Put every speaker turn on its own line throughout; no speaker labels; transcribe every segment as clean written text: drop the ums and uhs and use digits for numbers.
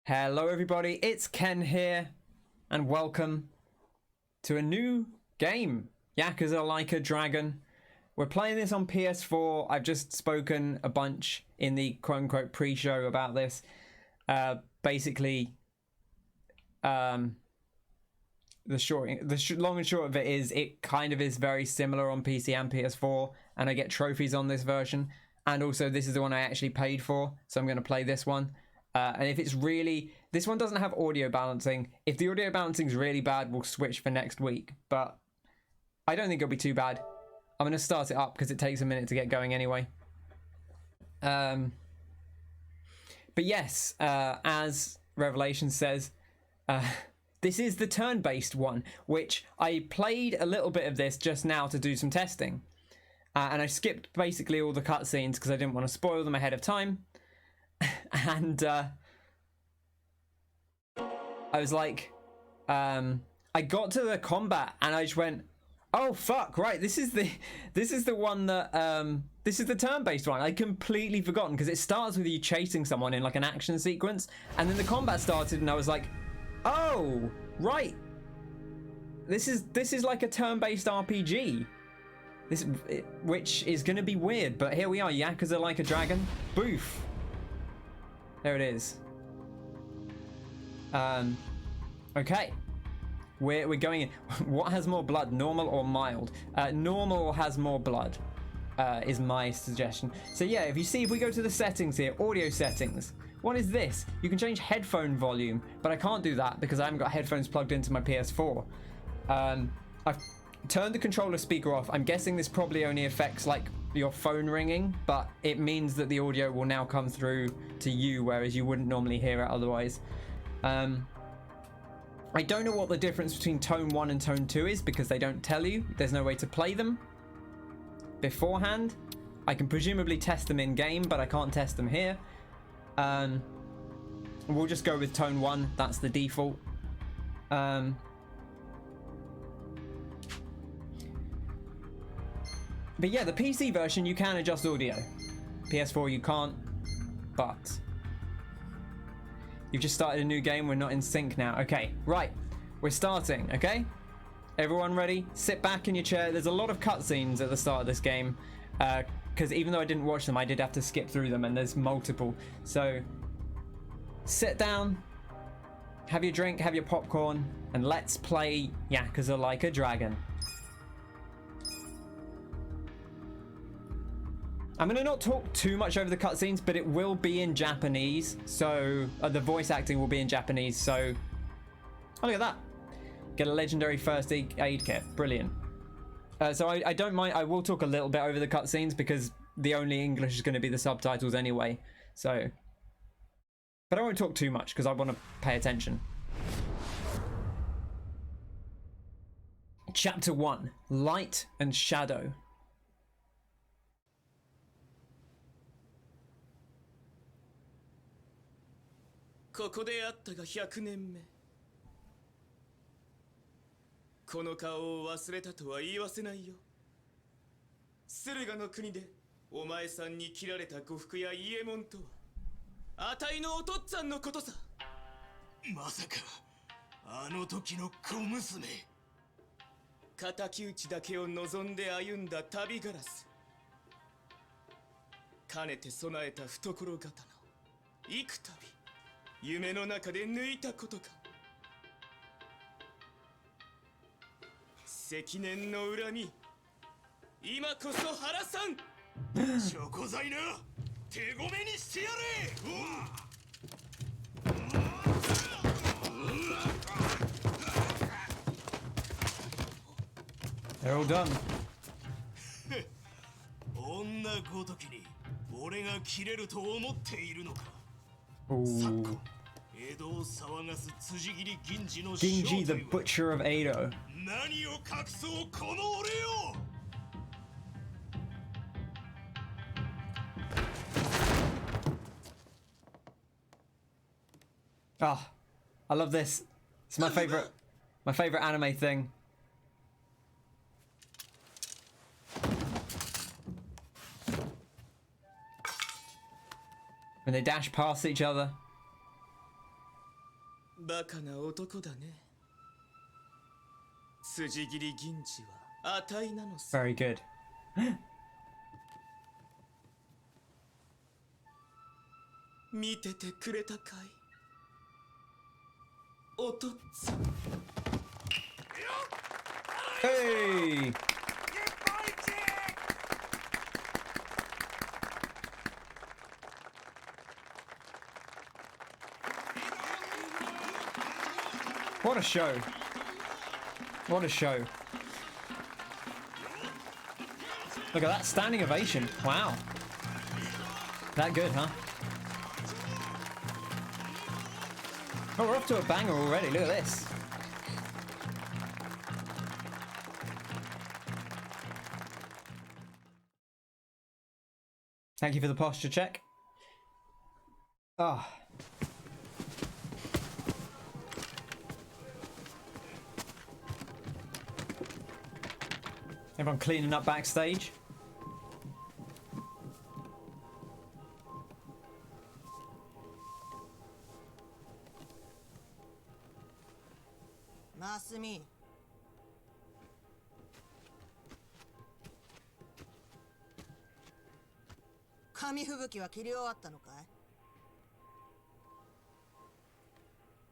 Hello everybody, it's Ken here, and welcome to a new game, Yakuza Like a Dragon. We're playing this on PS4. I've just spoken a bunch in the quote-unquote pre-show about this. Basically, the long and short of it is, it kind of is very similar on PC and PS4, and I get trophies on this version. And also, this is the one I actually paid for, so I'm going to play this one. And if it's really... This one doesn't have audio balancing. If the audio balancing is really bad, we'll switch for next week. But I don't think it'll be too bad. I'm going to start it up because it takes a minute to get going anyway. But yes, as Revelation says, this is the turn-based one, which I played a little bit of this just now to do some testing. And I skipped basically all the cutscenes because I didn't want to spoil them ahead of time. And I was like, I got to the combat and I just went, oh fuck, right, this is the one that this is the turn-based one. I'd completely forgotten because it starts with you chasing someone in like an action sequence, and then the combat started and I was like, oh right, this is like a turn-based RPG. Which is gonna be weird, but here we are, Yakuza Like a Dragon. Boof. There it is. Okay. We're going in. What has more blood, normal or mild? Normal has more blood, is my suggestion. So yeah, if we go to the settings here, audio settings. What is this? You can change headphone volume, but I can't do that because I haven't got headphones plugged into my PS4. I've turned the controller speaker off. I'm guessing this probably only affects like your phone ringing, but it means that the audio will now come through to you, whereas you wouldn't normally hear it otherwise. I don't know what the difference between tone 1 and tone 2 is because they don't tell you. There's no way to play them beforehand. I can presumably test them in game, but I can't test them here. We'll just go with tone 1. That's the default. But yeah, the PC version, you can adjust audio. PS4, you can't, but you've just started a new game. We're not in sync now. Okay, right. We're starting, okay? Everyone ready? Sit back in your chair. There's a lot of cutscenes at the start of this game, because even though I didn't watch them, I did have to skip through them, and there's multiple. So, sit down, have your drink, have your popcorn, and let's play Yakuza Like a Dragon. I'm going to not talk too much over the cutscenes, but it will be in Japanese. So the voice acting will be in Japanese. So, oh, look at that. Get a legendary first aid kit. Brilliant. So I don't mind. I will talk a little bit over the cutscenes because the only English is going to be the subtitles anyway. So, but I won't talk too much because I want to pay attention. Chapter 1. Light and Shadow.
ここであったが100年目この顔を忘れたとは言わせないよ駿河の国でお前さんに切られた呉服や伊右衛門とはあたいのおとっつぁんのことさまさかあの時の小娘敵討ちだけを望んで歩んだ旅ガラスかねて備えた懐刀幾度夢の中で抜いたことか積年の恨み今こそ晴らさんチョコ材な手ごめにしてやれ
They're all done.
女ごときに俺が切れると思っているのか
Ooh. Ginji, the Butcher of Edo. Ah, I love this. It's my favorite anime thing. When they dash past each other.
バカな男だね。筋切り銀次は値なのさ。
Very good.
見ててくれたかい、お父っつぁん。
Hey! What a show. What a show. Look at that standing ovation. Wow. That good, huh? Oh, we're off to a banger already. Look at this. Thank you for the posture check. Ah. Everyone cleaning up backstage.
Masumi. 紙吹雪は切り終わったのか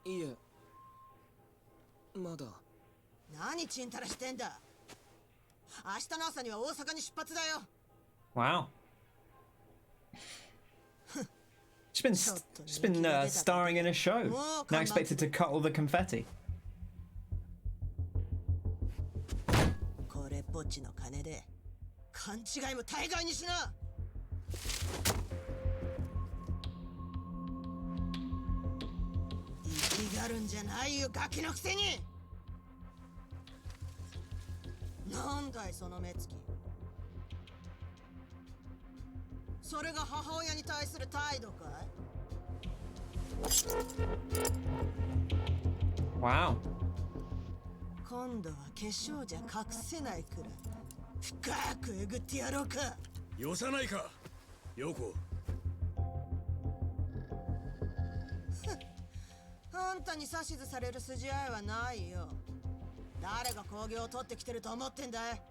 い？
いえ、まだ。
何ちんたらしてんだ。明日の朝には大阪に出発だよ。
Wow. She's been starring in a show. Now expected to cut all the confetti.
これっぽっちの金で勘違いも大概にしな。生きがるんじゃないよ、ガキのくせに。なんだいその目つき。それが母親に対する態度かい？
Wow.
今度は化粧じゃ隠せないくらい深くえぐってやろうか。
よさないか、ヨコ。
あんたに指図される筋合いはないよ。誰が興行を取ってきてると思ってんだい？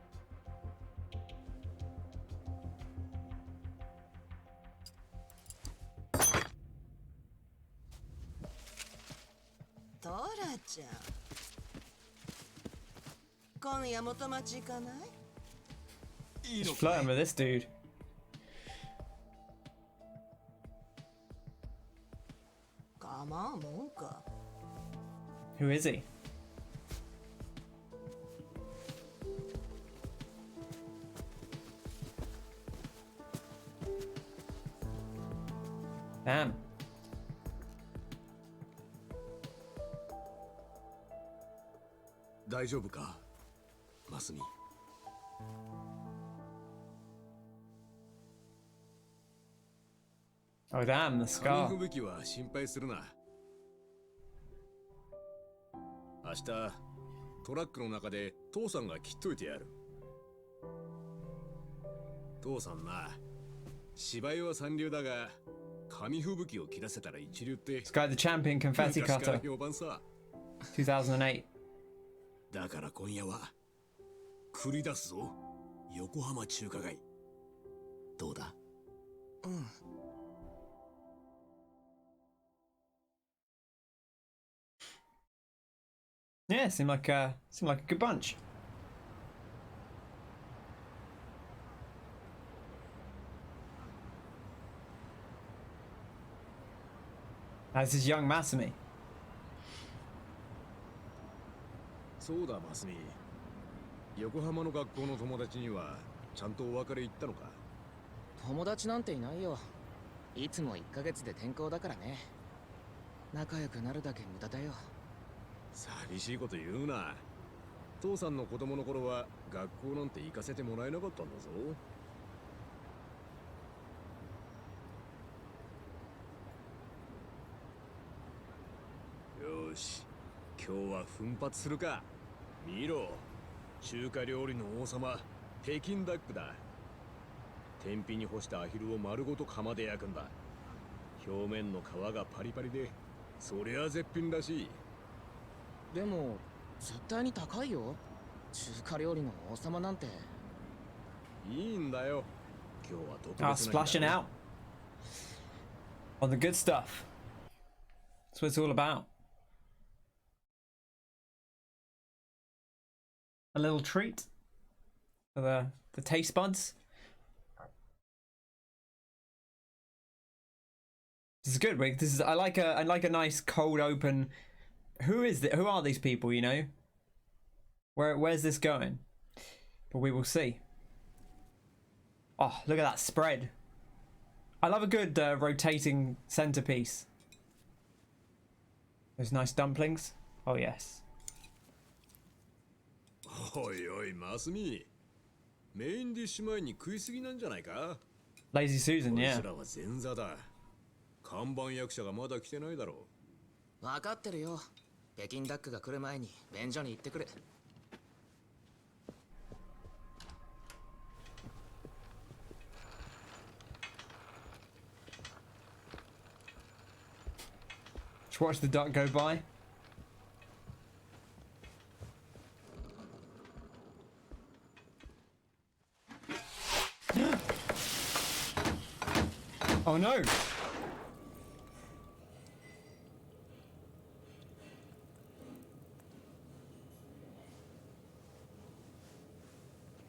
トラちゃん、今夜元町行かない？
She's flirting with this dude.
構わんもんか。
Who is he? Damn.
大丈夫か、マスミ。
Oh damn, the
紙
scar.
吹雪は心配するな。明日トラックの中で父さんが切っといてやる。父さんな、芝居は三流だが紙吹雪を切らせたら一流って。
This guy, the champion confetti
昔から
cutter.
評判さ。
2008.
だから今夜は繰り出すぞ、横浜中華街。どうだ？
うん。
Yeah, seemed like a good bunch. This is young Masumi.
そうだ、マスミ。横浜の学校の友達にはちゃんとお別れ言ったのか？
友達なんていないよ。いつも1ヶ月で転校だからね。仲良くなるだけ無駄だよ。
寂しいこと言うな。父さんの子供の頃は学校なんて行かせてもらえなかったんだぞ。よし、今日は奮発するか。見ろ、中華料理の王様、北京ダックだ。天日に干したアヒルを丸ごと釜で焼くんだ。表面の皮がパリパリでそりゃ絶品らしい。
でも絶対に高いよ。中華料理の王様なんて。
いいんだよ。今日は特
Ah,
別な日
splashing
だ
out on the good stuff. That's what it's all about. A little treat for the taste buds. This is good. This is I like a nice cold open. Who are these people? You know, where's this going? But we will see. Oh, look at that spread. I love a good rotating centerpiece. Those nice dumplings. Oh yes.
おいおいマスミ、メインディッシュ前に食いすぎなんじゃないか。
Lazy Susan,
こい
yeah.
つらは前座だ。看板役者がまだ来てないだろう。
分かってるよ。北京ダックが来る前に便所に行ってくる。
Just watch the duck go by. Oh no!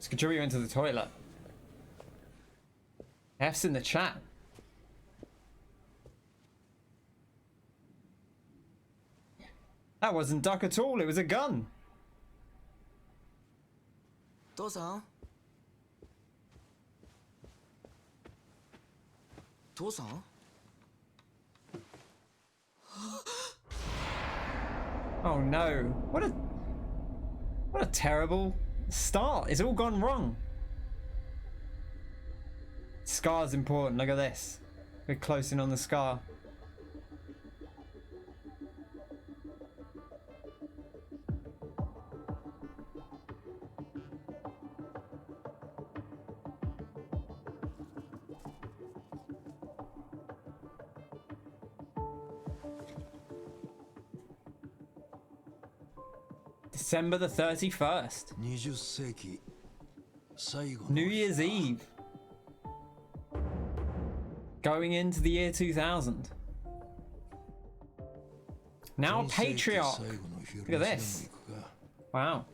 Skajuri went to the toilet. F's in the chat. That wasn't duck at all, it was a gun.
父さん父さん
Oh no. What a terrible start. It's all gone wrong. Scar's important. Look at this. We're closing on the scar. December the 31st.
20世紀最後の
New Year's Eve. Going into the year 2000. Now a
20世紀
patriarch.
最後の昼
Look at
飯
this.
でも行くか
Wow.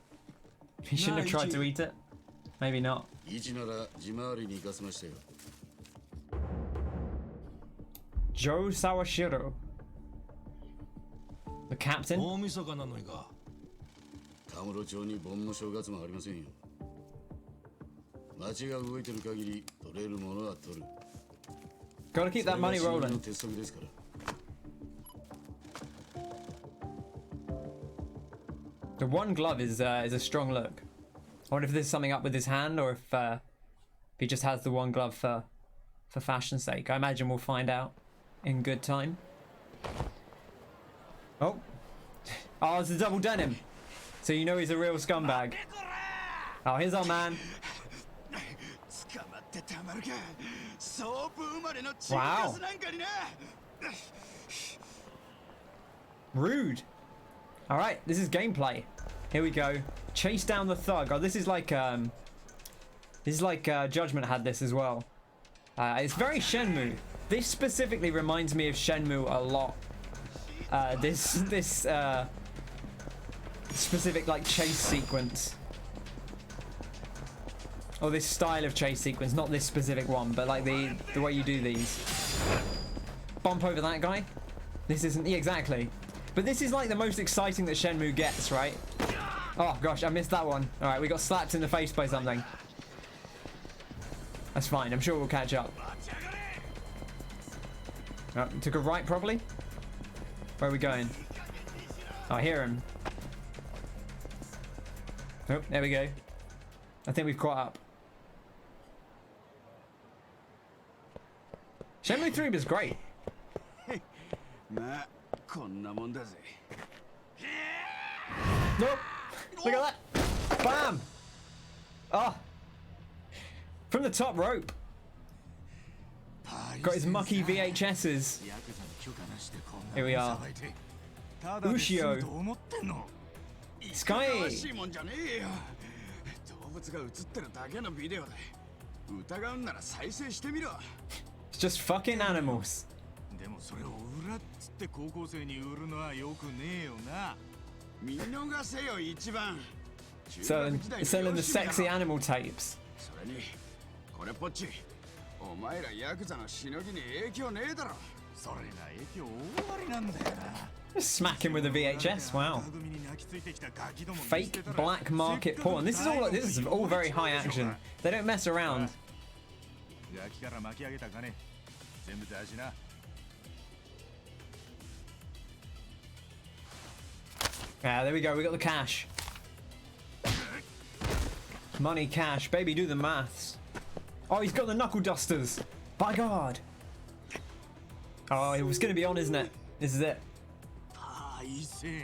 He shouldn't have tried to eat it. Maybe not.
イチなら地回りに行かせましたよ。
Joe Sawashiro. The captain.
大晦日なのにか
カムロ町に盆の正月もありませんよ。町が動いてる限り取れるものは取る。
Gotta keep that money
それが市民
rolling.
の鉄則ですから。
The one glove is a strong look. I wonder if there's something up with his hand, or if he just has the one glove for fashion's sake. I imagine we'll find out in good time. Oh, oh, it's a double denim. So you know he's a real scumbag. Oh, here's our man.
捕まってたまるか。ソープ生まれのチン
Wow.
カスなんかにな。
Rude. All right, this is gameplay. Here we go. Chase down the thug. Oh, this is like Judgment had this as well. It's very Shenmue. This specifically reminds me of Shenmue a lot. This specific like chase sequence, or this style of chase sequence, not this specific one, but like the way you do these. Bump over that guy. This isn't exactly, but this is like the most exciting that Shenmue gets, right? Oh gosh, I missed that one. All right, we got slapped in the face by something. That's fine. I'm sure we'll catch up. Oh, took a right probably. Where are we going? Oh, I hear him. Oh, there we go. I think we've caught up. Shenmue 3 was great.
まあこんなもんだぜ。
Nope. Look at that. Bam. Oh. From the top rope. Got his mucky VHSs.
ヤクザの許可な
Here we are. Ushio. Sky.
動物が映ってるだけのビデオで疑うんなら再生してみろ。
It's just fucking animals.
でもそれを売らっつって高校生に売るのはよくねえよな。見逃せよ一番。
Selling the sexy animal tapes.
それにこれっぽっちお前らヤクザのしのぎに影響ねえだろ。それが影響大ありなんだよな。
Smack him with a VHS. Wow. Fake black market porn. This is all very high action. They don't mess around. Yeah, there we go. We got the cash. Money, cash, baby. Do the maths. Oh, he's got the knuckle dusters. By God. Oh, it was gonna be on, isn't it? This is it.
大戦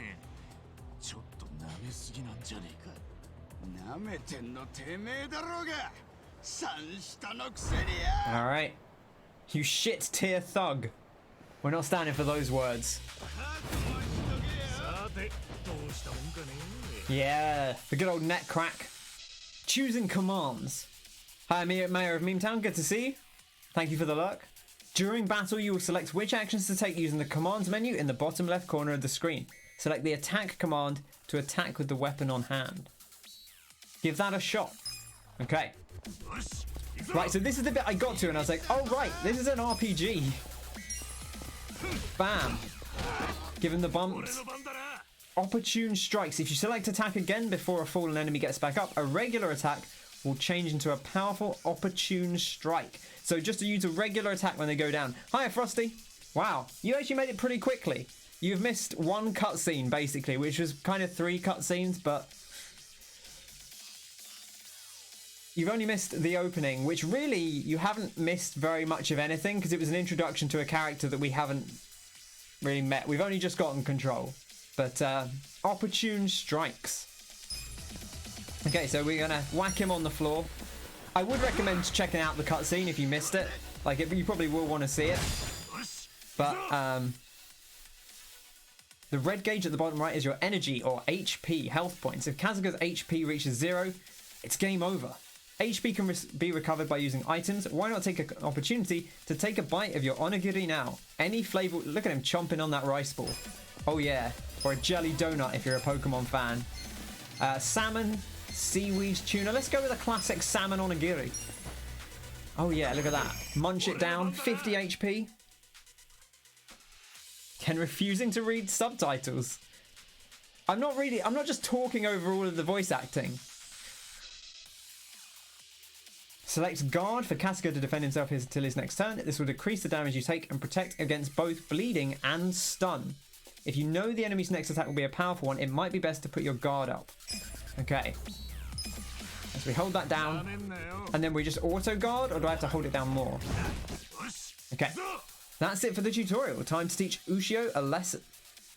ちょっと舐めすぎなんじゃねえか。舐めてんのてめえだろうが。三下のくせにや。
All right. You shit tier thug. We're not standing for those words. Yeah, the good old net crack. Choosing commands. Hi, Mayor of Memetown. Good to see you. Thank you for the lurk. During battle, you will select which actions to take using the commands menu in the bottom left corner of the screen. Select the attack command to attack with the weapon on hand. Give that a shot. Okay. Right, so this is the bit I got to and I was like, oh right, this is an RPG. Bam. Give him the bumps. Opportune strikes. If you select attack again before a fallen enemy gets back up, a regular attack will change into a powerful opportune strike. So just to use a regular attack when they go down. Hiya, Frosty. Wow, you actually made it pretty quickly. You've missed one cutscene, basically, which was kind of 3 cutscenes, but you've only missed the opening, which really you haven't missed very much of anything because it was an introduction to a character that we haven't really met. We've only just gotten control. But opportune strikes. Okay, so we're gonna whack him on the floor. I would recommend checking out the cutscene if you missed it. Like, you probably will want to see it. But the red gauge at the bottom right is your energy or HP, health points. If Kasuga's HP reaches 0, it's game over. HP can be recovered by using items. Why not take an opportunity to take a bite of your onigiri now? Any flavor. Look at him chomping on that rice ball. Oh yeah, or a jelly donut if you're a Pokemon fan. Salmon, seaweed, tuna. Let's go with a classic salmon onigiri. Oh yeah, look at that. Munch it down, 50 HP. Ken refusing to read subtitles. I'm not just talking over all of the voice acting. Select guard for Kasuga to defend himself until his next turn. This will decrease the damage you take and protect against both bleeding and stun. If you know the enemy's next attack will be a powerful one, it might be best to put your guard up. Okay. So we hold that down, and then we just auto guard, or do I have to hold it down more? Okay. That's it for the tutorial. Time to teach Ushio a lesson.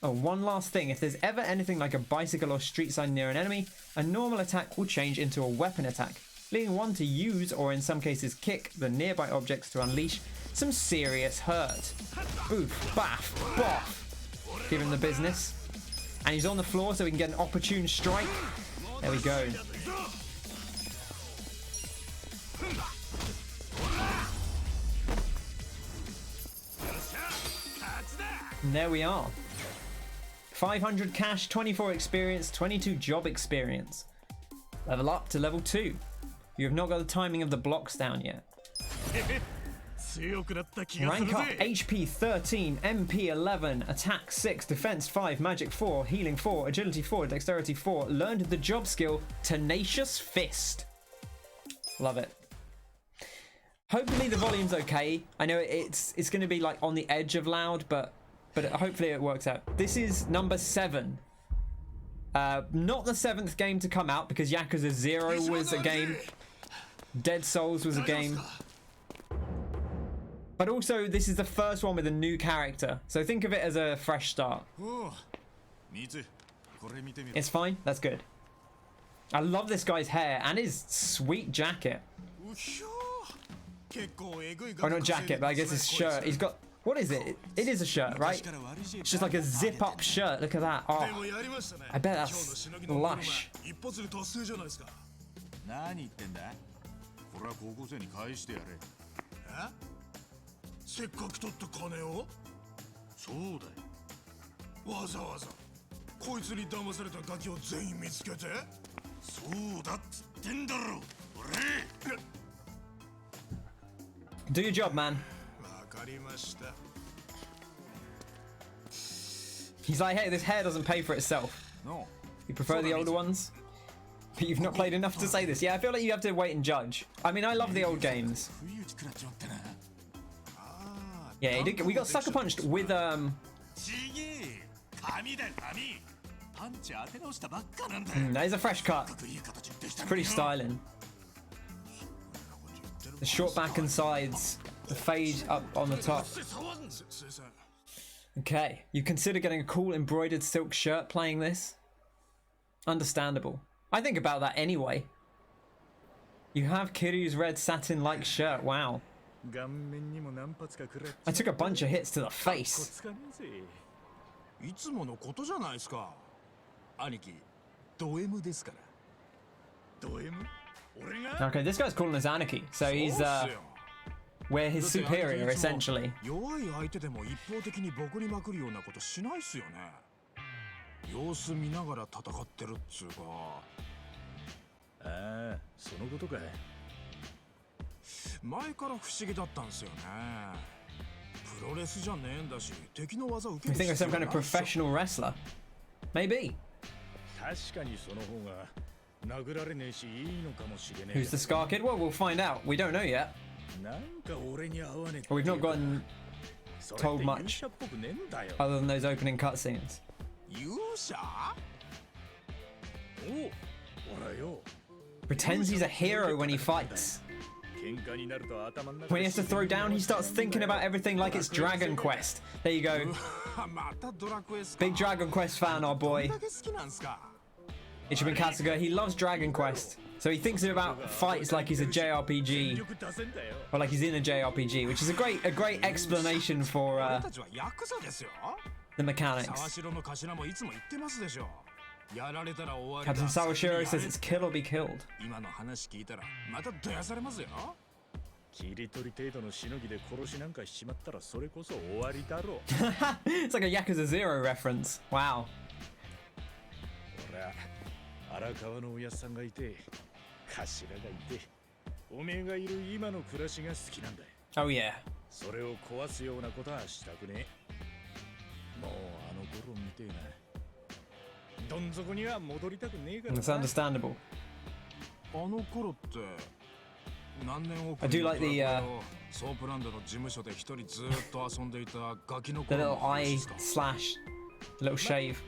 Oh, one last thing. If there's ever anything like a bicycle or street sign near an enemy, a normal attack will change into a weapon attack, leaving one to use, or in some cases kick, the nearby objects to unleash some serious hurt. Boof, baff, boff. Give him the business. And he's on the floor so we can get an opportune strike. There we go. And there we are. 500 cash, 24 experience, 22 job experience. Level up to level 2. You have not got the timing of the blocks down yet. Rank up, HP 13, MP 11, attack 6, defense 5, magic 4, healing 4, agility 4, dexterity 4. Learned the job skill Tenacious Fist. Love it. Hopefully the volume's okay. I know it's going to be like on the edge of loud, but hopefully it works out. This is number 7. Not the 7th game to come out because Yakuza 0 was a game. Dead Souls was a game. But also, this is the first one with a new character. So think of it as a fresh start. It's fine. That's good. I love this guy's hair and his sweet jacket. Or not jacket, but I guess his shirt. He's got What is it? It is a shirt, right? It's just like a zip-up shirt. Look at that. Oh, I bet that's lush.
何言ってんだ。これは高校生に返してやれ。え？せっかく取った金を？そうだよ。わざわざこいつに騙されたガキを全員見つけて？そうだっつってんだろ。俺。
Do your job, man.
わかりました。
He's like, hey, this hair doesn't pay for itself.
No.
You prefer the older ones? But you've not played enough to say this. Yeah, I feel like you have to wait and judge. I mean, I love the old games. Yeah, we got sucker punched with that is a fresh cut. It's pretty styling. The short back and sides, the fade up on the top. Okay, you consider getting a cool embroidered silk shirt playing this? Understandable. I think about that anyway. You have Kiryu's red satin-like shirt, wow. I took a bunch of hits to the face. Okay, this guy's calling us Anarchy, so he's we're his superior, essentially. You think of some kind of professional wrestler? Maybe. Who's the Scar Kid? Well, we'll find out. We don't know yet. We've not gotten told much other than those opening cutscenes. Pretends he's a hero when he fights. When he has to throw down, he starts thinking about everything like it's Dragon Quest. There you go. Big Dragon Quest fan, our boy. Ichiban Kasuga, he loves Dragon Quest. So he thinks about fights like he's a JRPG. Or like he's in a JRPG, which is a great explanation for the mechanics. Captain Sawashiro says it's kill or be killed. It's like a Yakuza 0 reference. Wow. Oh yeah. It's understandable. I do like the little eye slash, the little shave.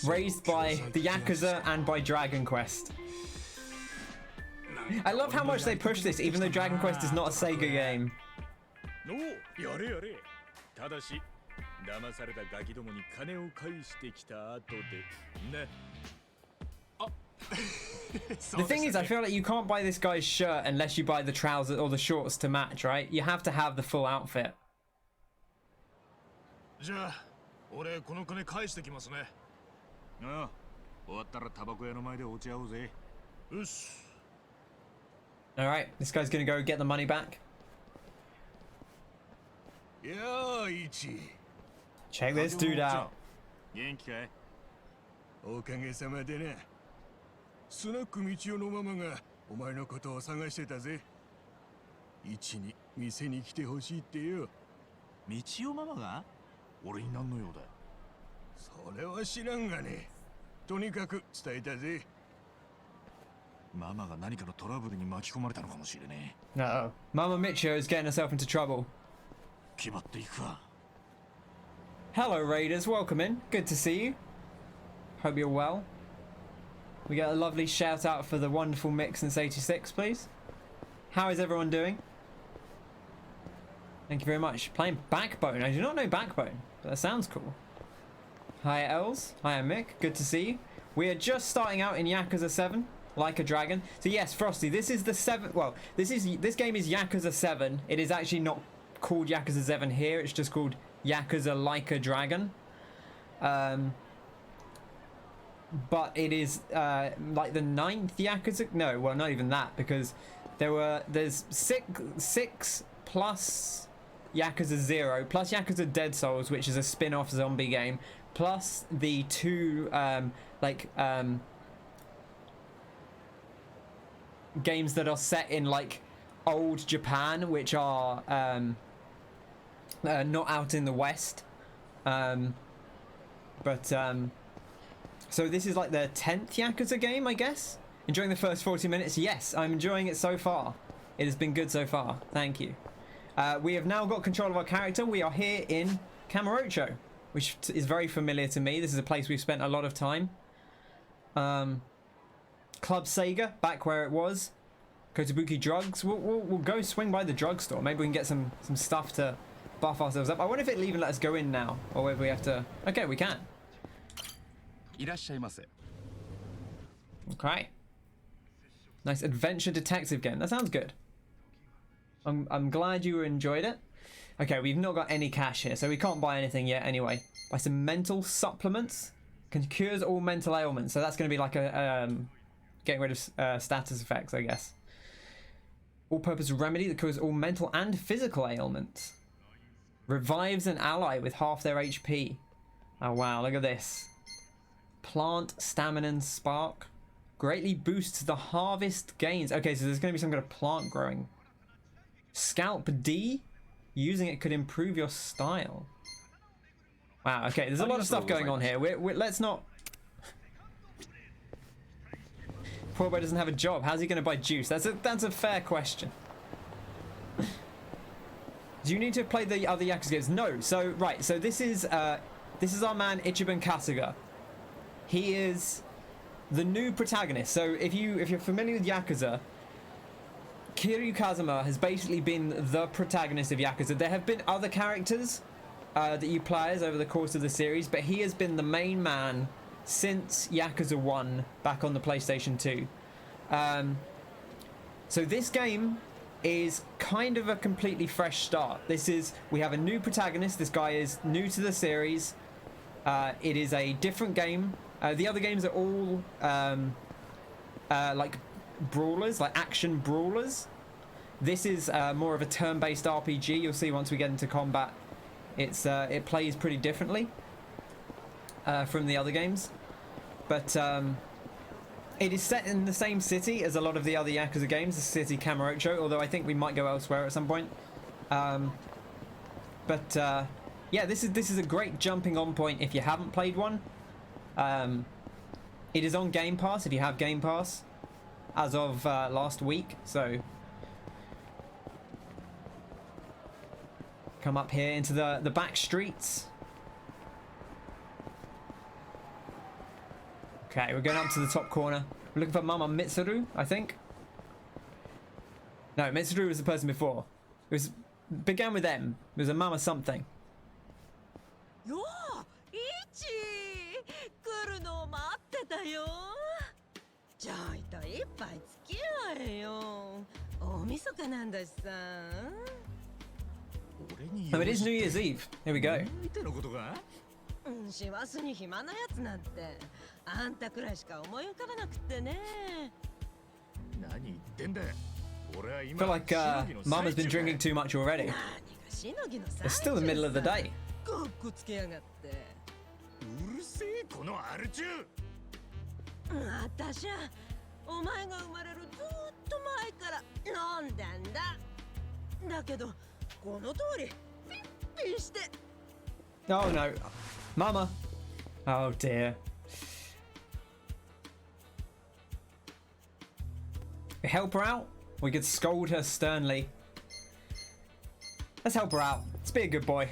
Raised by the Yakuza and by Dragon Quest. I love how much they push this, even though Dragon Quest is not a Sega game. The thing is, I feel like you can't buy this guy's shirt unless you buy the trousers or the shorts to match, right? You have to have the full outfit. Alright, this guy's gonna go get the money back. Check this dude out.
スナック道夫のママがお前のことを探してたぜ。一に店に来てほしいってよ。道夫ママが？俺に何の用だ？それは知らんがね。とにかく伝えたぜ。ママが何かのトラブルに巻き込まれたのかもしれねえ。
Uh-oh. Mama Michio is getting herself into trouble.
決まっていくか。
Hello Raiders, welcome in. Good to see you. Hope you're well. We get a lovely shout out for the wonderful mix since 86, please. How is everyone doing? Thank you very much. Playing Backbone. I do not know Backbone, but that sounds cool. Hi Els. Hi Mick. Good to see you. We are just starting out in Yakuza 7, Like a Dragon. So yes, Frosty, this is the 7th. Well, this game is Yakuza 7. It is actually not called Yakuza 7 here. It's just called Yakuza Like a Dragon. But it is like the 9th Yakuza. No, well, not even that, because there's six plus Yakuza 0 plus Yakuza Dead Souls, which is a spin-off zombie game, plus the 2 games that are set in like old Japan, which are not out in the West. So this is like the 10th Yakuza game, I guess. Enjoying the first 40 minutes? Yes, I'm enjoying it so far. It has been good so far. Thank you. We have now got control of our character. We are here in Kamurocho, which is very familiar to me. This is a place we've spent a lot of time. Club Sega, back where it was. Kotobuki Drugs. We'll go swing by the drugstore. Maybe we can get some stuff to buff ourselves up. I wonder if it'll even let us go in now, or whether we have to... Okay, we can. Okay. Nice adventure detective game. That sounds good. I'm glad you enjoyed it. Okay, we've not got any cash here, so we can't buy anything yet anyway. Buy some mental supplements. Cures all mental ailments. So that's going to be like a getting rid of status effects, I guess. All-purpose remedy that cures all mental and physical ailments. Revives an ally with half their HP. Oh wow, look at this. Plant stamina spark. Greatly boosts the harvest gains. Okay, so there's going to be some kind of plant growing. Scalp D. Using it could improve your style. Wow, okay, there's a lot of stuff going on here. Let's not... Poor boy doesn't have a job. How's he going to buy juice? That's a fair question. Do you need to play the other Yakuza games? No. So, right, so this is our man Ichiban Kasuga. He is the new protagonist. So if you're familiar with Yakuza, Kiryu Kazuma has basically been the protagonist of Yakuza. There have been other characters that you play as over the course of the series, but he has been the main man since Yakuza 1 back on the PlayStation 2. So this game is kind of a completely fresh start. We have a new protagonist. This guy is new to the series. It is a different game. The other games are all like brawlers, like action brawlers. This is more of a turn-based RPG. You'll see once we get into combat, it plays pretty differently from the other games. But it is set in the same city as a lot of the other Yakuza games, the city Kamurocho, although I think we might go elsewhere at some point. Yeah, this is a great jumping on point if you haven't played one. It is on Game Pass if you have Game Pass as of last week, so come up here into the back streets. Okay, we're going up to the top corner. We're looking for Mama Mitsuru, I think. No, Mitsuru was the person before. It began with M. It was a Mama something.
Yo, Ichi! 来るのを待ってたよ。ちょいと一杯付き合えよ。大晦日なんだしさ。
Oh, it is New Year's Eve. Here we go.
師走に暇なやつなんてあんたくらいしか思い浮かばなくってね。
何言ってんだ。
I feel like Mama's been drinking too much already. It's still the middle of the day.
かっこつけやがって。
うるせえこのアル中。
あたしゃお前が生まれるずっと前から飲んでんだ。だけどこの通りピッピして。
Oh no, Mama. Oh dear. We help her out. We could scold her sternly. Let's help her out. Let's be a good boy.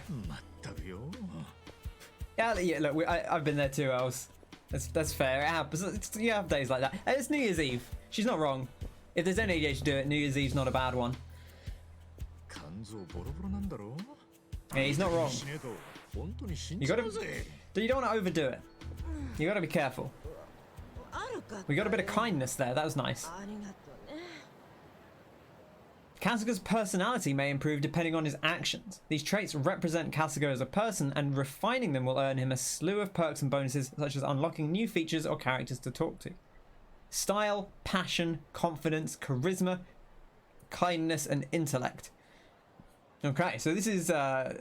Yeah, look, I've been there too, Els. That's fair. It happens. You have days like that. It's New Year's Eve. She's not wrong. If there's any day to do it, New Year's Eve's not a bad one. Yeah, he's not wrong. You gotta You don't want to overdo it. You got to be careful.
悪かったよ
We got a bit of kindness there. That was nice.
ありがとうね
Kasuga's personality may improve depending on his actions. These traits represent Kasuga as a person, and refining them will earn him a slew of perks and bonuses, such as unlocking new features or characters to talk to. Style, passion, confidence, charisma, kindness, and intellect. Okay, so this is, I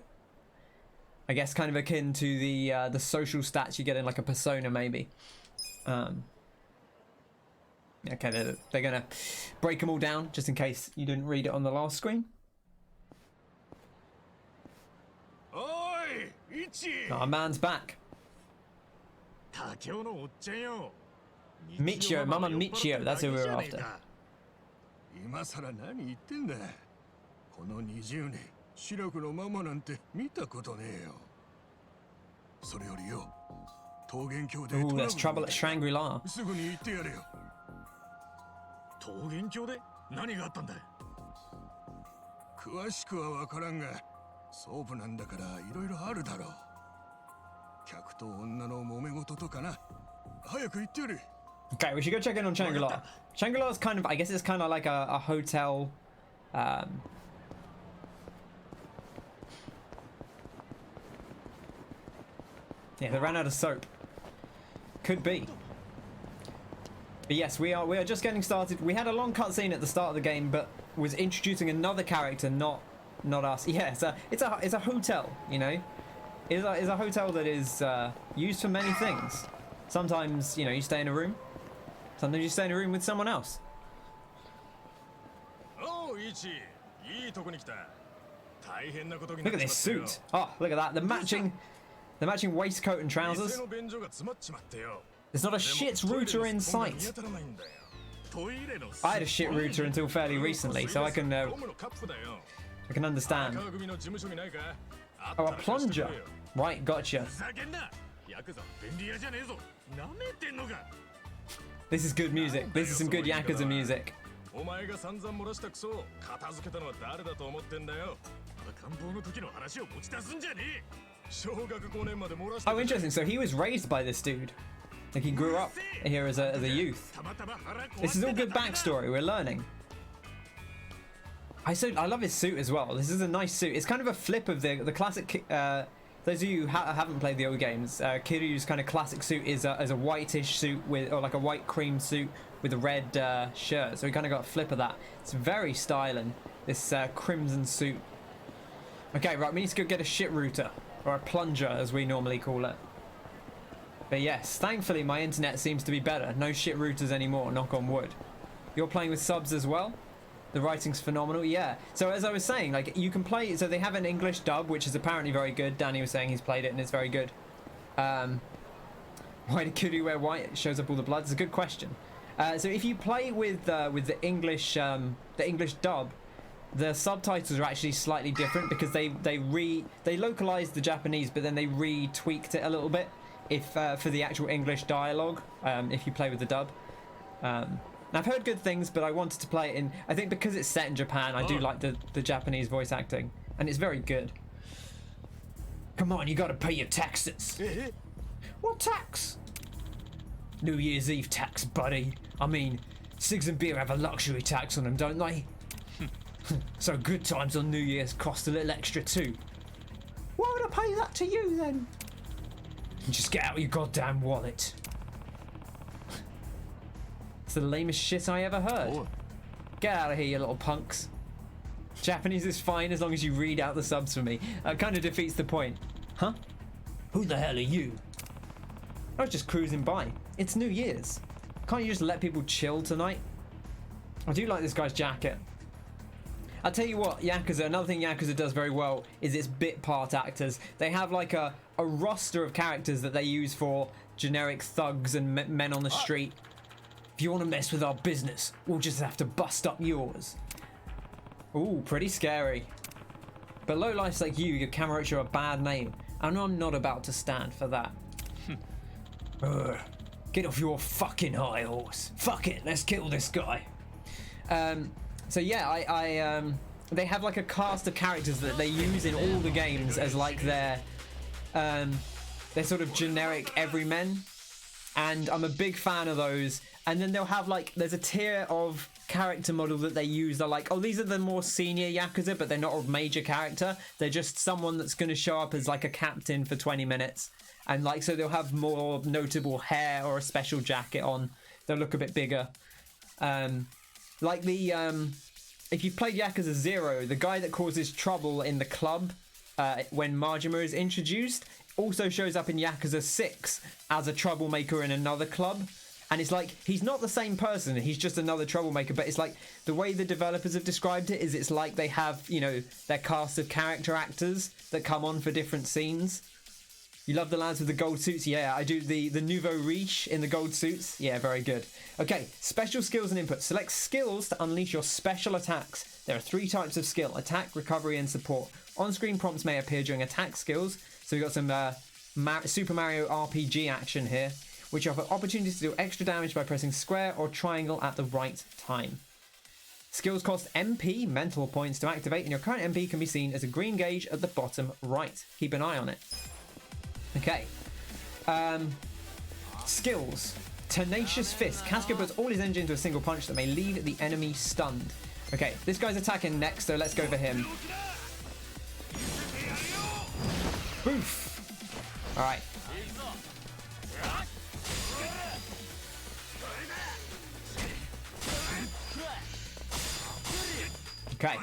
guess, kind of akin to the social stats you get in like a Persona, maybe. Okay, they're gonna break them all down just in case you didn't read it on the last screen.
Oi, Ichi!
Our man's back.
Takeo no o-chan yo.
Michio, Mama Michio, that's who we were after.
今さら何言ってんだ。この20年、白くのママなんて見たことねえよ。それよりよ、桃源郷で
Ooh, there's trouble at Shangri-La.
すぐに言ってやれよ。桃源郷で何があったんだい。詳しくはわからんが、ソープなんだからいろいろあるだろう。客と女の揉め事とかな。早く言ってやれ。
Okay, we should go check in on Shangri-La. Shangri-La is kind of, I guess it's kind of like a hotel. Yeah, they ran out of soap. Could be. But yes, we are just getting started. We had a long cutscene at the start of the game, but was introducing another character, not us. Yeah, it's a hotel, you know. It's a hotel that is used for many things. Sometimes, you know, you stay in a room. Sometimes you stay in a room with someone else.
Oh, Ichi, いいとこに来た。大変なことに
Look
なっ
at
ち
this
まったよ。
suit. Oh, look at that. The matching waistcoat and trousers.
店の便所が詰まっちまってよ。
There's not a shit's router in sight. I had a shit router until fairly recently, so I can understand. Oh, a plunger. Right, gotcha. This is good music. This is some good Yakuza music.
お前が散々漏らしたクソを片付けたのは誰だと思ってんだよ。赤ん坊の時の話を持ち出すんじゃねえ。小学5年まで漏らした。
Oh, interesting. So he was raised by this dude. Like he grew up here as a youth. This is all good backstory. We're learning. I love his suit as well. This is a nice suit. It's kind of a flip of the classic. Those of you who haven't played the old games, Kiryu's kind of classic suit is a whitish suit with, or like a white cream suit with a red shirt. So we kind of got a flip of that. It's very styling. This crimson suit. Okay, right. We need to go get a shit router, or a plunger as we normally call it. But yes, thankfully my internet seems to be better. No shit routers anymore, knock on wood. You're playing with subs as well? The writing's phenomenal, yeah. So as I was saying, like you can play, so they have an English dub, which is apparently very good. Danny was saying he's played it and it's very good. Why did Kiryu wear white? It shows up all the blood. It's a good question. So if you play with the English dub, the subtitles are actually slightly different because they localized the Japanese, but then they re-tweaked it a little bit. If for the actual English dialogue, if you play with the dub. I've heard good things, but I wanted to play it in, I think because it's set in Japan, I do like the Japanese voice acting, and it's very good. Come on, you gotta pay your taxes. What tax? New Year's Eve tax, buddy. I mean, cigs and beer have a luxury tax on them, don't they? So good times on New Year's cost a little extra too. Why would I pay that to you then? Just get out your goddamn wallet. It's the lamest shit I ever heard.
Oh.
Get out of here, you little punks. Japanese is fine as long as you read out the subs for me. That kind of defeats the point. Huh? Who the hell are you? I was just cruising by. It's New Year's. Can't you just let people chill tonight? I do like this guy's jacket. I'll tell you what, Yakuza, another thing Yakuza does very well is its bit part actors. They have like a roster of characters that they use for generic thugs and men on the street. If you want to mess with our business, we'll just have to bust up yours. Ooh, pretty scary. But lowlifes like you give Kamurocho a bad name. And I'm not about to stand for that. Get off your fucking high horse. Fuck it, let's kill this guy. So yeah, they have like a cast of characters that they use in all the games as like their They're sort of generic everymen, and I'm a big fan of those. And then they'll have like, there's a tier of character model that they use. They're like, oh, these are the more senior Yakuza, but they're not a major character. They're just someone that's going to show up as like a captain for 20 minutes. And like, so they'll have more notable hair or a special jacket on. They'll look a bit bigger. Like the, if you've played Yakuza 0, the guy that causes trouble in the club when Majima is introduced also shows up in Yakuza 6 as a troublemaker in another club. And it's like, he's not the same person, he's just another troublemaker. But it's like, the way the developers have described it is it's like they have, you know, their cast of character actors that come on for different scenes. You love the lads with the gold suits? Yeah, I do. The nouveau riche in the gold suits? Yeah, very good. Okay, special skills and input. Select skills to unleash your special attacks. There are 3 types of skill: attack, recovery, and support. On-screen prompts may appear during attack skills. So we've got some Super Mario RPG action here, which offer opportunities to do extra damage by pressing square or triangle at the right time. Skills cost MP, mental points, to activate, and your current MP can be seen as a green gauge at the bottom right. Keep an eye on it. Okay. Skills. Tenacious Fist. Kasuga puts all his energy into a single punch that may leave the enemy stunned. Okay, this guy's attacking next, so let's go for him. Boof. Alright. Okay.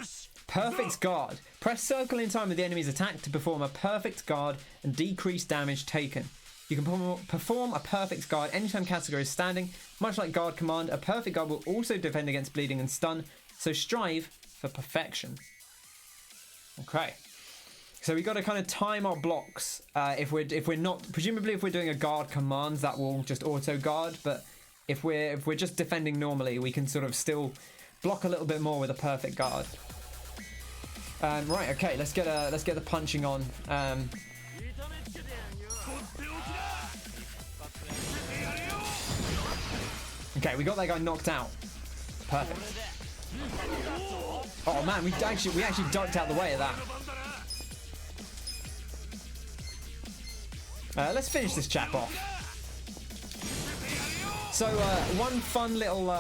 Perfect guard. Press circle in time with the enemy's attack to perform a perfect guard and decrease damage taken. You can perform a perfect guard anytime Kasuga is standing. Much like guard command, a perfect guard will also defend against bleeding and stun, so strive for perfection. Okay. So we got to kind of time our blocks. If we're not, presumably if we're doing a guard command, that will just auto guard, but if we're just defending normally, we can sort of still block a little bit more with a perfect guard. Right, okay, let's get the punching on. Okay, we got that guy knocked out. Perfect. Oh man, we actually ducked out the way of that. Let's finish this chap off. So one fun little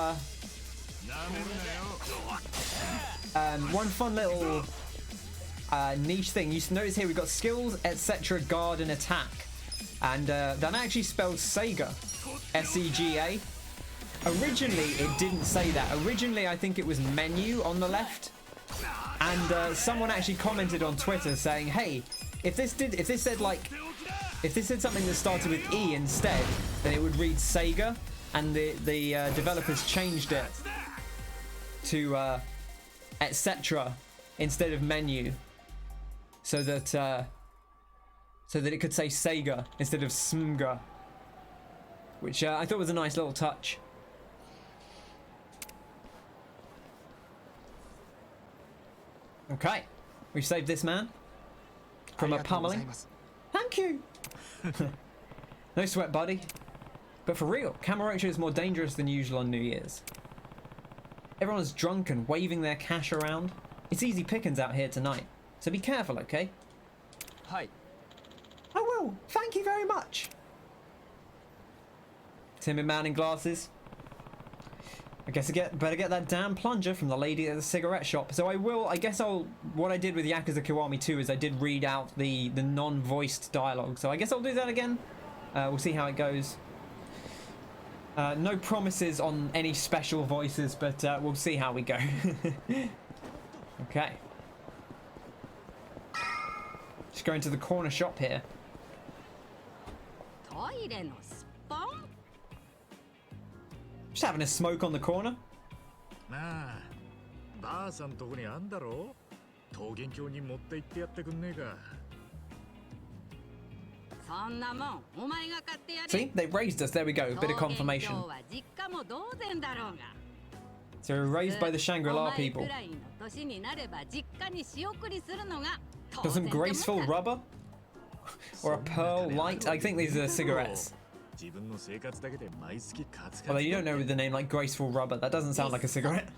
niche thing. You notice here we've got skills, etc., guard, and attack, and that actually spells Sega, S-E-G-A. Originally, it didn't say that. Originally, I think it was menu on the left, and someone actually commented on Twitter saying, "Hey, if this said something that started with E instead, then it would read Sega." And the developers changed it to etc. instead of menu, so that it could say Sega instead of Smga, which I thought was a nice little touch. Okay, we've saved this man from a pummeling. Thank you. No sweat, buddy. But for real, Kamurocho is more dangerous than usual on New Year's. Everyone's drunk and waving their cash around. It's easy pickings out here tonight, so be careful, okay?
Hi.
I will. Thank you very much. Timid man in glasses. I guess I better get that damn plunger from the lady at the cigarette shop. So what I did with Yakuza Kiwami 2 is I did read out the non-voiced dialogue. So I guess I'll do that again. We'll see how it goes. No promises on any special voices, but we'll see how we go. Okay. Just going to the corner shop here. Just having a smoke on the corner.
Nah, ばあさんとこにあんだろ。桃源郷に持って行ってやってくんねえか。
See, they raised us. There we go. A bit of confirmation. So we're raised by the Shangri-La people. Got some graceful rubber? Or a pearl light? I think these are cigarettes. Although you don't know with the name like graceful rubber. That doesn't sound like a cigarette.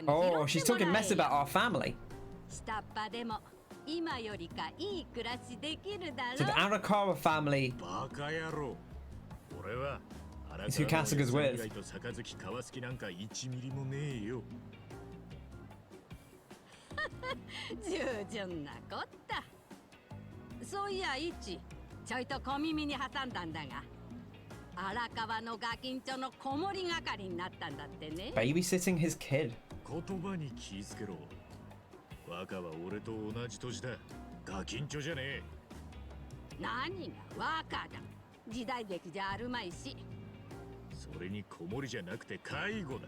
Oh, she's talking mess about our family.
今よりかいい暮らしできるだ
So the
ろ
Arakawa family
バカ野郎。俺は
is who Kasuga's with.
と杯交わす気なんか1ミリもねえよ。
従順なこったそういやイチちょいと小耳に挟んだんだが荒川のガキンチョの子守係になったんだってね
Babysitting his kid.
言葉に気ぃつけろ。若は俺と同じ年だ。ガキンチョじゃねえ。
何が若だ時代劇じゃあるまいし
それに子守じゃなくて介護だ。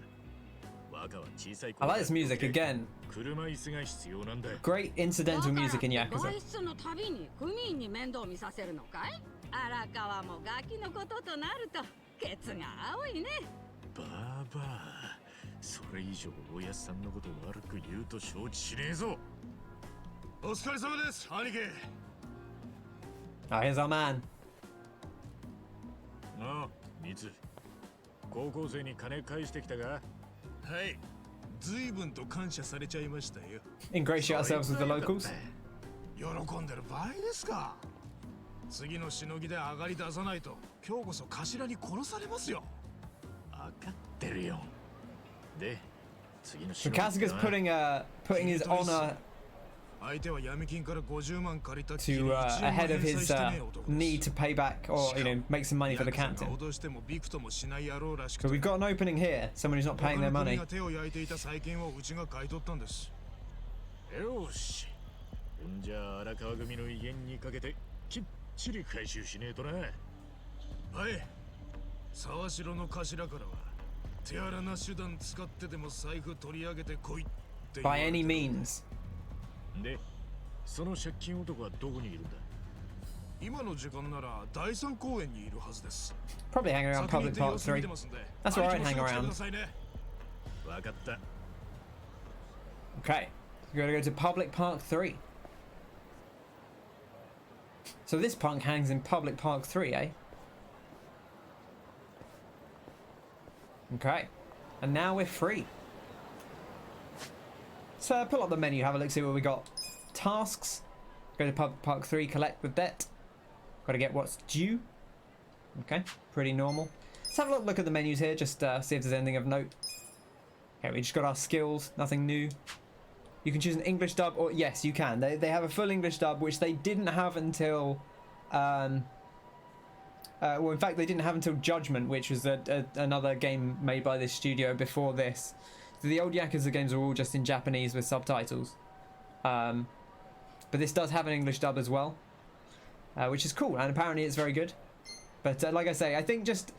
若は小さい
I like this music again.
車椅子が必要なんだ。
Great incidental music in
外
Yakuza.
出のたびに組員に面倒見させるのかい荒川もガキのこととなるとケツが青いね
バーバー。それ以上おやっさんのこと悪く言うと承知しねえぞ。お疲れ様です、兄貴。
Ah, here's our man.
ああ、ミツ。高校生に金返してきたが。はい。随分と感謝されちゃいましたよ。
Ingratiate ourselves with the locals.
喜んでる場合ですか。次のしのぎで上がり出さないと今日こそ頭に殺されますよ。分かってるよ。で、次のし
So
のぎ
Kasuga's putting his honor
相手は闇金から50万借りた
to ahead of his need to pay back or make some money for the captain.
脅してもびくともしない野郎らしく
So we've got an opening here. Someone who's not paying their
他の国
money.
が手を焼いていた債権をうちが買い取ったんです。よし。ほんじゃ荒川組の威厳にかけてきっちり回収しねえとな。はい。沢城の頭からは手荒な手段使ってでも財布取り上げてこいって言わ
By
れて
any means.
で、その借金男はどこにいるんだ。今の時間なら第三公園にいるはずです
Probably hanging around Public Park 3. That's where I'd hang around.
わかった。
Okay. We're gonna go to Public Park 3. So this punk hangs in Public Park 3, eh? Okay. And now we're free. So pull up the menu, have a look, see what we got. Tasks. Go to Public Park 3, collect the debt. Got to get what's due. Okay, pretty normal. Let's have a look at the menus here, just see if there's anything of note. Okay, we just got our skills, nothing new. You can choose an English dub, or yes, you can. They have a full English dub, which they didn't have until... well, in fact, they didn't have until Judgment, which was another game made by this studio before this. So the old Yakuza games were all just in Japanese with subtitles. But this does have an English dub as well, which is cool, and apparently it's very good. But like I say, I think just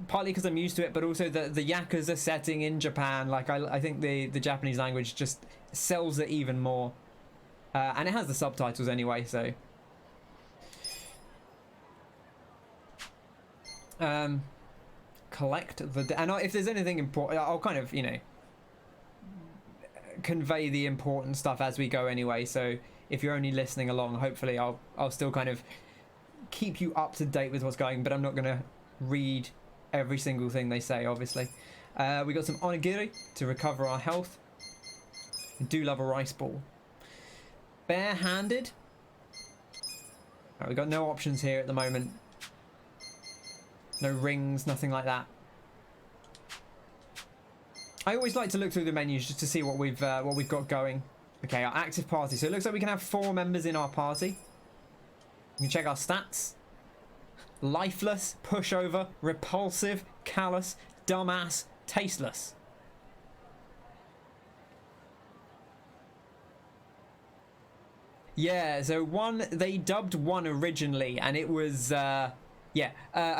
partly because I'm used to it, but also the Yakuza setting in Japan, like I think the Japanese language just sells it even more. And it has the subtitles anyway, so... collect the... And if there's anything important, I'll kind of, convey the important stuff as we go anyway, so if you're only listening along, hopefully I'll still kind of keep you up to date with what's going, but I'm not going to read every single thing they say, obviously. We got some onigiri to recover our health. I do love a rice ball. Bare-handed. Right, we've got no options here at the moment. No rings, nothing like that. I always like to look through the menus just to see what we've got going. Okay, our active party. So it looks like we can have 4 members in our party. We can check our stats. Lifeless, pushover, repulsive, callous, dumbass, tasteless. Yeah, so they dubbed 1 originally, and it was I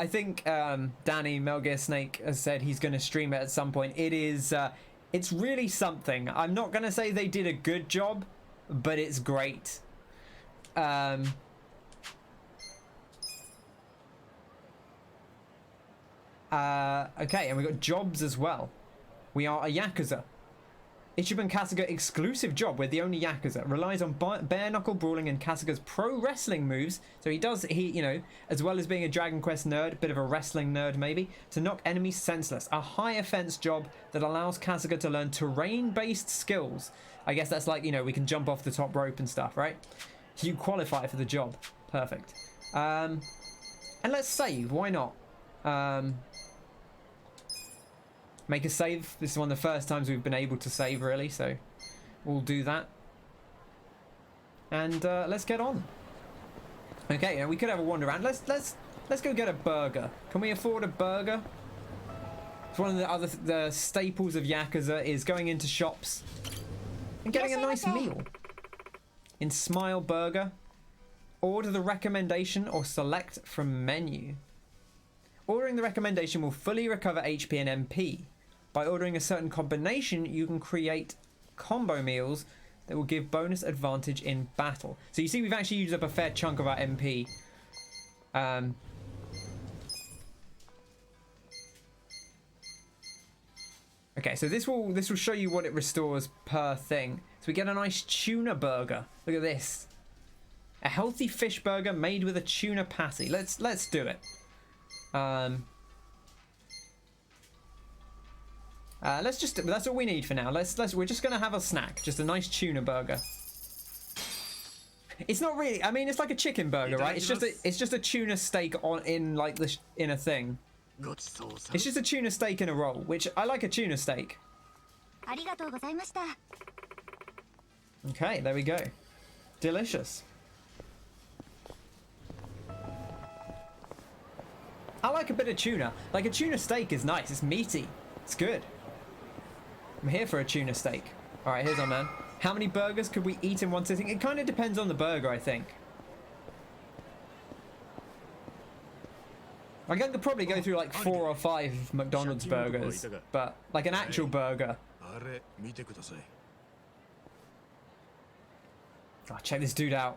think Danny Melgear Snake has said he's going to stream it at some point. It's really something. I'm not going to say they did a good job, but it's great. Okay, and we got jobs as well. We are a Yakuza. Ichiban Kasuga exclusive job. We're the only Yakuza. Relies on bare knuckle brawling and Kasuga's pro wrestling moves. So he you know, as well as being a Dragon Quest nerd, bit of a wrestling nerd maybe, to knock enemies senseless. A high offense job that allows Kasuga to learn terrain-based skills. I guess that's like, you know, we can jump off the top rope and stuff, right? You qualify for the job. Perfect. And let's save. Why not? Make a save. This is one of the first times we've been able to save, really, so we'll do that. And let's get on. Okay, now we could have a wander around. Let's go get a burger. Can we afford a burger? It's one of the staples of Yakuza is going into shops and getting a nice meal. In Smile Burger, order the recommendation or select from menu. Ordering the recommendation will fully recover HP and MP. By ordering a certain combination, you can create combo meals that will give bonus advantage in battle. So you see we've actually used up a fair chunk of our MP. Okay, so this will show you what it restores per thing. So we get a nice tuna burger. Look at this. A healthy fish burger made with a tuna patty. Let's do it. That's all we need for now. We're just gonna have a snack, just a nice tuna burger. It's not really, I mean, it's like a chicken burger, right? It's just a tuna steak in a thing. It's just a tuna steak in a roll, which I like a tuna steak. Okay, there we go. Delicious. I like a bit of tuna. Like a tuna steak is nice. It's meaty. It's good. I'm here for a tuna steak. All right, here's our man. How many burgers could we eat in one sitting? It kind of depends on the burger, I think. I could probably go through like 4 or 5 McDonald's burgers, but like an actual burger. Oh, check this dude out.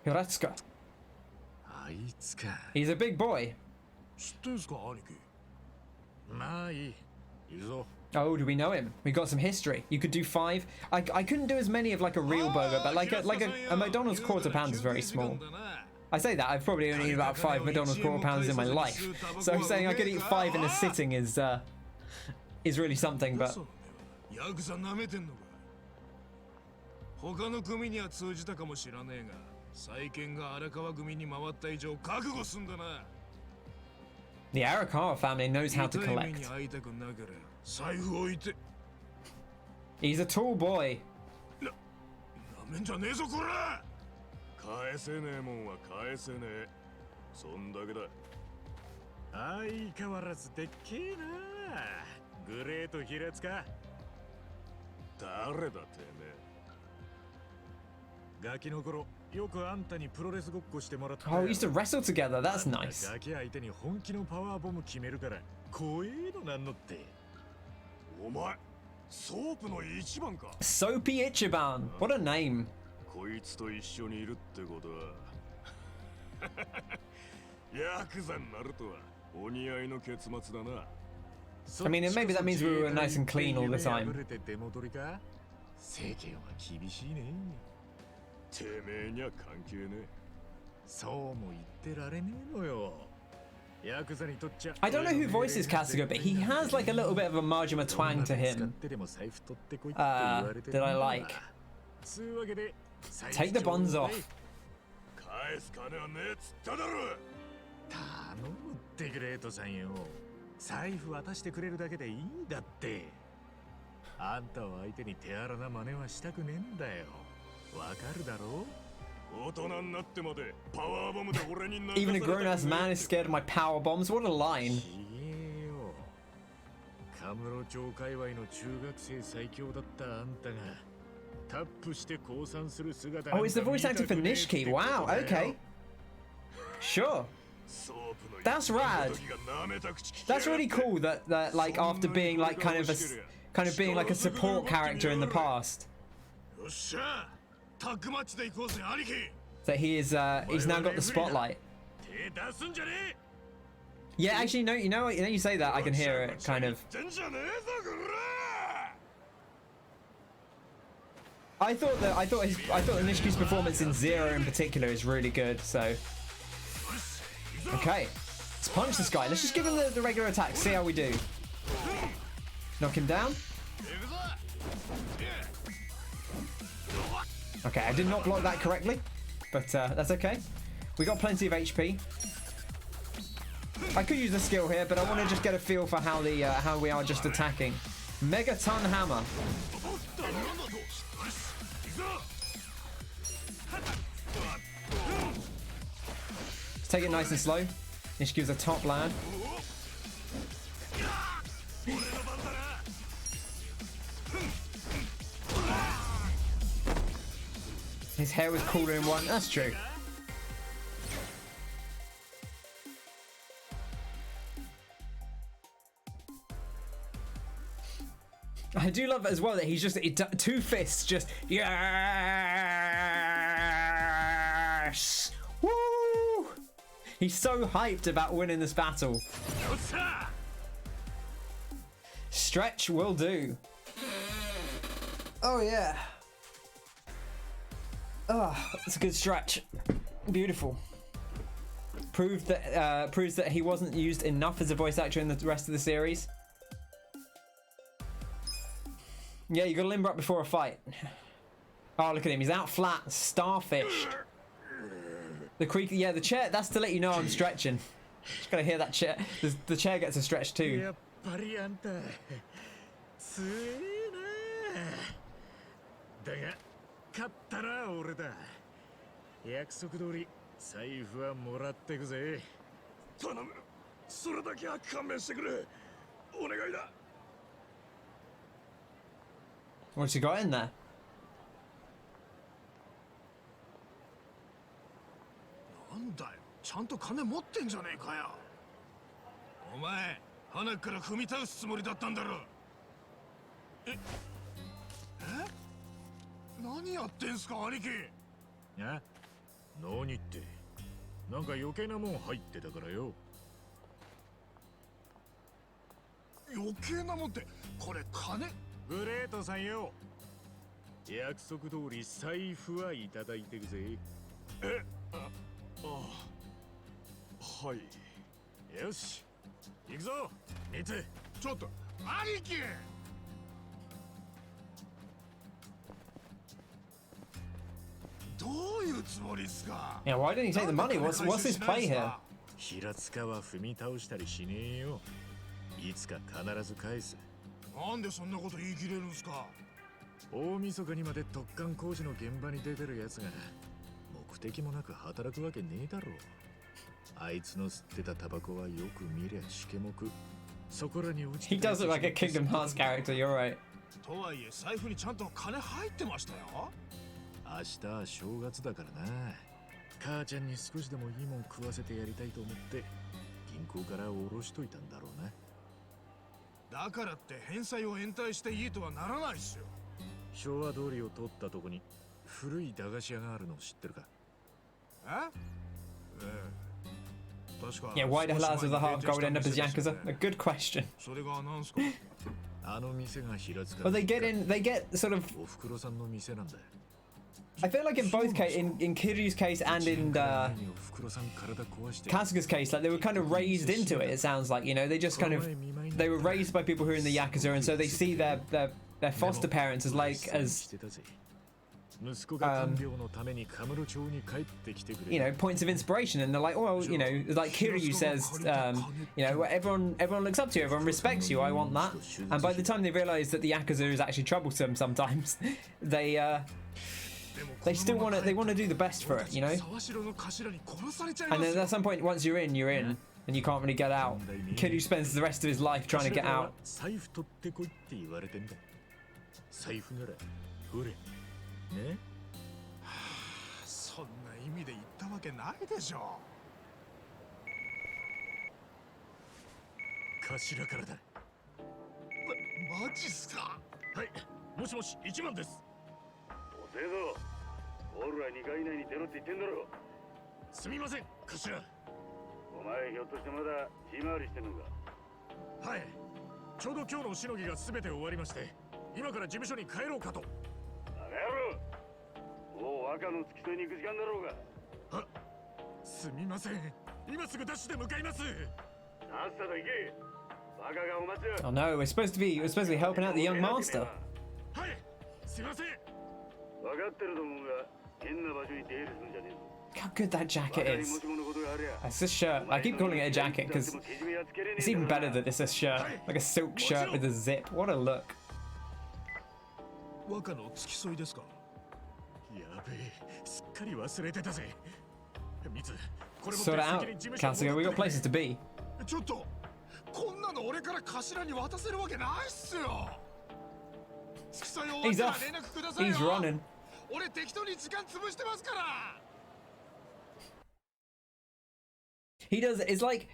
Hiratsuka. He's a big boy. Oh, do we know him? We got some history. You could do 5. I couldn't do as many of like a real burger, but like a McDonald's quarter pound is very small. I say that, I've probably only eaten about 5 McDonald's quarter pounds in my life. So saying I could eat 5 in a sitting is really something, but... The Arakawa family knows how to collect. He's a tall boy. Oh, we used to wrestle together. That's nice. Soapy Ichiban. What a name. I mean, maybe that means we were nice and clean all the time. I don't know who voices Kasuga, but he has like a little bit of a Majima twang to him that I like. Take the bonds off. Even a grown-ass man is scared of my power bombs. What a line. Oh, it's the voice actor for Nishiki. Wow, okay. Sure. That's rad. That's really cool that like after being like kind of being like a support character in the past, that he is he's now got the spotlight. Yeah, actually, no. You know, you say that, I can hear it kind of. I thought Nishiku's performance in Zero in particular is really good. So, okay, let's punch this guy. Let's just give him the regular attack. See how we do. Knock him down. Okay, I did not block that correctly, but that's okay. We got plenty of HP. I could use the skill here, but I want to just get a feel for how we are just attacking. Megaton Hammer. Let's take it nice and slow. Nishiku's a top lad. His hair was cooler in one. That's true. I do love it as well that he's just two fists, just yes, woo! He's so hyped about winning this battle. Stretch will do. Oh yeah. Oh, that's a good stretch. Beautiful. Proves that he wasn't used enough as a voice actor in the rest of the series. Yeah, you gotta limber up before a fight. Oh, look at him. He's out flat. Starfish. The creak. Yeah, the chair. That's to let you know I'm stretching. Just gotta hear that chair. The chair gets a stretch too. What's he got in there? Yeah, why didn't he take the money? What's his play here?
平塚は踏み倒したりしねえよ。いつか必ず返す。なんでそんなこと言い切れるんすか。大晦日にまで特艦工事の現場に出てるやつが目的もなく働くわけねえだろう。あいつの吸ってたタバコはよく見りゃしけもく。そこらに落ちて。
He does look like a Kingdom Hearts character. You're right.
とはいえ財布にちゃんと金入ってましたよ。明日は正月だからな。母ちゃんに少しでもいいもん食わせてやりたいと思って銀行から下ろしといたんだろうな。だからって返済を延滞していいとはならないっすよ。昭和通りを通ったとこに古い駄菓子屋があるの知ってるか。
Yeah, why the hell does the heart of gold end up as Yakuza? A good question.
それがなんすか。あの店が平塚。
Well, they get sort of.
おふくろさんの店なんだ。
I feel like in both case, in Kiryu's case and in Kasuga's case, like they were kind of raised into it. It sounds like, you know, they just kind of they were raised by people who are in the Yakuza, and so they see their foster parents as you know, points of inspiration, and they're like, well, you know, like Kiryu says, you know, everyone looks up to you, everyone respects you. I want that. And by the time they realize that the Yakuza is actually troublesome, sometimes they still want to do the best for it, you know. And then at some point, once you're in, and you can't really get out. Kiryu spends the rest of his life trying to get out.
お前ひょっとしてまだ血回りしてんのか。
はい。ちょうど今日のしのぎが全て終わりまして、今から事務所に帰ろうかと。
あれやろ。もう若の付き添いに行く時間だろうが。
は、すみません。今すぐダッシュで向かいます。
さっさと行け。若がお待ちだ。
Oh no, we're supposed to be helping out the young master.
はい。すみません。
分かってると思うが、変な場所に出入りするんじゃねえぞ。
Look how good that jacket
若に
is.
もしものことがありゃ。
It's this shirt. I keep calling it a jacket because it's even better that it's a shirt, like a silk shirt with a zip. What a look.
若の付き添いですか。やべえ、すっかり忘れてたぜ。ミツ、これも
Sort it out, Kasuga. We got places to be.
ちょっと、こんなの俺から頭に渡せるわけないっすよ。付き添い終わったら連絡くださいよ。
He's running.
俺適当に時間潰してますから。
He does. It's like,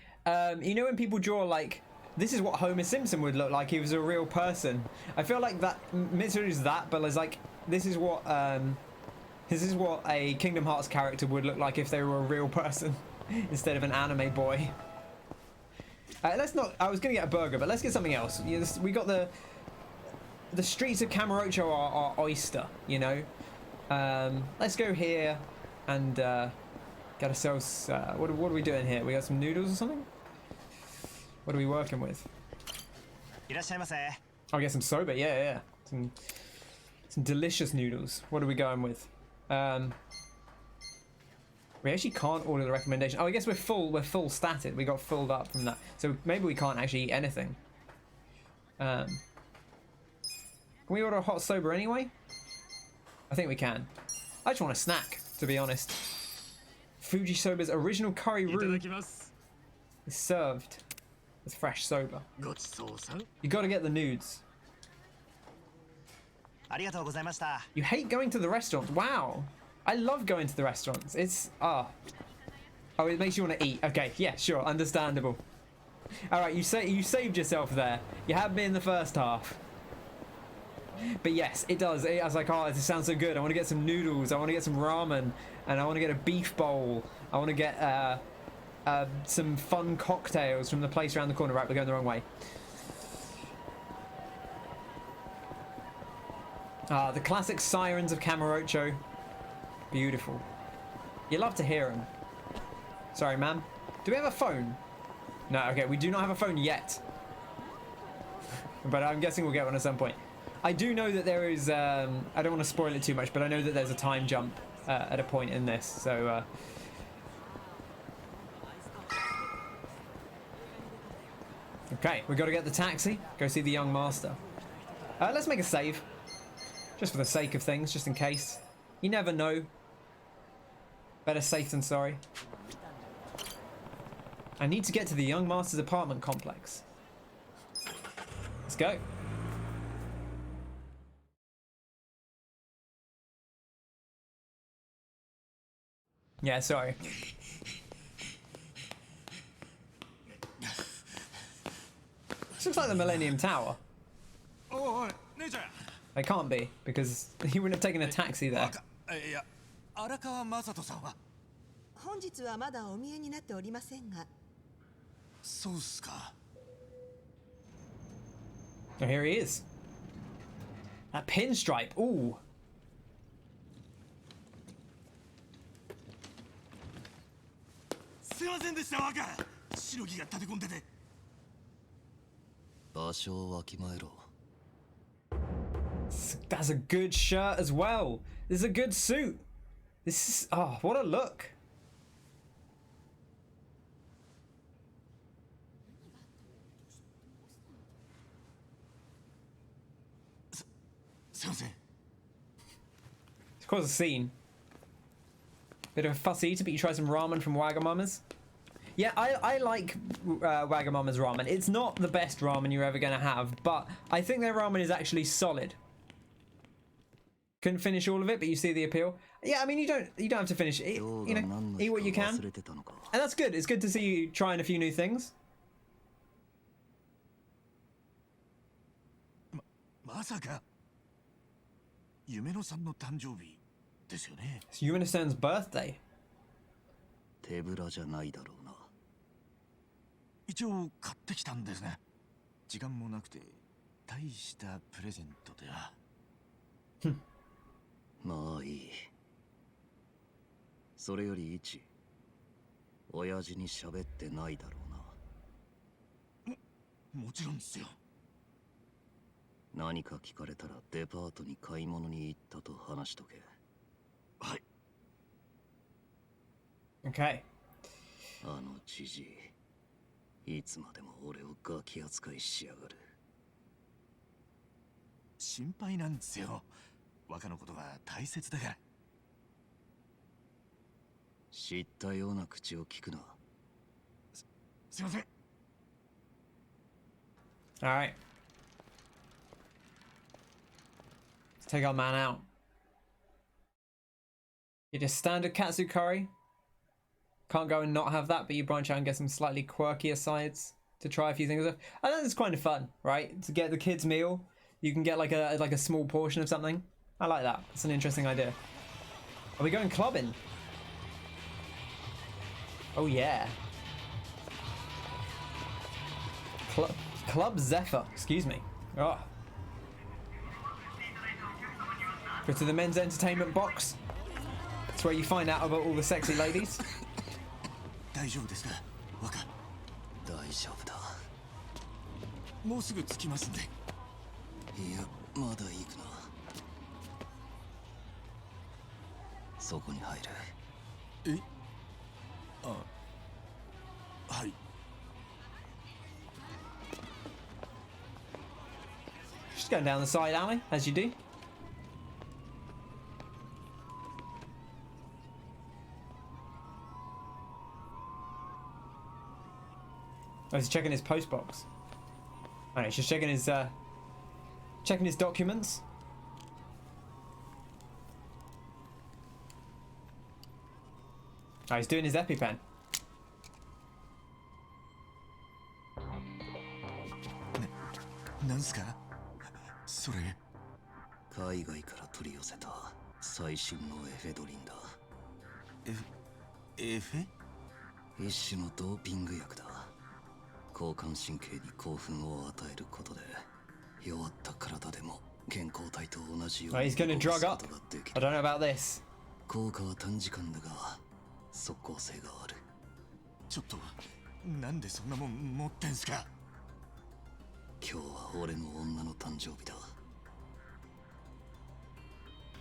you know, when people draw like, this is what Homer Simpson would look like. He was a real person. I feel like that Mitsuru's that, but it's like this is what a Kingdom Hearts character would look like if they were a real person instead of an anime boy. Let's not. I was gonna get a burger, but let's get something else. We got the streets of Kamurocho are oyster. You know. Let's go here and. Get ourselves, what are we doing here? We got some noodles or something? What are we working with? Oh, get some soba, yeah. Some delicious noodles. What are we going with? We actually can't order the recommendation. Oh, I guess we're full statted. We got filled up from that. So maybe we can't actually eat anything. Can we order a hot soba anyway? I think we can. I just want a snack, to be honest. Fuji Soba's original curry roux is served with fresh soba. You gotta get the nudes. You hate going to the restaurants. Wow. I love going to the restaurants. It's oh, it makes you want to eat. Okay, yeah, sure, understandable. All right, you saved yourself there. You had me in the first half. But yes, it does. I was like, oh, this sounds so good. I want to get some noodles. I want to get some ramen, and I want to get a beef bowl. I want to get some fun cocktails from the place around the corner. Right, we're going the wrong way. Ah, the classic sirens of Kamurocho. Beautiful. You love to hear them. Sorry, ma'am. Do we have a phone? No, okay, we do not have a phone yet. But I'm guessing we'll get one at some point. I do know that there is, I don't want to spoil it too much, but I know that there's a time jump at a point in this, so... Okay, we've got to get the taxi, go see the young master. Let's make a save. Just for the sake of things, just in case. You never know. Better safe than sorry. I need to get to the young master's apartment complex. Let's go. Yeah, sorry. This looks like the Millennium Tower. They can't be, because he wouldn't have taken a taxi there.
本日はまだお見えになっておりませんが。
そうっすか。
Oh, here he is. That pinstripe. Ooh.
すいませんでした、若。しのぎが立て込んでて。
場所をわきまえろ。
That's a good shirt as well. This is a good suit. This is... Oh, what a look. It's caused a scene. Bit of a fussy eater, but you try some ramen from Wagamama's. Yeah, I like Wagamama's ramen. It's not the best ramen you're ever going to have, but I think their ramen is actually solid. Couldn't finish all of it, but you see the appeal. Yeah, I mean, you don't have to finish it. You know, eat what you can. And that's good. It's good to see you trying a few new things.
まさか夢野さんの誕生日ですよね。
It's Yumina-san's birthday.
手ぶらじゃないだろうな。
一応買ってきたんですが、時間もなくて大したプレゼントでは。
まあいい。それより一、親父に喋ってないだろうな。
もちろんですよ。
何か聞かれたらデパートに買い物に行ったと話しとけ。
はい。
Okay.
あのじじい、いつまでも俺をガキ扱いしやがる。
心配なんですよ。若のことが大切だから。
知ったような口を聞くな。
すいません。
All right. Let's take our man out. You just standard katsu curry. Can't go and not have that, but you branch out and get some slightly quirkier sides to try a few things. I think it's kind of fun, right? To get the kids' meal, you can get like a small portion of something. I like that. It's an interesting idea. Are we going clubbing? Oh yeah. Club Zephyr. Excuse me. Oh. Go to the men's entertainment box. It's where you find out about all the sexy ladies.
大丈夫ですか、若。
大丈夫だ。
もうすぐ着きますんで。
いや、まだ行くな。そこに入る。
え？あ、はい。
Just going down the side alley, as you do. Oh, he's checking his post box. Oh, he's just checking his documents. Oh, he's doing his EpiPen.
なんすか？それ。
海外から取り寄せた最新のエフェドリンだ。
エフェ？
一種のドーピング薬だ。交感神経に興奮を与えることで弱った体でも健康体と同じように
Oh, he's gonna
動か
drug
すこ
up.
とができ
I
る。
don't know about this.
効果は短時間だが即効性がある。
ちょっとなんでそんなもん持ってんすか？
今日は俺の女の誕生日だ。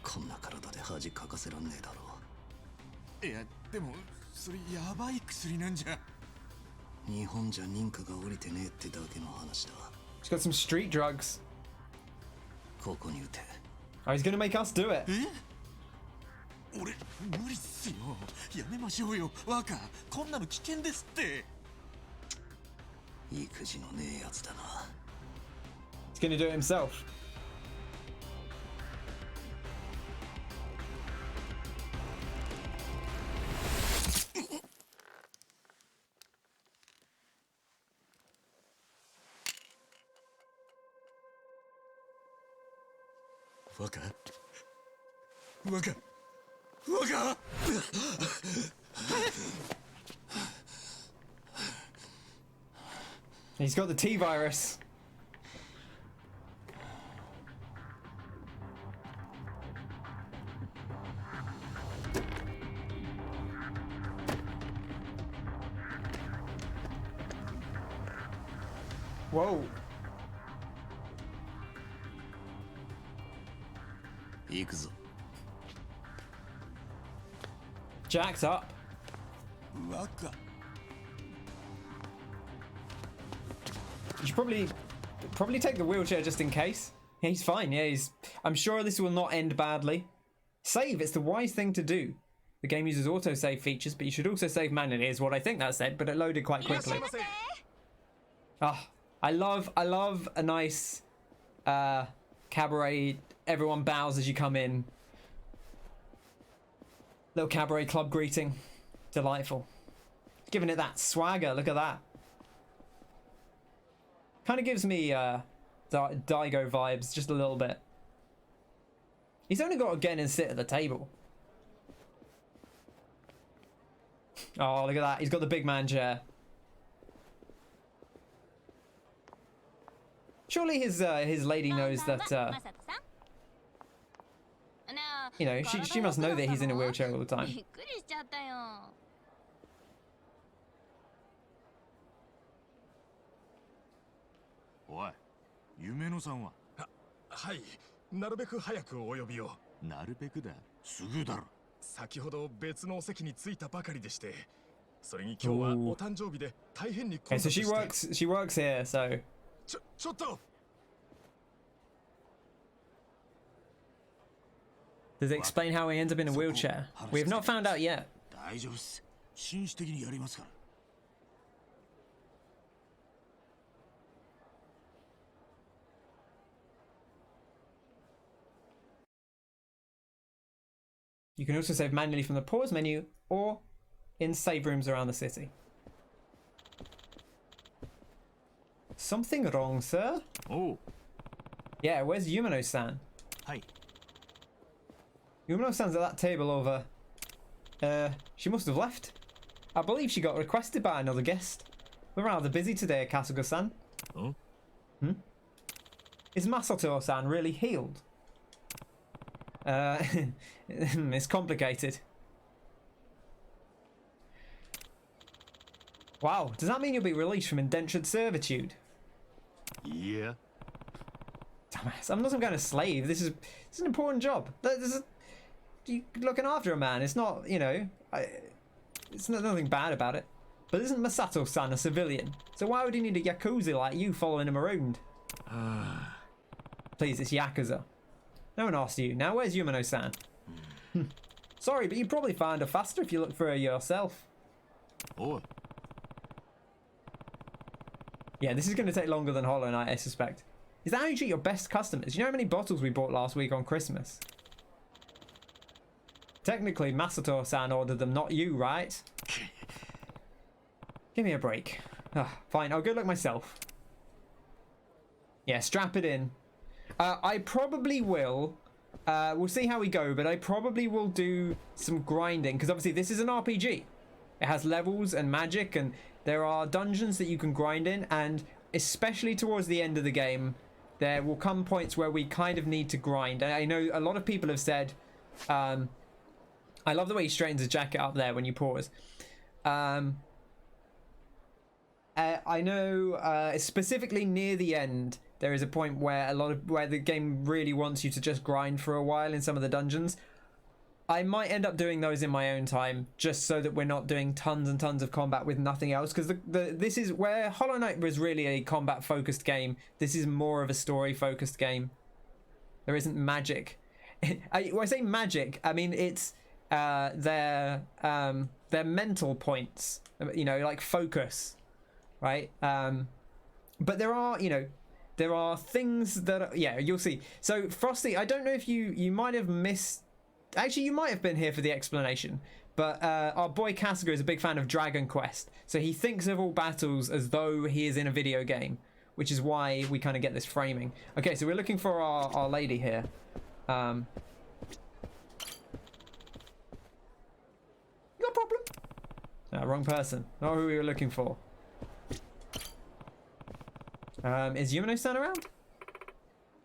こんな体で恥かかせらんねえだろ。
いやでもそれやばい薬なんじゃ。
日本じゃ認可が下りてねえってだけの話だ。
He's got some street drugs.
ここに打て。
Oh, he's gonna make us do it.
俺無理っすよ。やめましょうよ若。こんなの危険ですって。
育児のねえやつだな。
He's gonna do it himself.
Waka.
He's got the T virus. Whoa.
行くぞ。
Jack's up.
Waka.
You should probably take the wheelchair just in case. He's fine. Yeah, I'm sure this will not end badly. Save. It's the wise thing to do. The game uses autosave features, but you should also save manually, is what I think that said. But it loaded quite quickly. Ah, I love a nice cabaret. Everyone bows as you come in. Little cabaret club greeting. Delightful. Giving it that swagger. Look at that. Kind of gives me Daigo vibes, just a little bit. He's only got to get in and sit at the table. Oh, look at that. He's got the big man chair. Surely his lady knows that, you know, she must know that he's in a wheelchair all the time.
びっくりしちゃったよ。
おい、夢野さんは？はい、なるべく早くお呼びを。なるべくだ。すぐだろ。先ほど別のお席に着いたばかりでして、それに今日はお誕生日で大変に混
Okay,
雑
so
して。
she works here, so.
ちょっと。
Does it explain how he ends up in a wheelchair? We have not found out yet.
大丈夫っす。紳士的にやりますから。
You can also save manually from the pause menu or in save rooms around the city. Something wrong, sir?
Oh.
Yeah, where's Yumano-san?
Hi.
Yumano-san's at that table over. She must have left. I believe she got requested by another guest. We're rather busy today, Kasuga-san.
Oh?
Is Masato-san really healed? It's complicated. Wow, does that mean you'll be released from indentured servitude?
Yeah.
Dumbass, I'm not some kind of slave. This is an important job. You're looking after a man. It's not, you know, it's nothing bad about it. But isn't Masato-san a civilian? So why would he need a Yakuza like you following him around? Please, it's Yakuza. No one asked you. Now where's Yumano-san? Sorry, but you'd probably find her faster if you look for her yourself.
Oh.
Yeah, this is going to take longer than Hollow Knight, I suspect. Is that how you treat your best customers? You know how many bottles we bought last week on Christmas? Technically, Masato-san ordered them, not you, right? Give me a break. Fine, I'll go look myself. Yeah, strap it in. I probably will. We'll see how we go, but I probably will do some grinding, because obviously this is an RPG. It has levels and magic, and there are dungeons that you can grind in, and especially towards the end of the game, there will come points where we kind of need to grind. And I know a lot of people have said, I love the way he straightens his jacket up there when you pause. I know specifically near the end, there is a point where where the game really wants you to just grind for a while in some of the dungeons. I might end up doing those in my own time, just so that we're not doing tons and tons of combat with nothing else. Because this is where Hollow Knight was really a combat-focused game. This is more of a story-focused game. There isn't magic. When I say magic, I mean it's their mental points. You know, like focus, right? But there are, you know, there are things that are, yeah, you'll see. So Frosty, I don't know if you might have missed. Actually, you might have been here for the explanation, but our boy Kasuga is a big fan of Dragon Quest, so he thinks of all battles as though he is in a video game, which is why we kind of get this framing. Okay, so we're looking for our lady here. You got a problem? Wrong person. Not who we were looking for. Is Yumano-san around?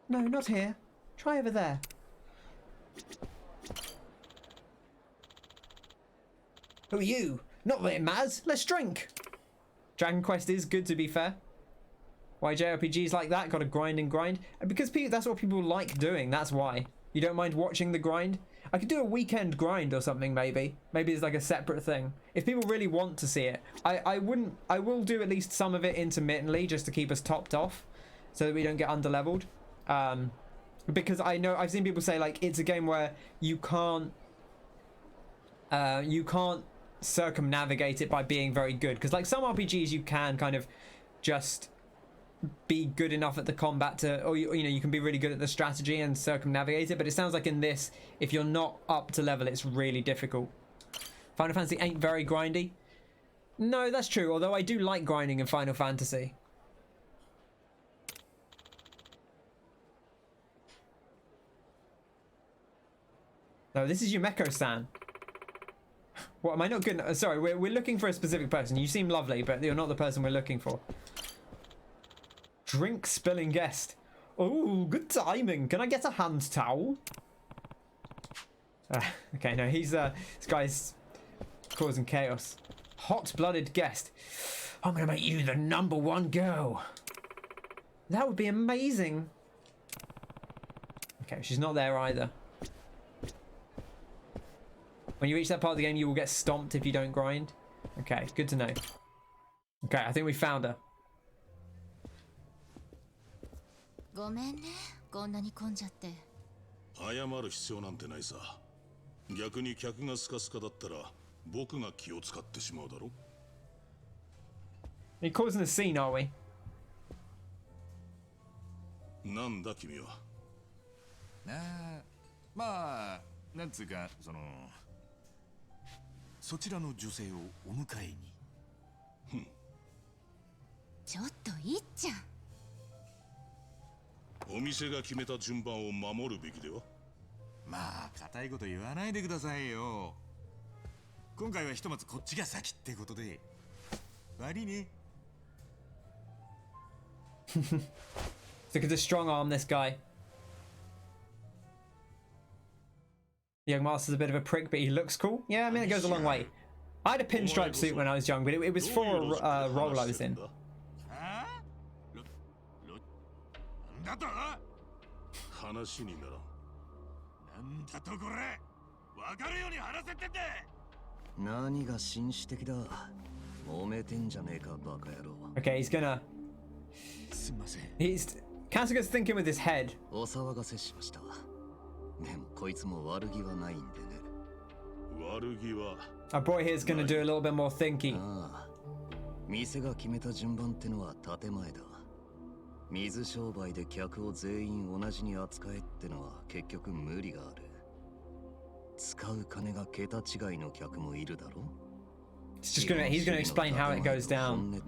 No, not here. Try over there. Who are you? Not that it matters. Let's drink. Dragon Quest is good, to be fair. Why JRPGs like that? Gotta grind and grind. And because that's what people like doing. That's why. You don't mind watching the grind? I could do a weekend grind or something, maybe. Maybe it's like a separate thing. If people really want to see it. I will do at least some of it intermittently just to keep us topped off. So that we don't get underleveled. Because I know, I've seen people say like, it's a game where you can't circumnavigate it by being very good. Because like some RPGs you can kind of just be good enough at the combat to, or you know, you can be really good at the strategy and circumnavigate it, but it sounds like in this, if you're not up to level, it's really difficult. Final Fantasy ain't very grindy. No, that's true, although I do like grinding in Final Fantasy. No, this is Yumeko-san. What, am I not good? Sorry, we're looking for a specific person. You seem lovely, but you're not the person we're looking for. Drink spilling guest. Oh, good timing. Can I get a hand towel? Okay, no, he's this guy's causing chaos. Hot-blooded guest. I'm gonna make you the #1 girl. That would be amazing. Okay, she's not there either. When you reach that part of the game, you will get stomped if you don't grind. Okay, good to know. Okay, I think we found her.
ごめんね、こんなに混んじゃって。
謝る必要なんてないさ。逆に客がスカスカだったら僕が気を使ってしまうだろ。
We're causing a scene, are we?
なんだ君は。
まあなんつうかそちらの女性をお迎えに。
ちょっといっちゃん。
お店が決めた順番を守るべきでは。
まあ固いこと言わないでくださいよ。今回はひとまずこっちが先ってことで。悪いね。
Look at the strong arm, this guy. The young master's a bit of a prick, but he looks cool. Yeah, I mean, it goes a long way. I had a pinstripe suit when I was young, but it was for a role I was in.
なんだと？
話にならん。
なんだとこれ。わかるように話せってんだ。
何が紳士的だ。揉めてんじゃねえか、バカ野郎。
Okay, he's gonna.
すみません。
Kasuga's thinking with his head.
お騒がせしました。でもこいつも悪気はないんでね。
悪気は。
Our boy here's gonna do a little bit more thinking.
ああ、店が決めた順番ってのは建前だ。水商売で客を全員同じに扱えってのは結局無理がある。使う金が桁違いの客もいるだろ。
He's gonna explain how it goes down.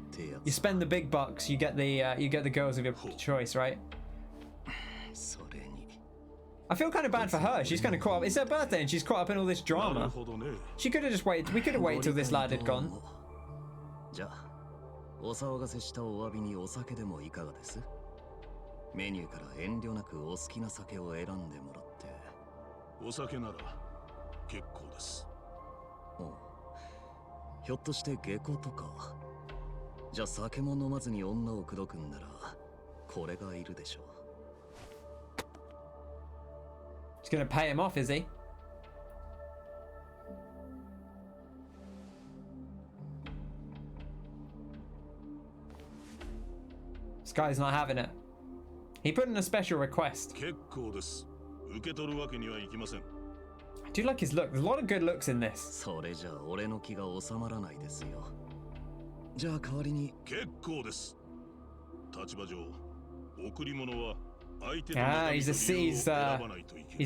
You spend the big bucks, you get the girls of your choice, right? I feel kind of bad for her. She's kind of caught up. It's her birthday and she's caught up in all this drama. She could have just waited. We could have waited till this lad had gone.
じゃあ、お騒がせしたお詫びにお酒でもいかがです？メニューから遠慮なくお好きな酒を選んでもらって。
お酒なら結構です。
おう、ひょっとして下戸とか。じゃあ酒も飲まずに女を口説くんならこれがいるでしょう。
He's gonna pay him off, is he? This guy's not having it. He put in a special request.
結構です。受け取るわけにはいきません。
I do like his look. There's a lot of good looks in this.
それじゃあ俺の気が収まらないですよ。じゃあ代わりに。
結構です。立場上、贈り物は相手の
he's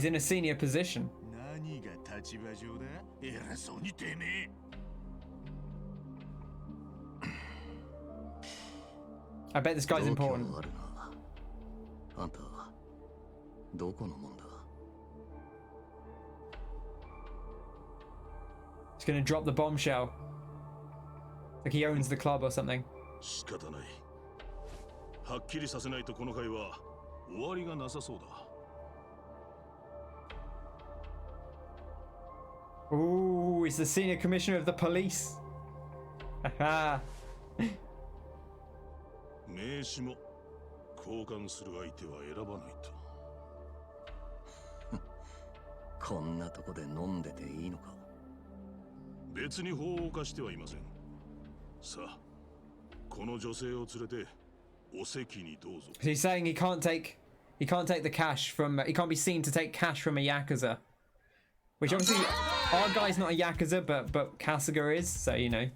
in a senior position.
何が立場上だ？偉そうにてめえ。
I bet this guy's important.
あんたどこのもんだ？
He's gonna drop the bombshell. Like he owns the club or something.
仕方ない。はっきりさせないとこの会は終わりがなさそうだ。
Ooh, he's the senior commissioner of the police. Haha.
名刺も交換する相手は選ばないと。
こんなとこで飲んでていいのか？
別に法を犯してはいません。さあ、この女性を連れてお席にどうぞ。
He's saying he can't take the cash from. He can't be seen to take cash from a Yakuza. Which obviously our guy's not a Yakuza, but Kasuga is, so you know.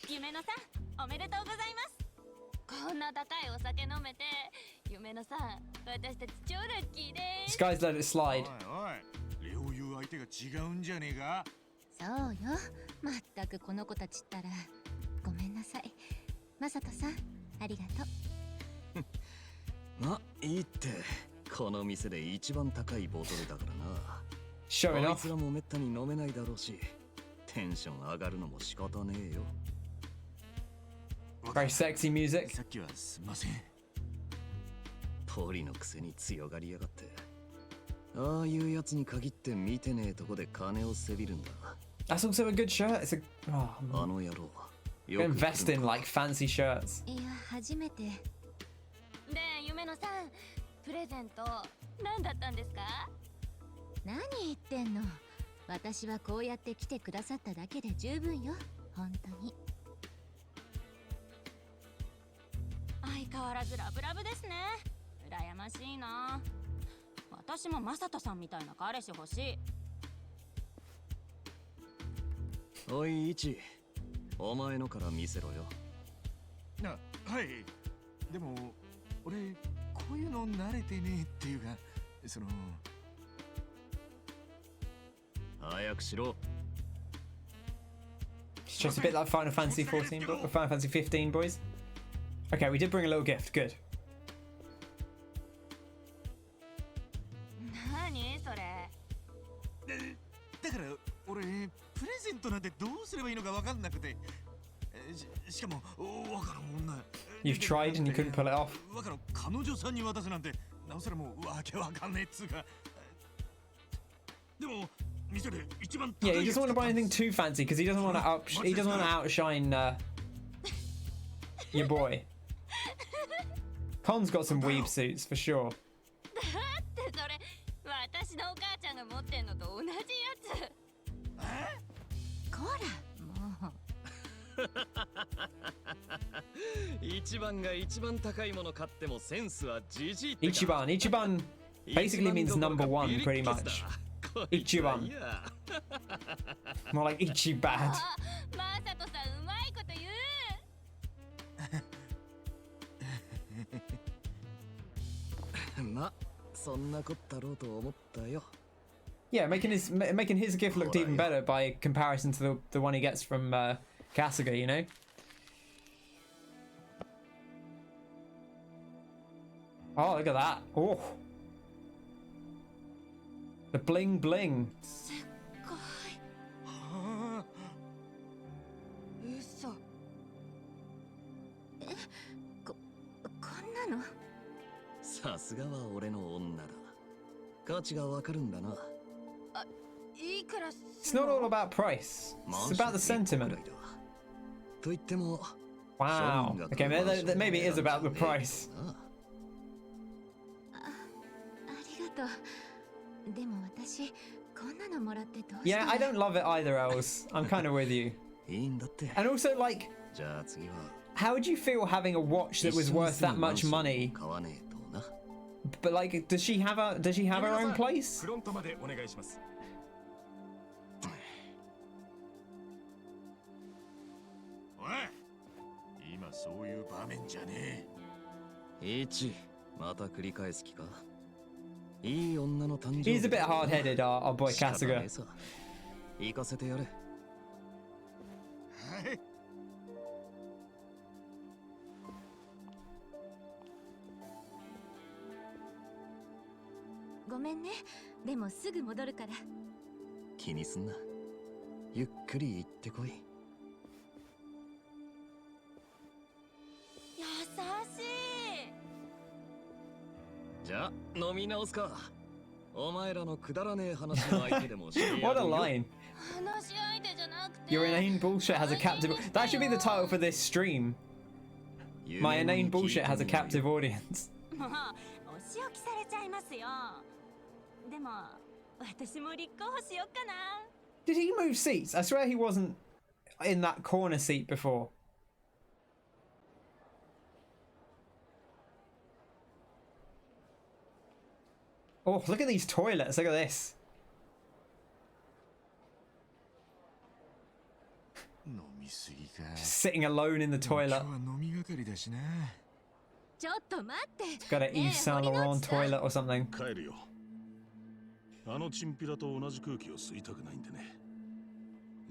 夢野さん、おめでとうございます。こんな高いお酒飲めて、夢野さん、私たち超ラッキーです。
This guy's let it slide.
おいおい、レオ言う相手が違うんじゃねえか？
そうよ、まったくこの子たちったら。ごめんなさい。マサトさん、ありがとう。
まあいいって、この店で一番高いボトルだからな。
Showing
あい
off.
つらもめったに飲めないだろうし、テンション上がるのも仕方ねえよ。
Very sexy music.
さっきはすみません。
ポリのくせに強がりやがって。ああいうやつに限って見てねえとこで金をせびるんだ。
That's also a good shirt. It's a. Oh,
あの野郎。
invest in like fancy shirts.
いや初めてで夢野さんプレゼント何だったんですか？
何言ってんの。私はこうやって来てくださっただけで十分よ。本当に
相変わらずラブラブですね。羨ましいな。私もマサトさんみたいな彼氏欲しい。
おいイチ、お前のから見せろよ。
はい。でも俺こういうの慣れてねえっていうか、その
早くしろ。
It's just a bit like Final Fantasy 14, Final Fantasy 15, boys. Okay, we did bring a little gift. Good.
何それ？
だから俺プレゼントなんてどうすればいいのか分かんなくて、しかもわからん女。
You've tried and you couldn't pull it off.
わからん彼女さんに渡すなんてなおさらもうわけわかんねえっつうか。でも
Yeah, he doesn't want to buy anything too fancy because he doesn't want to outshine your boy. Con's got some weave suits for sure.
だってそれ私のお母ちゃんが持ってんのと同じやつ。
こらもう。
一番が一番高いもの買ってもセンスはじじい。
Ichiban basically means number one pretty much. Ichiban. More like Ichibad.
マサトさんうまいこと言う。
ま、そんなこったろうと思ったよ。
Yeah, making his gift look even better by comparison to the one he gets from Kasuga, you know. Oh, look at that! Oh, the bling bling.
すっごい。嘘。
こんなの。
さすがは俺の女だ。価値がわかるんだな。
あ、いくら。
It's not all about price. It's about the sentiment.
と言っても。
Wow. Okay, maybe it is about the price.
ありがとう。でも私こんなのもらってどうして。
Yeah, I don't love it either, Els. I'm kind of with you.
いいんだって。
And also, like,
じゃあ次は。
how would you feel having a watch that was worth that much money? But like, does she have her own place?
フロントまでお願いします。
おい、今そういう場面じゃね
え。イチ、また繰り返す気か。いい女の誕生日。
He's a bit hard-headed, our boy Kasuga.
行かせてやれ。
はい。
ごめんね。でもすぐ戻るから。
気にすんな。ゆっくり行ってこい。
優しい。
じゃあ飲み直すか。お前らのくだらねえ話の相手でもしてやるよ。
What a line.
話し相手じゃなくて。
Your inane bullshit has a captive. That should be the title for this stream. My inane bullshit has a captive audience.
もうお仕置きされちゃいますよ。でも私も立候補しよっかな。
Did he move seats? I swear he wasn't in that corner seat before. Oh, look at these toilets. Look at this.
飲みすぎか。
Sitting alone in the toilet.
今日は飲みがかりだしな。
ちょっと待って。
Got an Yves Saint Laurent toilet or something.
帰るよ。あのチンピラと同じ空気を吸いたくないんでね。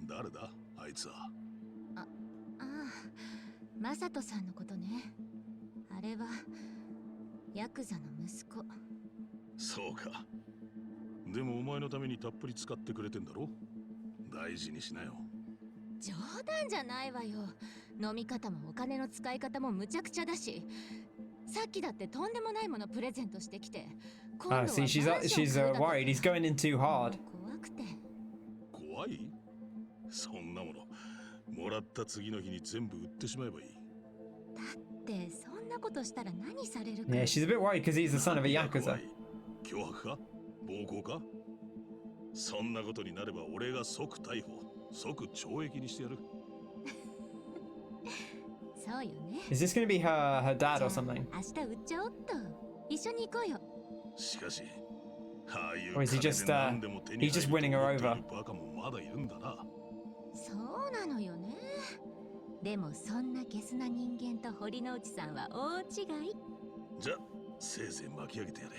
誰だあいつは。
ああ、マサトさんのことね。あれはヤクザの息子。
そうか。でもお前のためにたっぷり使ってくれてんだろ。大事にしなよ。
冗談じゃないわよ。飲み方もお金の使い方もむちゃくちゃだし、さっきだってとんでもないものプレゼントしてきて、今度は
see, she's worried. He's going in too hard.
怖くて。
怖い？そんなものもらった次の日に全部売ってしまえばいい。
だってそんなことしたら何されるか。
Yeah, she's a bit worried because he's the son of a Yakuza.
脅迫か？暴行か？そんなことになれば俺が即逮捕、即懲役にしてやる。
そうよね。
Is this going to be her dad or something?
明日売っちゃおっと。一緒に行こうよ。
しかし、ああいう
Or is he just he's just winning her over?
バカもまだいるんだな。
そうなのよね。でもそんなゲスな人間と堀之内さんは大違い。
じゃ、せいぜい巻き上げてやれ。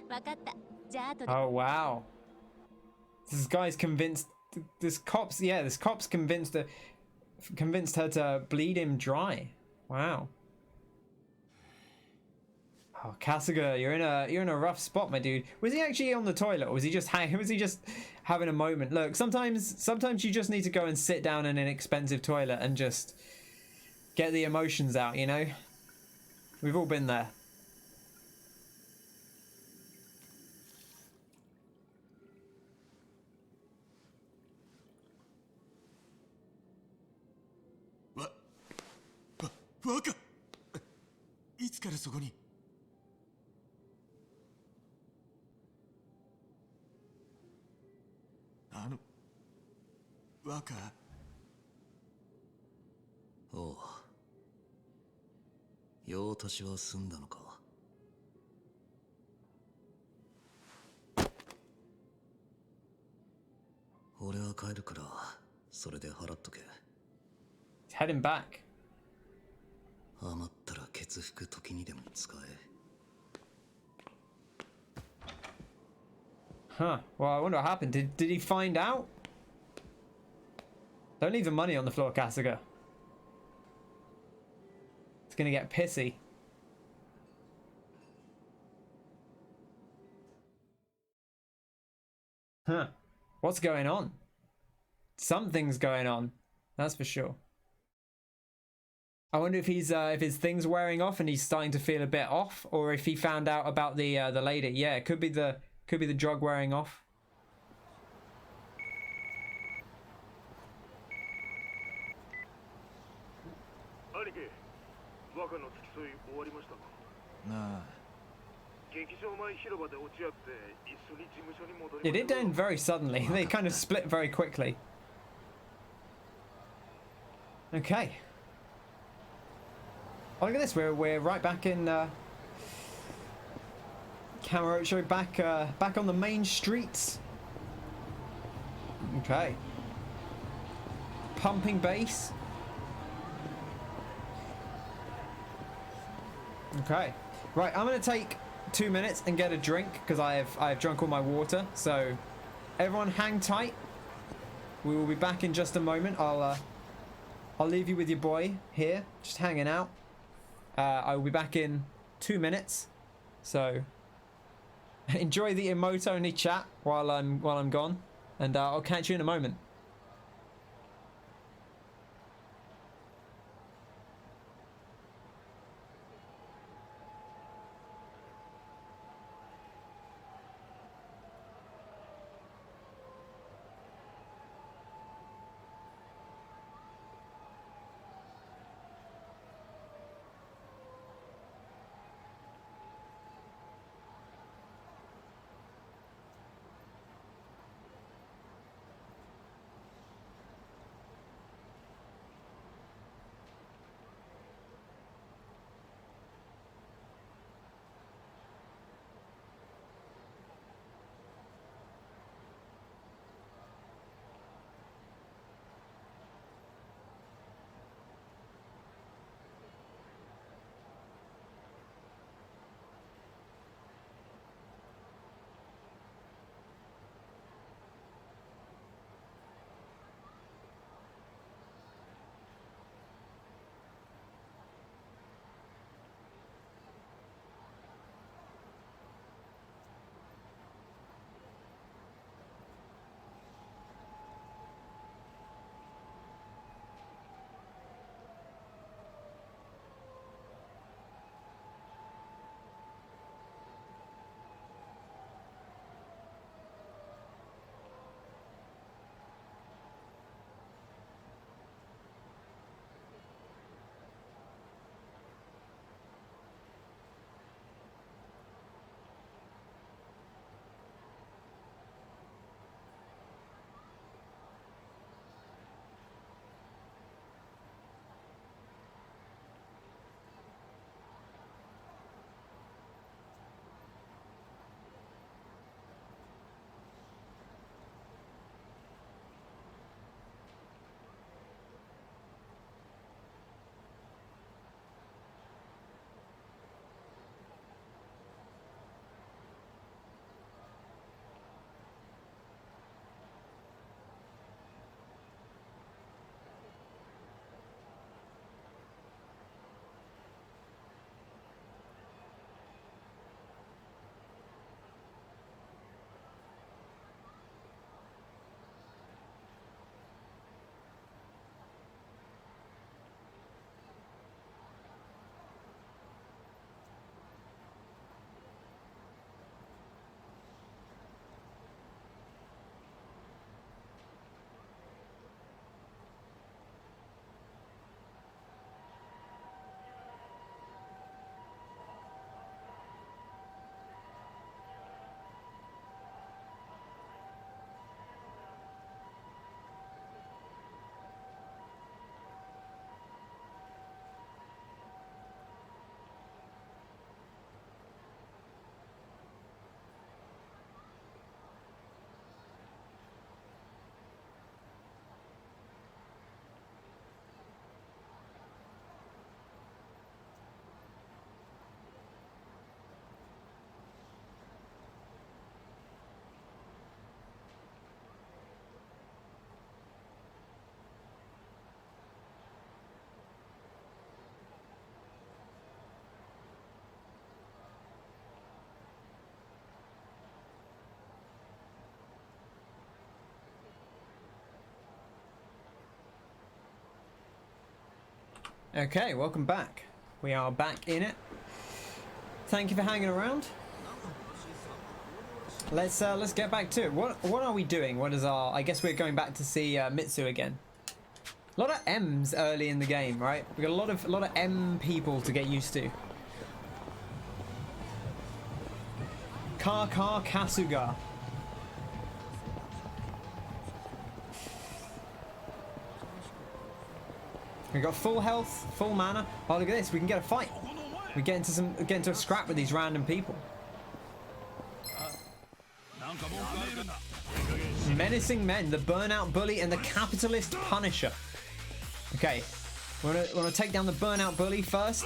わかった。じゃあ後で。
Oh wow. This guy's convinced. This cop's convinced her to bleed him dry. Wow. Oh, Kasuga, you're in a rough spot, my dude. Was he actually on the toilet, or was he just having a moment? Look, sometimes you just need to go and sit down in an expensive toilet and just get the emotions out, you know? We've all been there.
Waka! いつからそこに？Waka。
おう。用足しは済んだのか。俺は帰るから、それで払っとけ。
He's heading back.
余ったら血服時にでも使え。
Huh. Well, I wonder what happened. Did he find out? Don't leave the money on the floor, Kasuga. It's gonna get pissy. Huh. What's going on? Something's going on. That's for sure. I wonder if he's if his thing's wearing off and he's starting to feel a bit off, or if he found out about the lady. Yeah, it could be the drug wearing off.
兄貴、若の付き添い終わりましたか？
なあ。
劇場前広場で落ち合って一緒に事務所に戻り
It did end very suddenly. They kind of split very quickly. Okay. Oh, look at this. We're right back in Kamurocho, back on the main streets. Okay. Pumping bass. Okay. Right, I'm gonna take 2 minutes and get a drink because I've drunk all my water. So everyone hang tight. We will be back in just a moment. I'll leave you with your boy here, just hanging out. I will be back in 2 minutes. So enjoy the emote only chat while I'm gone, and I'll catch you in a moment. Okay, welcome back. We are back in it. Thank you for hanging around. Let's get back to it. What are we doing? What is our? I guess we're going back to see Mitsu again. A lot of M's early in the game, right? We got a lot of M people to get used to. Kasuga. We got full health, full mana. Oh, look at this! We can get a fight. We get into a scrap with these random people. Menacing men, the burnout bully, and the capitalist punisher. Okay, we wanna take down the burnout bully first.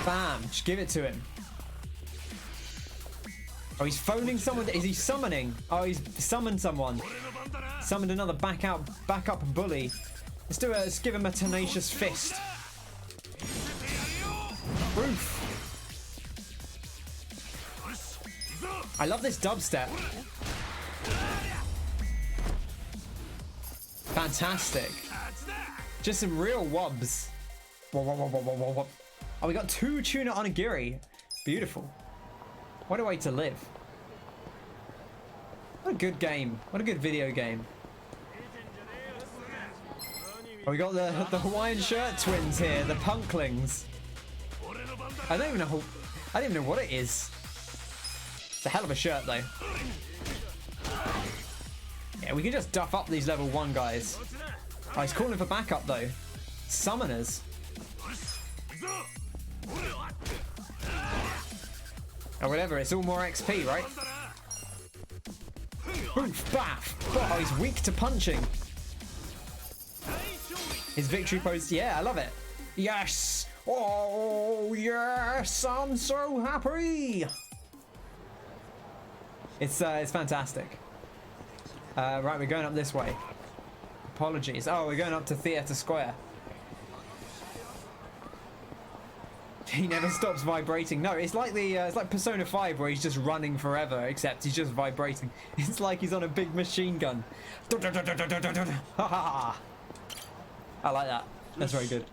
Bam! Just give it to him. Oh, he's phoning someone. Is he summoning? Oh, he's summoned someone. Summoned another backup bully. Let's give him a tenacious fist. Oof. I love this dubstep. Fantastic. Just some real wobs. Oh, we got 2 tuna onigiri. Beautiful. What a way to live. What a good game. What a good video game. Oh, we got the Hawaiian shirt twins here, the punklings. I don't even know what it is. It's a hell of a shirt though. Yeah, we can just duff up these level 1 guys. Oh, he's calling for backup though. Summoners. Or whatever, it's all more XP, right? Oof, baff! Oh, he's weak to punching. His victory pose, yeah, I love it. Yes! Oh, yes! I'm so happy! It's fantastic. Right, we're going up this way. Apologies. Oh, we're going up to Theatre Square. He never stops vibrating. No, it's like it's like Persona 5 where he's just running forever, except he's just vibrating. It's like he's on a big machine gun. I like that. That's very good.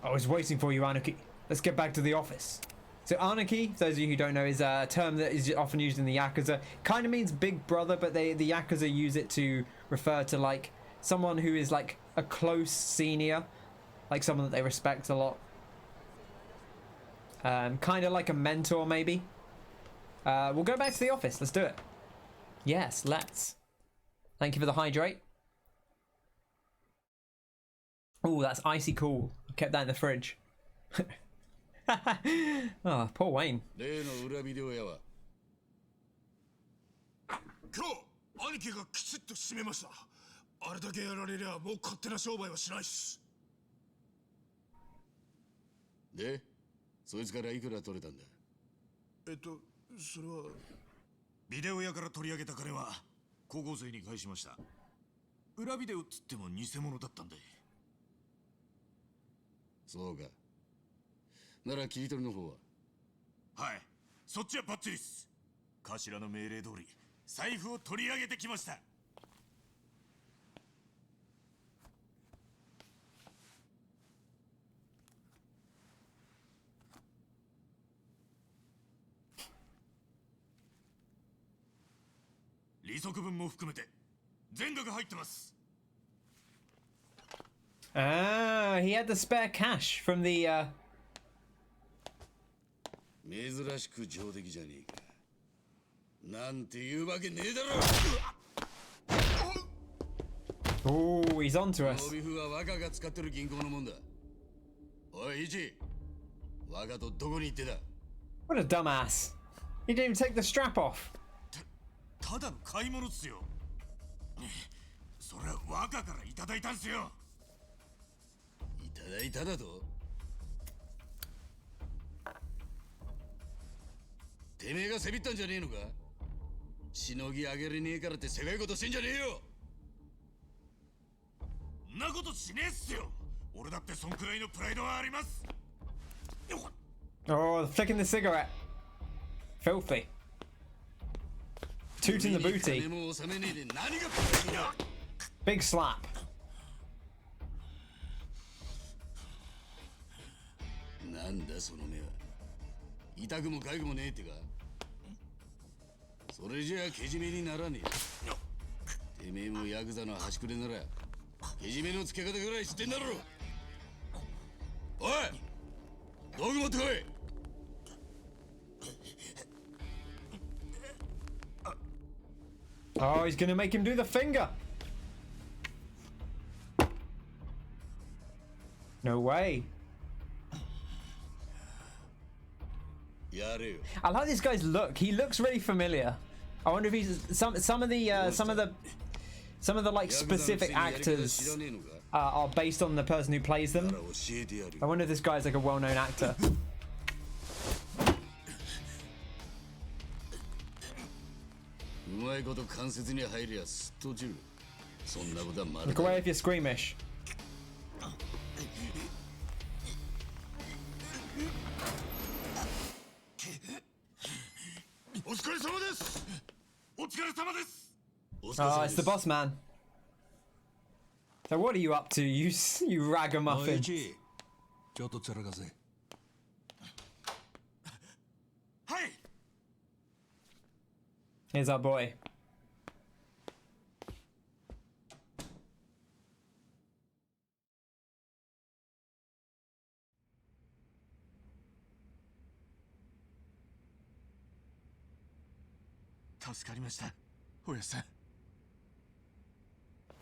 I was waiting for you, Anarchy. Let's get back to the office. So Anarchy, for those of you who don't know, is a term that is often used in the Yakuza. Kind of means big brother, but the Yakuza use it to refer to like someone who is like a close senior, like someone that they respect a lot. Kind of like a mentor, maybe. We'll go back to the office. Let's do it. Yes, let's. Thank you for the hydrate. Oh, that's icy cool. I kept that in the fridge. Oh, poor Wayne.
今日兄貴がきちっと締めました。あれだけやられりゃもう勝手な商売はしないっす。で、そいつからいくら取れたんだ。それはビデオ屋から取り上げた金は高校生に返しました。裏ビデオっつっても偽物だったんで。そうか。なら切り取りの方は。はい、そっちはバッチリっす。頭の命令通り財布を取り上げてきました。利息分も含めて全額入ってます。
Ah, he had the spare cash from the
珍しく上出来じゃねえか。なんていうわけねえだろ。
Oh, he's onto us.
ノビフは若が使ってる銀行のもんだ。おい、イチ。若とどこに行ってた？
What a dumbass. He didn't even take the strap off.
ただの買い物っすよ。それは若からいただいたんすよ。いただいただと？てめえがせびったんじゃねえのか？しのぎ上げれねえからってせがいことしてんじゃねえよ。んなことしねえっすよ。俺だってそんくらいのプライドはあります。
Oh, flicking the cigarette. Filthy. Tooting the booty. Big slap.
なんだその目は。痛くも痒くもねえってか。それじゃあけじめにならねえ。てめえもヤクザの端くれならけじめのつけ方ぐらい知ってんだろ。おい、道具持ってこい。
Oh, he's gonna make him do the finger. No way. I like this guy's look. He looks really familiar. I wonder if he's some of the like specific actors are based on the person who plays them. I wonder if this guy's like a well-known actor. Look away if you're squeamish. Oh, it's the boss man. So what are you up to, you ragamuffin? Here's our boy.
Tasukarimashita,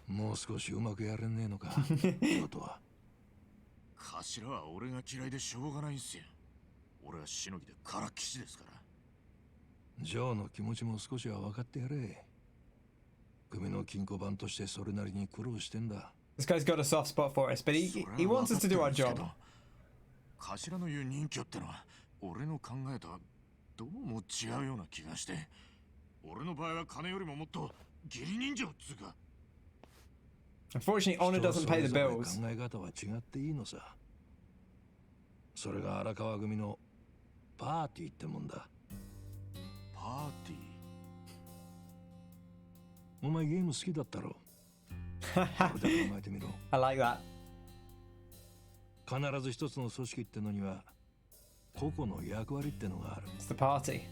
もう少しうまくやれねえのか。仕事は。
頭は俺が嫌いでしょうがないんすよ。俺はしのぎでからっきしですから。
ジョーの気持ちも少しは分かってやれ。組の金庫番としてそれなりに苦労してんだ。
This guy's got a soft spot for us, but he wants us to do our job.
頭の言う任居ってのは俺の考えとはどうも違うような気がして。俺の場合は金よりももっと義理人情っつうか。
Unfortunately, honor doesn't pay the bills.
考え方は違っていいのさ。それが荒川組のパーティーってもんだ。
パーティ
ー。お前ゲーム好きだったろ。それで考えてみろ。
I like that.
必ず一つの組織ってのには個々の役割ってのがある。
It's the party,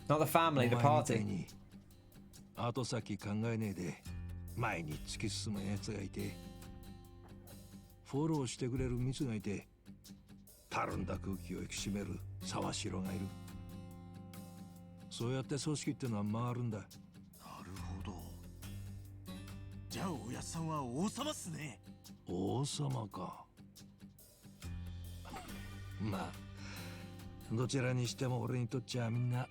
not the family, the party.
後先考えねえで前に突き進む奴がいて、フォローしてくれる蜜がいて、たるんだ空気を引き締める沢城がいる。そうやって組織ってのは回るんだ。
なるほど。じゃあおやっさんは王様っすね。
王様か。まあどちらにしても俺にとっちゃみんな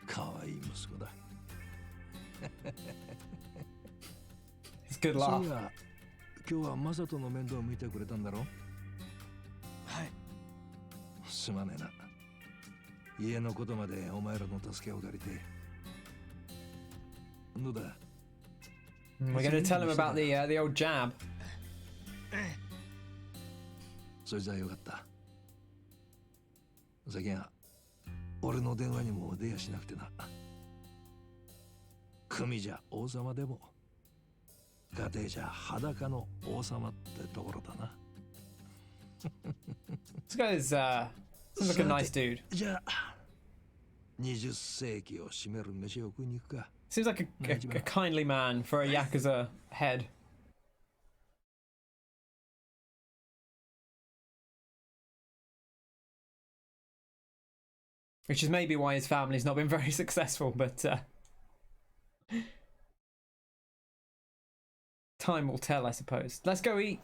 可愛い息子だ。
It's good laugh.
そういや、今日はマサトの面倒を見てくれたんだろ。
はい。
すまねえな。家のことまでお前らの助けを借りて。どうだ。
We're going to tell him about the old jab.
それじゃよかった。最近は俺の電話にも出やしなくてな。組じゃ王様でも家庭じゃ裸の王様ってところだな。
This guy's seems like a nice dude.
じゃあ20世紀を占める飯を食いに行くか。
Seems like a kindly man for a Yakuza head. Which is maybe why his family's not been very successful, but time will tell, I suppose. Let's go eat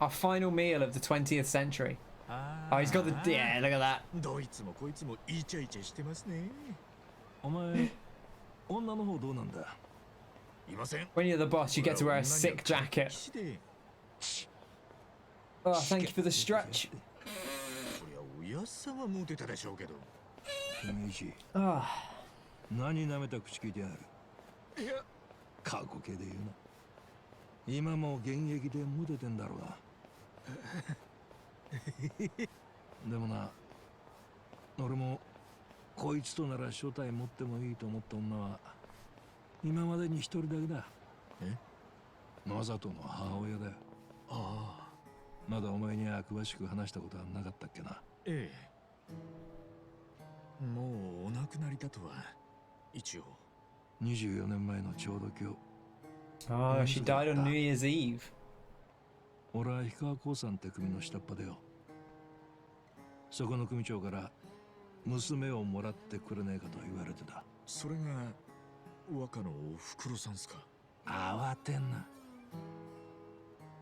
our final meal of the 20th century. Oh, he's got the... Yeah, look at that.
どいつもこいつもイチャイチャしてますね。
お前、女の方どうなんだ？
いません。
When you're the boss, you get to wear a sick jacket. Oh, thank you for the stretch.
こりゃおやっさんはモテたでしょうけど。
ああ。
何舐めた口聞いてある。いや、過去形で言うな。今も現役でモテてんだろうが。でもな、俺もこいつとなら正体持ってもいいと思った女は今までに一人だけだ。え？マサトの母親だよ。
ああ。
まだお前には詳しく話したことはなかったっけな。
ええ。もうお亡くなりだとは一応。
24年前のちょうど今日。
Oh, she died on New Year's Eve.
俺は氷川興産って組の下っ端だよ。そこの組長から娘をもらってくれねえかと言われてた。
それが若のおふくろさんすか。
慌てんな。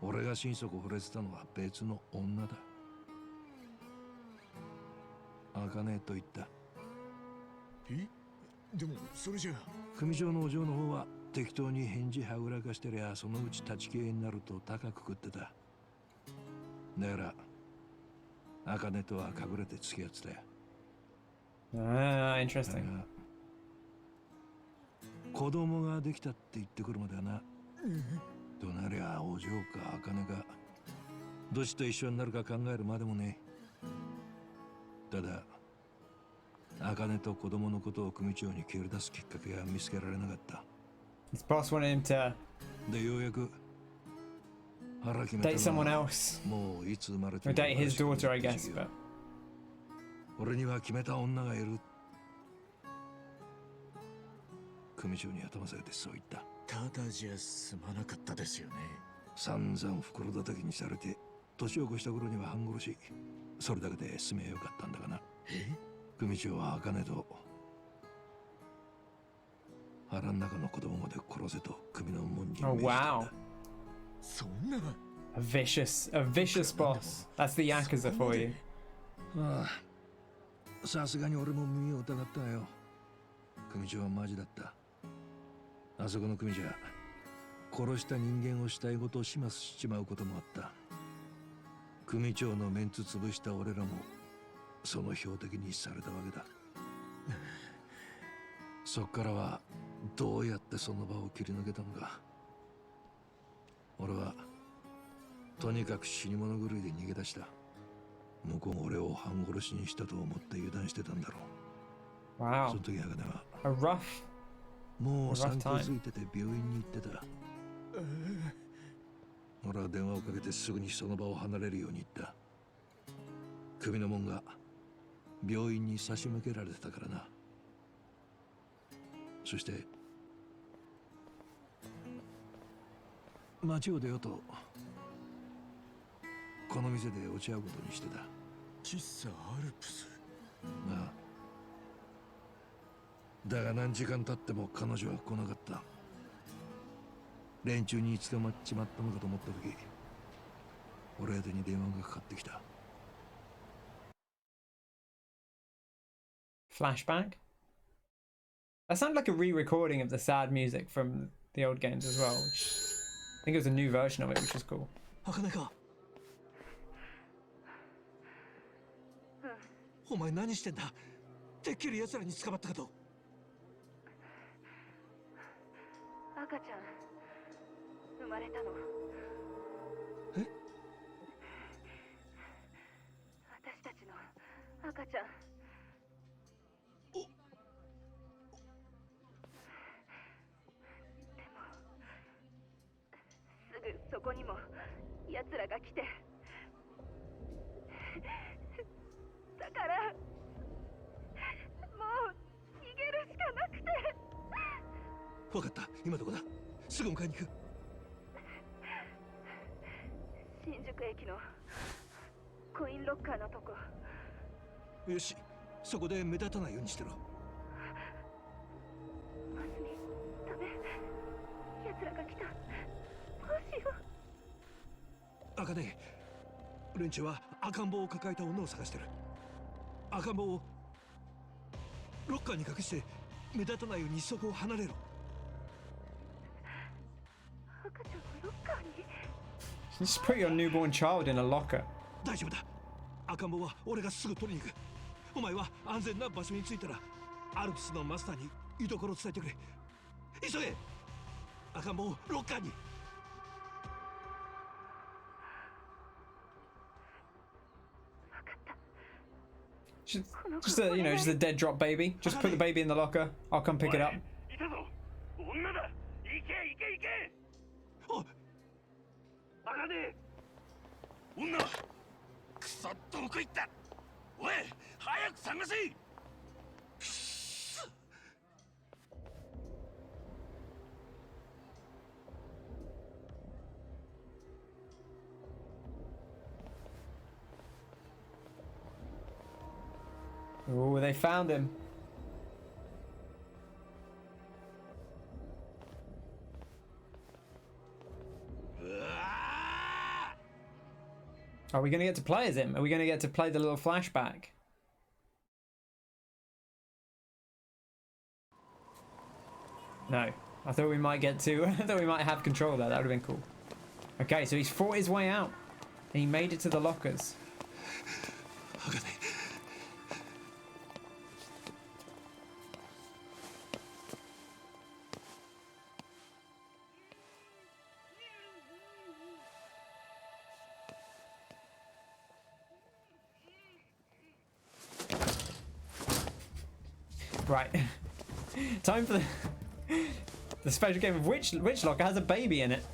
俺が心底惚れてたのは別の女だ。茜と言った。
え？でもそれじゃ
組長のお嬢の方は適当に返事はぐらかしてりゃそのうち立ち消えになると高く食ってた。だから茜とは隠れて付き合ってたよ。
Ah, interesting.
子供ができたって言ってくるまではな。となりゃお嬢か茜かどっちと一緒になるか考えるまでもねえ。ただ茜と子供のことを組長に切り出すきっかけは見つけられなかった。
His boss wanted him to
でようやく腹決めた
date someone else.
もういつ生まれて
Or
も
date his daughter, I guess. But
俺には決めた女がいる。組長に頭下げてそう言った。
ただじゃ済まなかったですよね。
散々袋叩きにされて年を越した頃には半殺し。それだけで済めよかったんだがな。組長は茜と腹の中の子供まで殺せと組の門に命じたんだ。
oh wow,
そんな。
a vicious boss. That's the Yakuza for you.
ああ、さすがに俺も耳を疑ったよ。組長はマジだった。あそこの組じゃ殺した人間を死体ごと始末しちまうこともあった。組長のメンツ潰した俺らもその標的にされたわけだ。そっからはどうやってその場を切り抜けたのか。俺はとにかく死に物狂いで逃げ出した。向こうも俺を半殺しにしたと思って油断してたんだろう。
Wow.
その時茜は
A rough
もう産気づいてて病院に行ってた。俺は電話をかけてすぐにその場を離れるように言った。首の門が病院に差し向けられてたからな。そして街を出ようとこの店で落ち合うことにしてた。
喫茶アルプス。
なあ。だが何時間経っても彼女は来なかった。連中に捕まっちまったのかと思った時、俺宛てに電話がかかってきた。
flashback. That sounded like a re-recording of the sad music from the old games as well, which I think it was a new version of it, which is cool.
茜か。お前何してんだ。てっきり奴らに捕まったかと。
赤ちゃん生まれたの。
え？
私たちの赤ちゃん。でもすぐそこにも奴らが来て、だからもう逃げるしかなくて。
分かった。今どこだ。すぐ迎えに行く。
新宿駅のコインロッカーのとこ。
よし、そこで目立たないようにしてろ。
マスミ、ダメ。奴らが来た。どうしよう。
茜、連中は赤ん坊を抱えた女を探してる。赤ん坊をロッカーに隠して目立たないようにそこを離れろ。
赤ちゃんをロッカーに。
Just put your newborn child in a locker.
大丈夫だ。赤ん坊は俺がすぐ取りに行く。お前は安全な場所に着いたらアルプスのマスターに居所を伝えてくれ。急げ。赤ん坊をロッカーに。
Just a, you know, just a dead drop baby. Just put the baby in the locker. I'll come pick it up.
いたぞ。女だ。行け行け行け。おい。茜。女はクソどこ行った。おい早く探せ。くっそ。
Oh, they found him. Are we going to get to play as him? Are we going to get to play the little flashback? No. I thought we might get to... I thought we might have control there. That would have been cool. Okay, so he's fought his way out. And he made it to the lockers. Right. Time for the special game of which locker has a baby in it.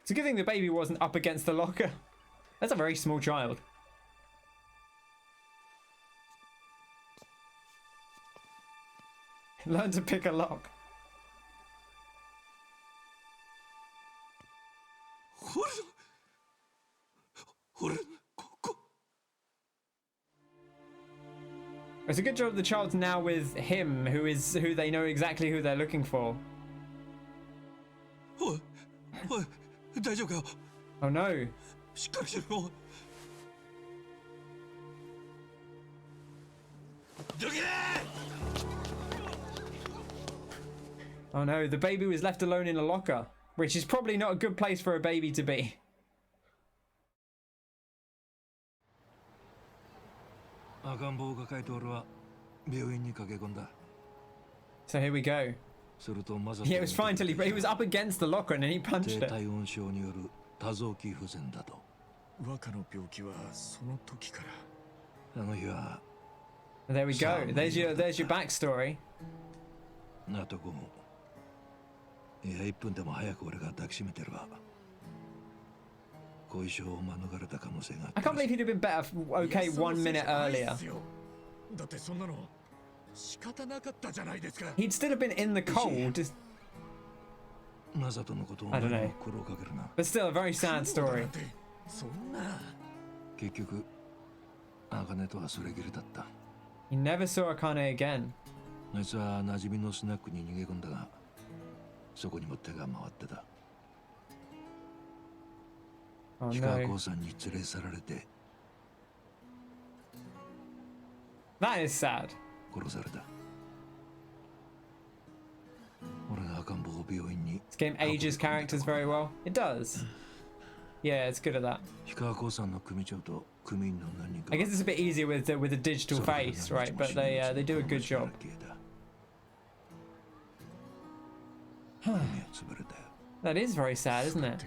It's a good thing the baby wasn't up against the locker. That's a very small child. Learn to pick a lock. It's a good job the child's now with him, who they know exactly who they're looking for. Oh no. Oh no, the baby was left alone in a locker, which is probably not a good place for a baby to be. So here we go. Yeah, it was fine till he was up against the locker and then he punched it. There we go. There's your backstory. I can't believe he'd have been better, okay, 1 minute earlier. He'd still have been in the cold. I don't know. But still, a very sad story. He never saw Akane again. Oh no. That is sad. This game ages characters very well. It does. Yeah, it's good at that. I guess it's a bit easier with a digital face, right? But they do a good job. That is very sad, isn't it?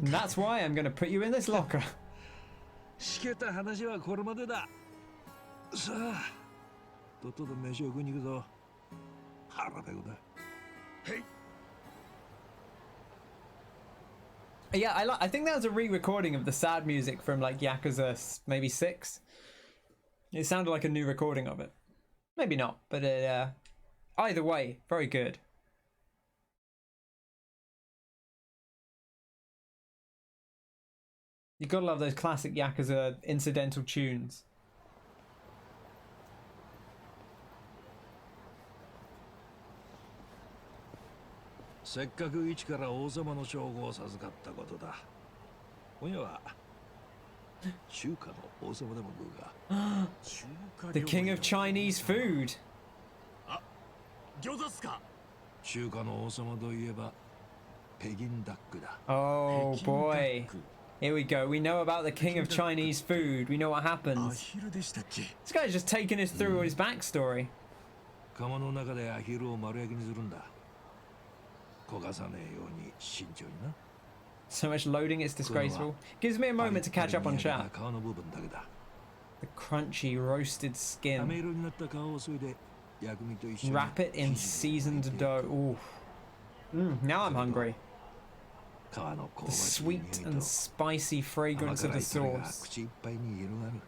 That's why I'm going to put you in this locker. Yeah, I think that was a re-recording of the sad music from like Yakuza maybe 6. It sounded like a new recording of it. Maybe not, but either way, very good. You gotta love those classic Yakuza incidental tunes.
せっかく一から王様の称号を授かったことだ。今夜は中華の王様でも食うが。
The king of Chinese food.
餃子っすか。
中華の王様といえば北京ダックだ。
Oh boy. Here we go. We know about the king of Chinese food. We know what happens. This guy's just taking us through his backstory.
釜の中でアヒルを丸焼きにするんだ。焦がさねえように慎重にな。
So much loading, it's disgraceful. Gives me a moment to catch up on chat.
皮の部分だけだ。
The crunchy roasted skin.
飴色になった皮を削いで薬味と一緒に。
Wrap it in seasoned dough. Ooh. Now I'm hungry. The sweet and spicy fragrance of the sauce.
口いっぱいに広がる。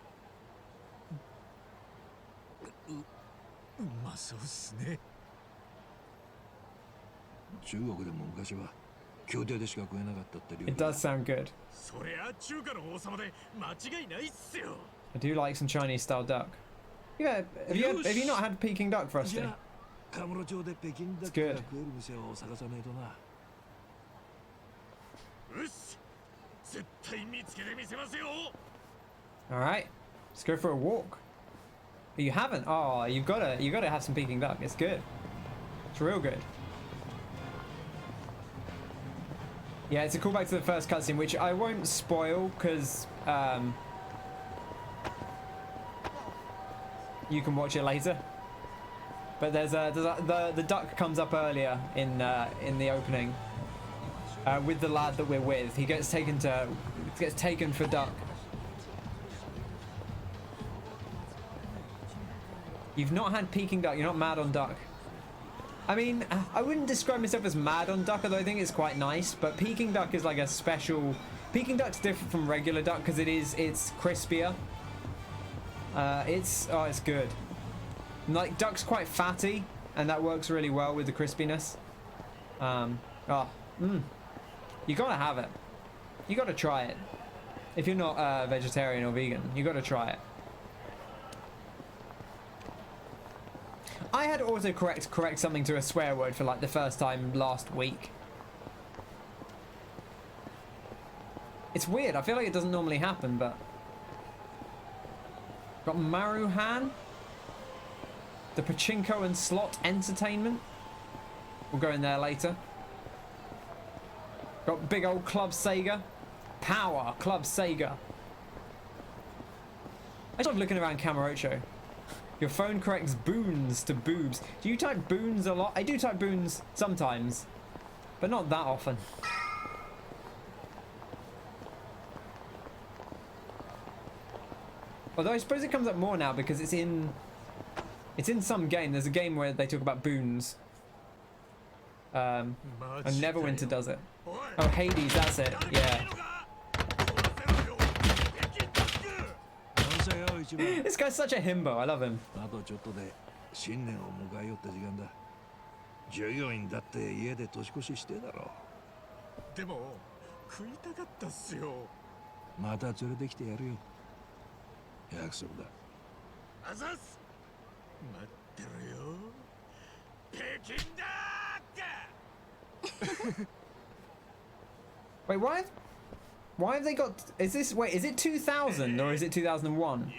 うまそうっすね。
中国でも昔は宮廷でしか食えなかったって料理。
It does sound good.
そりゃ中華の王様で間違いないっすよ。
I do like some Chinese style duck. Yeah, have you not had Peking duck, Frosty?
カムロ町で北京ダックが食える店を探さないとな。
よし、絶対見つけてみせますよ。
All right, let's go for a walk. But you haven't. Oh, you gotta have some Peking duck. It's good. It's real good. Yeah, it's a callback to the first cutscene, which I won't spoil because you can watch it later. But the duck comes up earlier in the opening with the lad that we're with. He gets taken for duck. You've not had Peking duck. You're not mad on duck. I mean, I wouldn't describe myself as mad on duck, although I think it's quite nice. But Peking duck is like a special. Peking duck's different from regular duck because it's crispier. It's good. Like duck's quite fatty, and that works really well with the crispiness. You gotta have it. You gotta try it. If you're not vegetarian or vegan, you gotta try it. I had autocorrect something to a swear word for like the first time last week. It's weird. I feel like it doesn't normally happen, but got Maruhan, the Pachinko and Slot Entertainment. We'll go in there later. Got big old Club Sega, Power Club Sega. I just love looking around Kamurocho. Your phone corrects boons to boobs. Do you type boons a lot? I do type boons sometimes, but not that often. Although I suppose it comes up more now because it's in some game. There's a game where they talk about boons. And Neverwinter does it. Oh, Hades, that's it. Yeah. This guy's such a himbo. I love him.
あとちょっとで新年を迎えよった時間だ。従業員だって家で年越ししてだろ
う。でも食いたかったっすよ。
また連れてきてやるよ。約束だ。
あざっす。待ってるよ。北京ダック。
Wait, why have they got? Is it 2000 or is it 2001?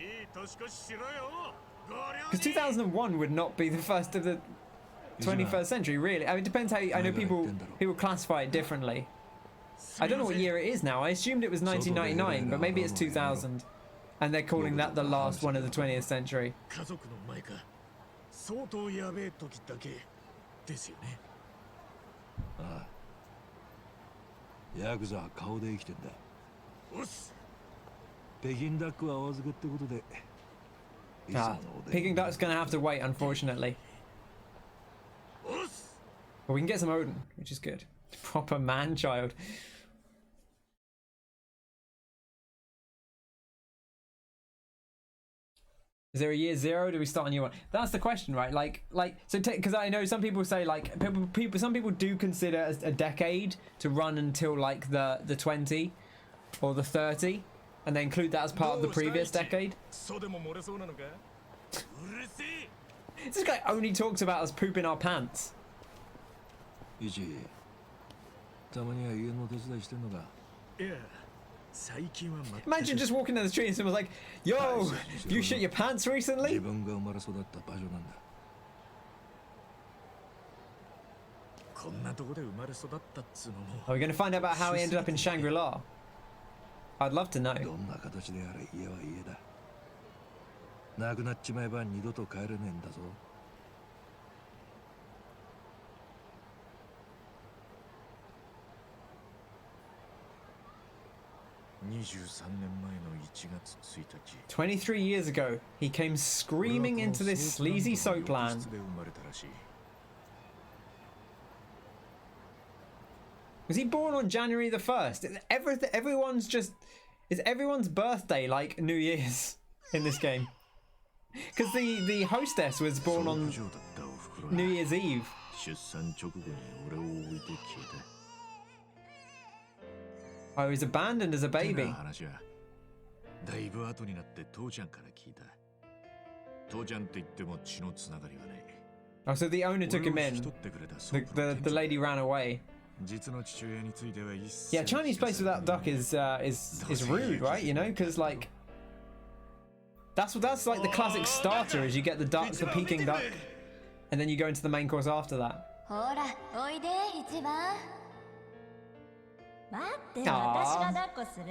Because 2001 would not be the first of the 21st century, really. I mean, it depends how I know people classify it differently. I don't know what year it is now. I assumed it was 1999, but maybe it's 2000, and they're calling that the last one of the 20th century.
相当やべえ時だけですよね。
ああ。ヤクザは顔で生きてんだ。北京ダックはお預けってことで。
Peking duck's gonna have to wait, unfortunately. But we can get some Odin, which is good. Proper man-child. Is there a year zero? Do we start a new one? That's the question, right? So because I know some people say some people do consider a decade to run until like the 20. or the 30, and they include that as part of the previous decade. This guy only talks about us pooping our pants.
Ichi, たまには家の手伝いしてんのか?
Imagine just walking down the street and someone's like, "Yo, you shit your pants recently?"
自分が生まれ育った場所なんだ。
こんなとこで生まれ育ったっつうのも。
Are we going to find out about how he ended up in Shangri-La? I'd love to know.
どんな形であれ家は家だ。なくなっちまえば二度と帰れねえんだぞ。
23 years ago, he came screaming into this sleazy soapland. Was he born on January the 1st? Is everyone's birthday like New Year's in this game? Because the hostess was born on New Year's Eve. Oh, he was abandoned as a baby. Oh, so the owner took him in. The lady ran away. Yeah, Chinese place without duck is rude, right? You know, because like that's like the classic starter is you get the duck, the Peking duck, and then you go into the main course after that.
待って、私が抱っこする。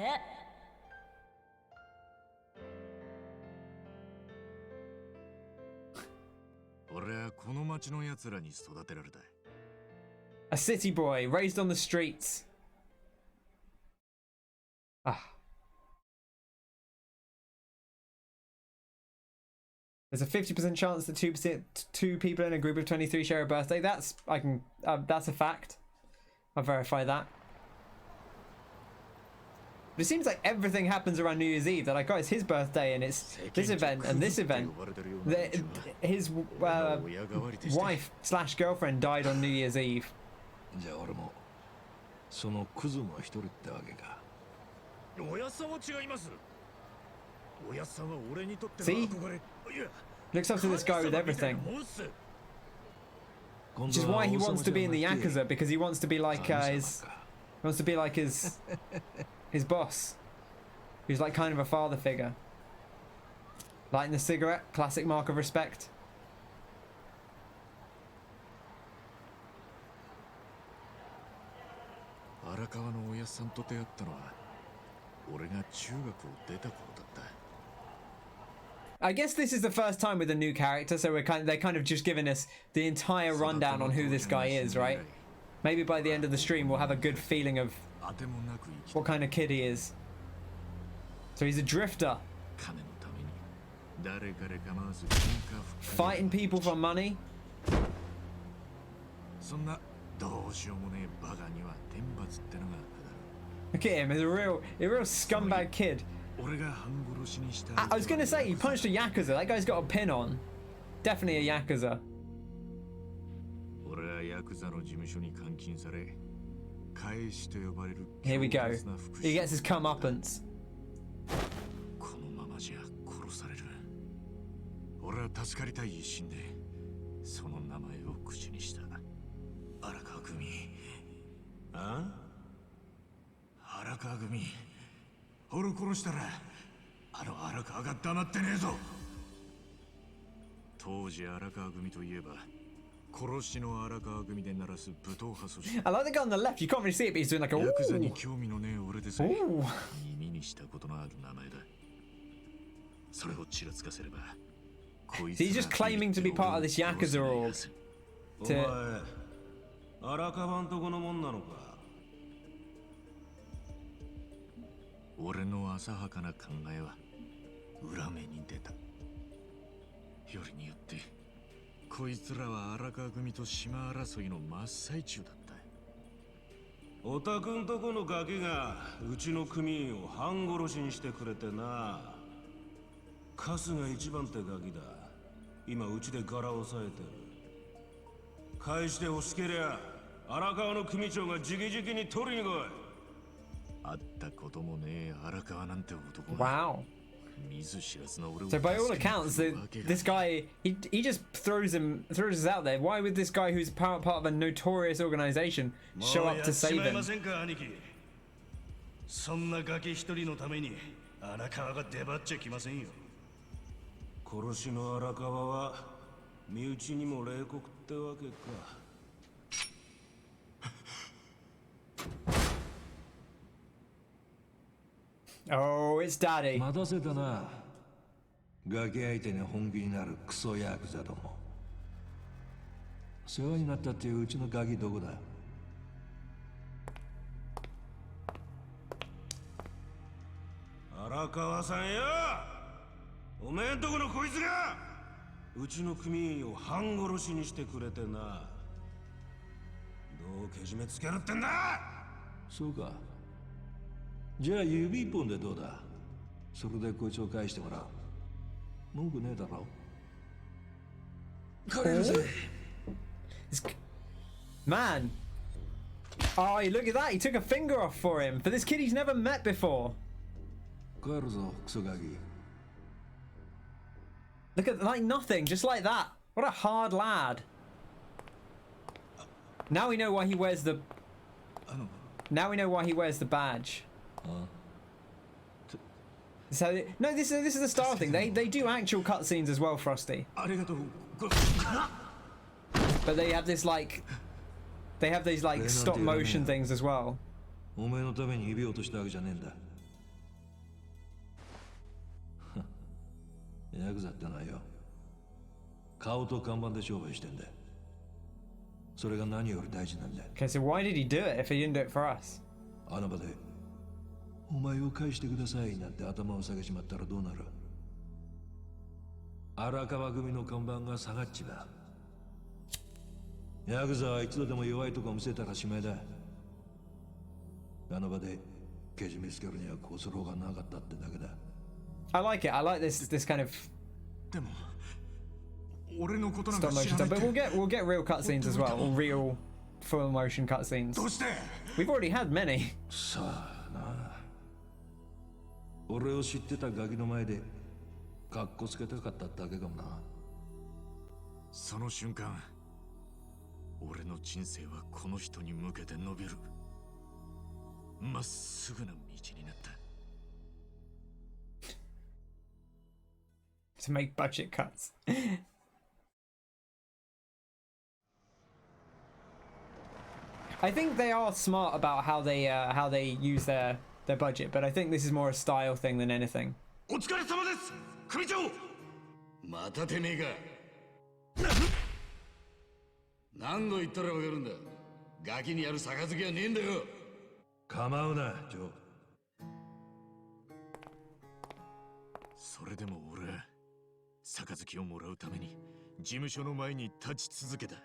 俺はこの町の奴らに育てられた。
A city boy raised on the streets. Ah. There's a 50% chance that two people in a group of 23 share a birthday. That's a fact. I'll verify that. But it seems like everything happens around New Year's Eve. They're like, oh, it's his birthday and it's this event and this event. His wife / girlfriend died on New Year's Eve. See? Looks up to this guy with everything. Which is why he wants to be in the Yakuza, because he wants to be like his boss, who's like kind of a father figure. Lighting the cigarette, classic mark of respect. I guess this is the first time with a new character, so they're kind of just giving us the entire rundown on who this guy is, right? Maybe by the end of the stream we'll have a good feeling of what kind of kid he is. So he's a drifter. Fighting people for money. Look at him, he's a real scumbag kid. I was gonna say, he punched a Yakuza. That guy's got a pin on. Definitely a Yakuza. Here we go. He gets his comeuppance. I like the guy on the left, you can't really see it, but he's doing like a ooh. So he's just claiming to be part of this Yakuza org.
会ったこともねえ荒川なんて男が
Wow.
見ず知らずの俺を
So by all
助けに
accounts,
来るわけが
this guy he just throws us out there. Why would this guy who's part of a notorious organization show up to save
もうやっちまいま
him?
せんか兄貴。そんなガキ一人のために荒川が出張っちゃきませんよ。
殺しの荒川は身内にも冷酷ってわけか。
Oh, it's daddy.
待たせたな。ガキ相手に本気になるクソヤクザども。世話になったっていううちのガキどこだ？荒川さんよ、おめえんとこのこいつがうちの組員を半殺しにしてくれてな。どうけじめつけるってんだ。そうか。じゃあ指一本でどうだ。それでこいつを返してもらう。文句ねえだろ。帰るぜ。
Man. Oh, look at that. He took a finger off for him. For this kid he's never met before.
帰るぞ、クソガキ。
Look at, like, nothing. Just like that. What a hard lad. Now we know why he wears the... Now we know why he wears the badge. So, no, this is the style thing. They do actual cutscenes as well, Frosty. But they have this, like... They have these, like, stop motion things as well.
お前のために指を落としたわけじゃねえんだ。ヤクザってのはよ、顔と看板で商売してんだ。それが何より大事なんだ。
Okay, so why did he do it if he didn't do it for us?
あの場で、お前を返してくださいなんて頭を下げちまったらどうなる？荒川組の看板が下がっちまう。ヤクザはいつでも弱いとこ見せたらしまいだ。あの場でけじめつけるにはこうする方がなかったってだけだ。
I like it. I like this kind of stop motion stuff. But we'll get real cutscenes as well, or real full motion cutscenes. We've already had many.
さあな。俺を知ってたガキの前でカッコつけたかっただけかもな。
その瞬間、俺の人生はこの人に向けて伸びる。まっすぐな道になった。
To make budget cuts. I think they are smart about how they use their budget, but I think this is more a style thing than anything.
お疲れ様です、組長。
またてめえか。何度言ったらわかるんだ。ガキにやる杯はねえんだよ。
構うな、ジョー。
それでも俺、杯をもらうために事務所の前に立ち続けた。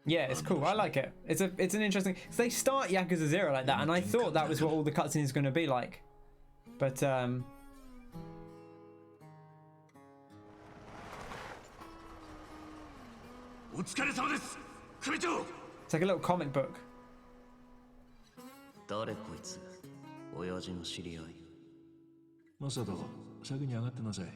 Yeah, it's cool. I like it. It's an interesting. They start Yakuza 0 like that, and I thought that was what all the cutscenes are going to be like, but it's like a little comic book.
誰こいつ？親父の知り合い。
マサト、先に上がってなさい。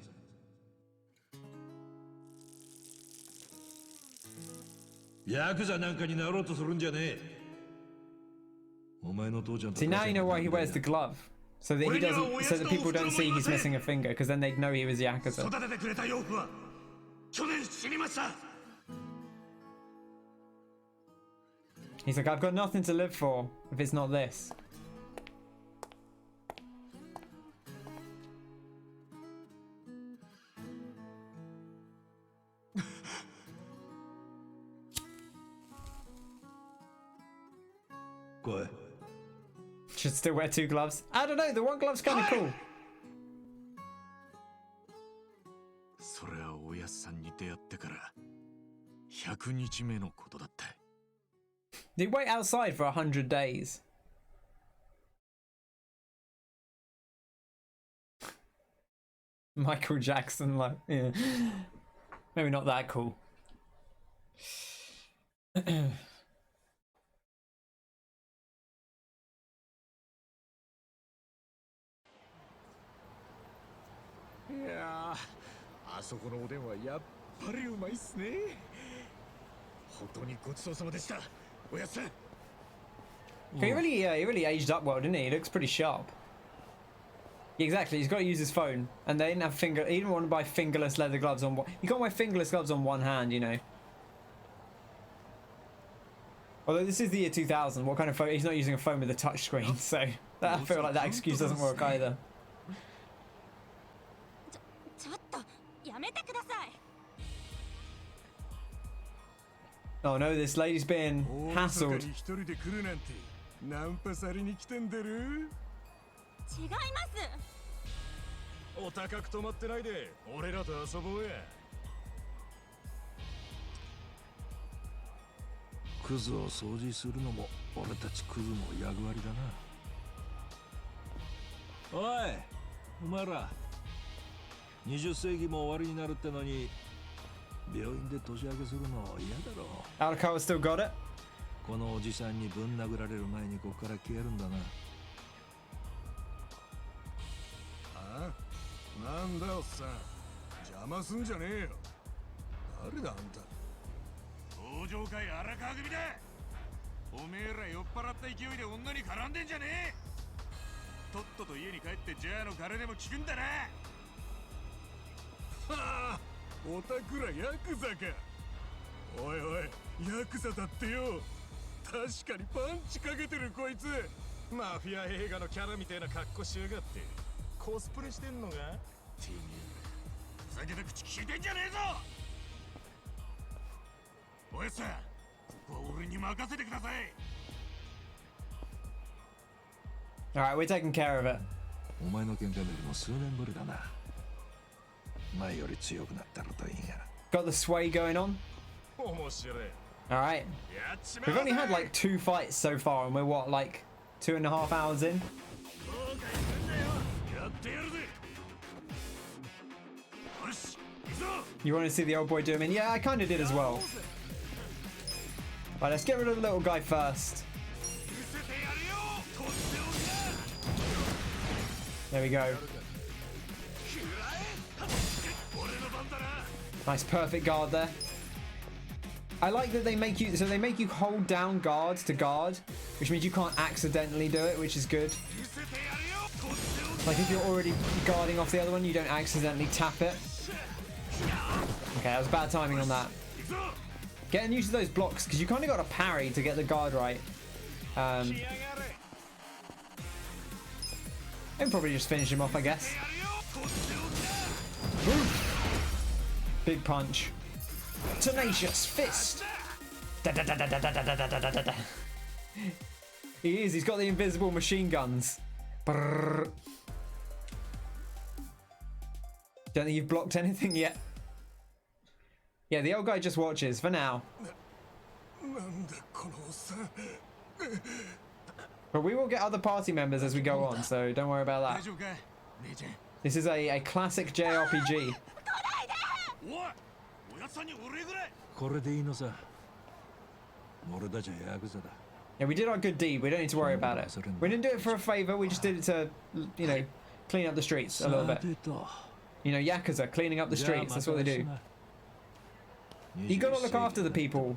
ヤクザなんかになろうとするんじゃねえ。お前の父ちゃんと。
See, now you know why he wears the glove, so that he doesn't, so that people don't see he's missing a finger, because then they'd know he was Yakuza.
育ててくれた養父は去年死にました。
He's like, I've got nothing to live for if it's not this.
Go ahead.
Should still wear two gloves. I don't know, the one glove's kind of cool.
それはおやっさんに出会ってから100日目のことだった。
They wait outside for 100 days. Michael Jackson, like, yeah. Maybe not that cool.
あそこのおでんはやっぱりうまいっすね。本当にごちそうさまでした。おやっさん。
He really aged up well, didn't he? He looks pretty sharp. Exactly, he's got to use his phone, and they didn't have he didn't want to buy fingerless leather gloves on one. You can't wear fingerless gloves on one hand, you know. Although this is the year 2000, what kind of phone? He's not using a phone with a touch screen, so I feel like that excuse doesn't work either.
ちょっとやめてください。
Oh no, this lady's being hassled.
一人で来るなんてナンパされに来てんだろ。
違います。
お高く泊まってないで俺らと遊ぼうや。
クズを掃除するのも俺たちクズの役割だな。おい、お前ら20世紀も終わりになるってのに病院で年明けするの嫌だろ。
Alcoa still got it.
このおじさんにぶん殴られる前にここから消えるんだな。
あ？なんだおっさん、邪魔すんじゃねえよ。誰だあんた。登場会荒川組だ。おめえら酔っ払った勢いで女に絡んでんじゃねえ。とっとと家に帰ってジャーの金でも聞くんだな。はあ、おたくらヤクザか。おいおい、ヤクザだってよ。確かにパンチかけてるこいつ。マフィア映画のキャラみたいな格好しやがって。コスプレしてんのか。てめえふざけた口聞いてんじゃねえぞ。おやっさん、ここは俺に任せてください。
Alright, we're taking care of it.
お前の喧嘩見るの数年ぶりだな。前より強くなったらといいや。
Got the sway going on.
面白い。
Alright. We've only had like 2 fights so far, and we're what, like 2.5 hours in? You want to see the old boy do him in? Yeah, I kind of did as well. Right, let's get rid of the little guy first. There we go. Nice, perfect guard there. I like that they make you, so they make you hold down guard to guard, which means you can't accidentally do it, which is good. Like if you're already guarding off the other one, you don't accidentally tap it. Okay, that was bad timing on that. Getting used to those blocks, because you kind of got to parry to get the guard right. And probably just finish him off, I guess. Big punch. Tenacious fist. Da, da, da, da, da, da, da, da, da, da, da. He is. He's got the invisible machine guns. Brrr. Don't think you've blocked anything yet. Yeah, the old guy just watches for now. But we will get other party members as we go on, so don't worry about that. This is a classic JRPG.
これでいいのさ。俺たちはヤクザだ。
Yeah, we did our good deed. We don't need to worry about it. We didn't do it for a favor. We just did it to, you know, clean up the streets a little bit. You know, Yakuza, cleaning up the streets. That's what they do. You gotta look after the people.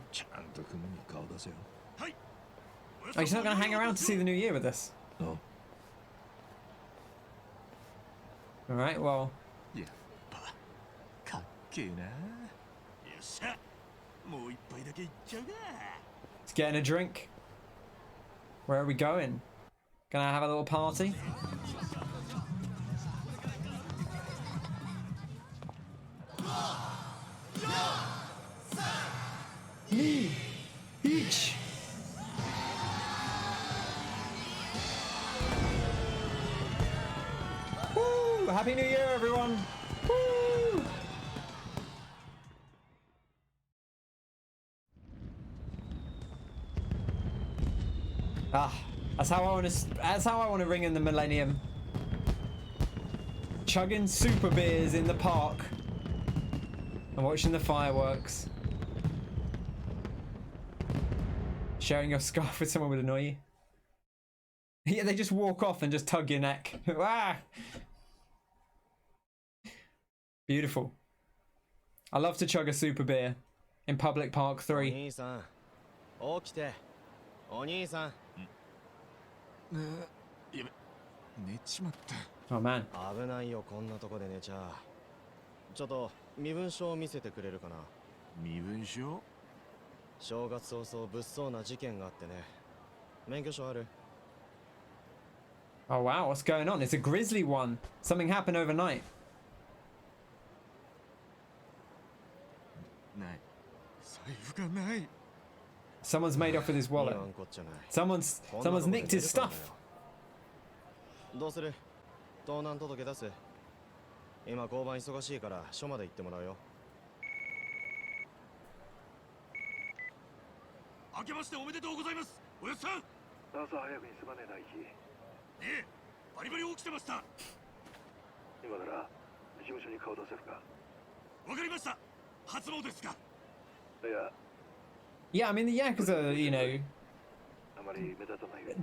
Oh, he's not gonna hang around to see the new year with us.
No.
Alright, well. Let's get in a drink. Where are we going? Gonna have a little party? Me! Each! Woo! Happy New Year, everyone! Woo! Ah, that's how I want to ring in the millennium. Chugging super beers in the park and watching the fireworks. Sharing your scarf with someone would annoy you. Yeah, they just walk off and just tug your neck. Ah! Beautiful. I love to chug a super beer in Public Park 3.
兄さん起きてお兄さん
やべ寝ちまった
Oh man.
危ないよこんなとこで寝ちゃちょっと身分証を見せてくれるかな
身分証
正月早々物騒な事件があってね免許証ある
Oh wow, what's going on? It's a grisly one. Something happened overnight.
ない財布がない
Someone's made off with his wallet.
言わんこっちゃない
Someone's nicked his stuff.
どうする盗難届出す今交番忙しいから署まで行ってもらうよ
明けましておめでとうございますおやっさん
朝早くにすまねえ大輝
ええバリバリ起きてました
今なら事務所に顔出せるか
わかりました初詣ですか
いや
Yeah, I mean the Yakuza, you know,
あまり目立たないよ
a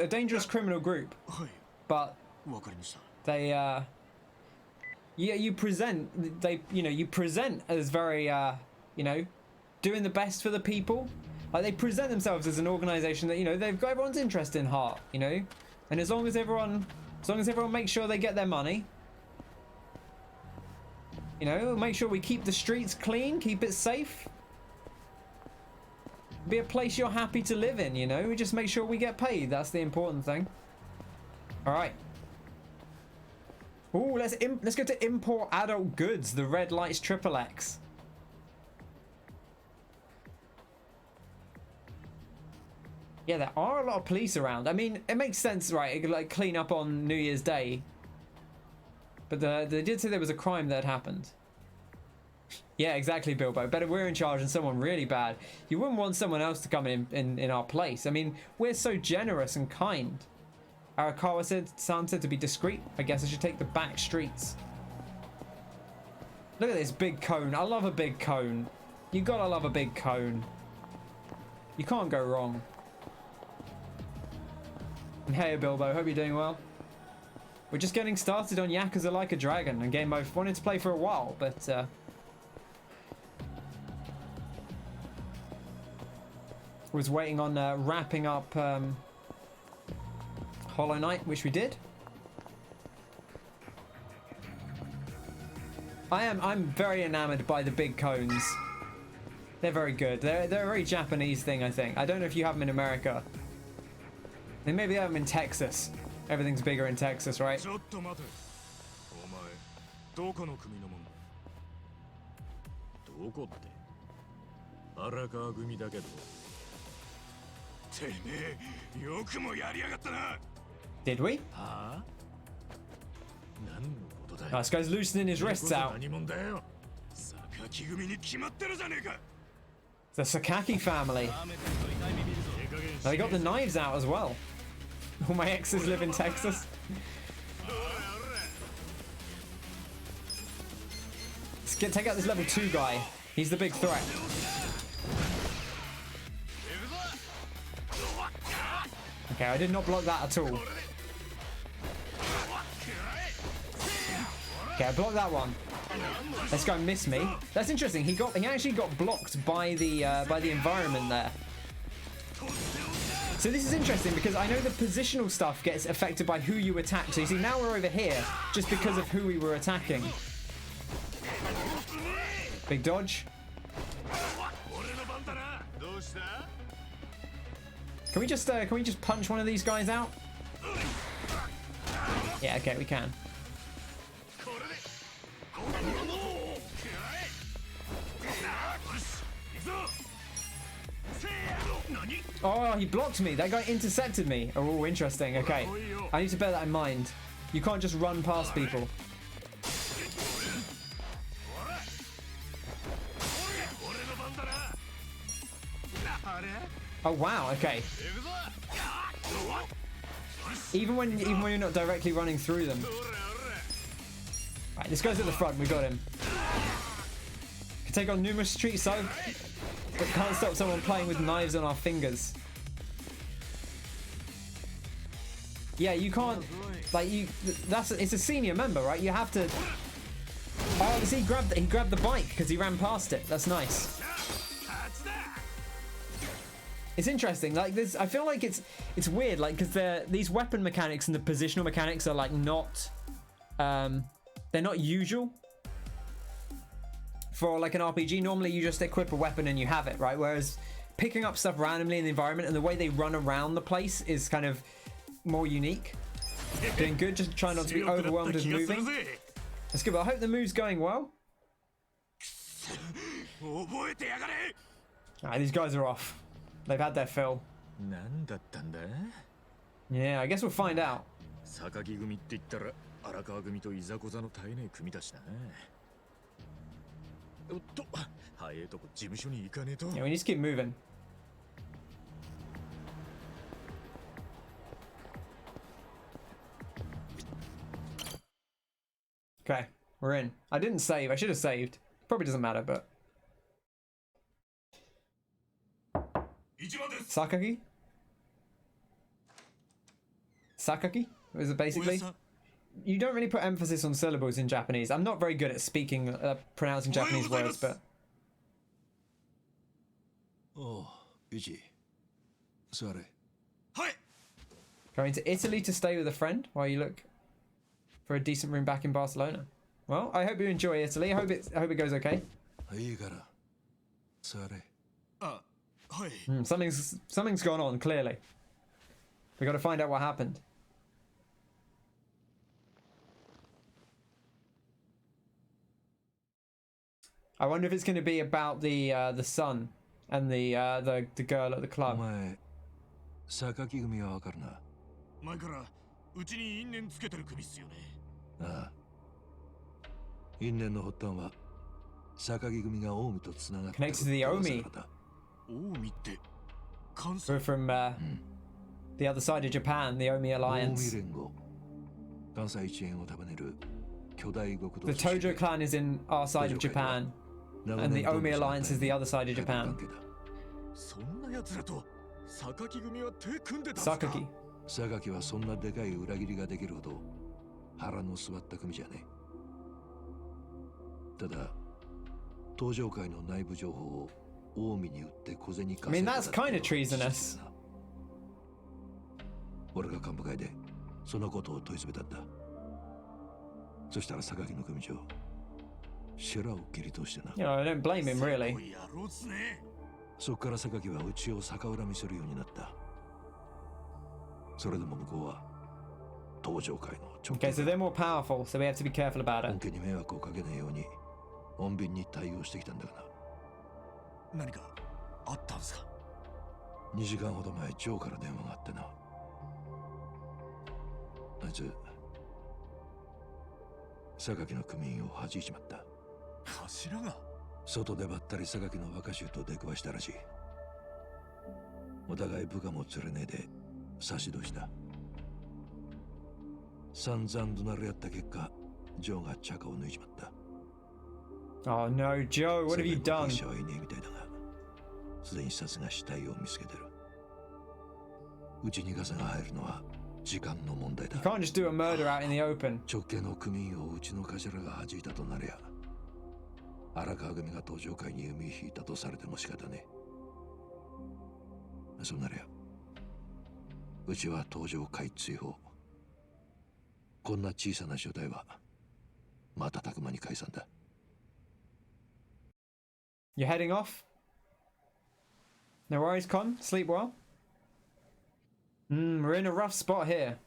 dangerous criminal group.
はい
But
わかりました
they yeah, you present you present as very doing the best for the people. Like they present themselves as an organization that, you know, they've got everyone's interest in heart, you know, and as long as everyone makes sure they get their money, you know, make sure we keep the streets clean, keep it safe, be a place you're happy to live in, you know, we just make sure we get paid. That's the important thing. All right. Ooh, let's go to import adult goods, the red lights XXX. Yeah, there are a lot of police around. I mean, it makes sense, right? It could, like, clean up on New Year's Day. But they did say there was a crime that had happened. Yeah, exactly, Bilbo. Better we're in charge than someone really bad. You wouldn't want someone else to come in our place. I mean, we're so generous and kind. Arakawa-san said to be discreet. I guess I should take the back streets. Look at this big cone. I love a big cone. You gotta love a big cone. You can't go wrong. And hey, Bilbo, hope you're doing well. We're just getting started on Yakuza Like a Dragon, a game I've wanted to play for a while, but was waiting on wrapping up Hollow Knight, which we did. I'm very enamored by the big cones. They're very good. They're a very Japanese thing, I think. I don't know if you have them in America. They maybe have them in Texas. Everything's bigger in Texas, right?
ちょっと待てお前どこの組のもんどこって荒川組だけどてめえよくもやりやがったな
Did we?
はあ何のことだ
Oh, this guy's loosening his wrists out.
何者だよ榊組に決まってるじゃねえか
The Sakaki family. They got the knives out as well. All my exes live in Texas. Take out this level 2 guy. He's the big threat. Okay, I did not block that at all. Okay, I blocked that one. This guy missed me. That's interesting. He actually got blocked by the environment there. So this is interesting because I know the positional stuff gets affected by who you attack. So you see, now we're over here just because of who we were attacking. Big dodge. Can we just punch one of these guys out? Yeah, okay, we can. Oh, he blocked me. That guy intercepted me. Oh, interesting. Okay. I need to bear that in mind. You can't just run past people. Oh, wow. Okay. Even when you're not directly running through them. Right, this guy's at the front. We got him. Can take on numerous street side. But can't stop someone playing with knives on our fingers. Yeah, you can't, like, it's a senior member, right? You have to Oh, see, he grabbed the bike because he ran past it. That's nice. It's interesting. Like this, I feel like it's weird. Like because these weapon mechanics and the positional mechanics are like not, they're not usual for like an RPG. Normally, you just equip a weapon and you have it, right? Whereas picking up stuff randomly in the environment and the way they run around the place is kind of more unique. Doing good. Just trying not to be overwhelmed with moving. That's good. But I hope the move's going well. Alright, these guys are off. They've had their fill. Yeah, I guess we'll find out. Yeah, we need to keep moving. Okay, we're in. I didn't save. I should have saved. Probably doesn't matter, but... Sakaki? Sakaki? Is it basically? You don't really put emphasis on syllables in Japanese. I'm not very good at speaking, pronouncing Japanese words, but...
Oh, Ichi. Sorry.
Going to Italy to stay with a friend while you look for a decent room back in Barcelona. Well, I hope you enjoy Italy. I hope it goes okay.
Sorry.
Something's gone on, clearly. We got to find out what happened. I wonder if it's going to be about the son and the girl at the club.
榊組はわかるな。
前からうちに因縁つけてる組っすよね。
ああ。因縁の発端は榊組が近江とつながっている。
Connected to the Omi.
近江って関西。
We're from the other side of Japan, the Omi Alliance.
近江連合。関西一円を束ねる巨大国土。
The Tojo clan is in our side of Japan, and the Omi Alliance is the other side of Japan.
そんな奴らと榊組は手組んでたんですか。
榊はそんなでかい裏切りができるほど腹の据わった組じゃねえ。ただ東上界の内部情報を近江に売って小銭稼いだ。
I mean, that's kind of treasonous.
俺が幹部会でそのことを問い詰めたんだ。そしたら榊の組長白を切り通してな。
You know, I don't blame him really.
そこから榊はうちを逆恨みするようになった。それでも向こうは東上界の直
Okay, so they're more powerful, so we have to be careful about it.
本家に迷惑をかけないように穏便に対応してきたんだがな。
何かあったんすか。
2時間ほど前ジョーから電話があってな。あいつ榊の組員を弾いちまった。
頭が
外でばったり榊の若衆と出くわしたらしい。お互い部下も連れねえで差し通した。散々怒鳴り合った結果ジョーがチャカを抜いちまった。
Oh no, Joe, what have you done?
者はいねえみたいだがすでにさすが死体を見つけてる。うちにガサが入るのは時間の問題だ。
You can't just do a murder out in the open.
直系の組員をうちの頭が弾いたとなりゃ荒川組が東上界に弓引いたとされても仕方ねえ。そうなりゃうちは東上界追放。こんな小さな所帯は瞬く間に解散だ。
You're heading off? No worries, Con. Sleep well? We're in a rough spot here.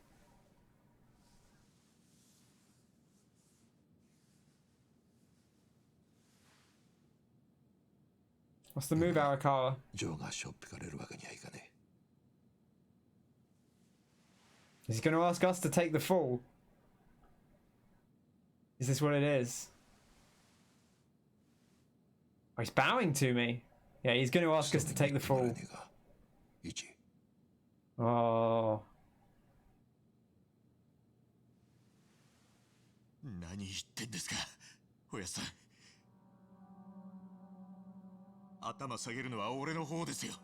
What's the move, Arakawa?
ジョーがしょっぴかれるわけにはいかねえ。
Is he going to ask us to take the fall? Is this what it is? Oh, he's bowing to me. Yeah, he's going to ask us to take the fall. Oh.
何言ってんですか、おやさん。頭下げるのは俺の方ですよ。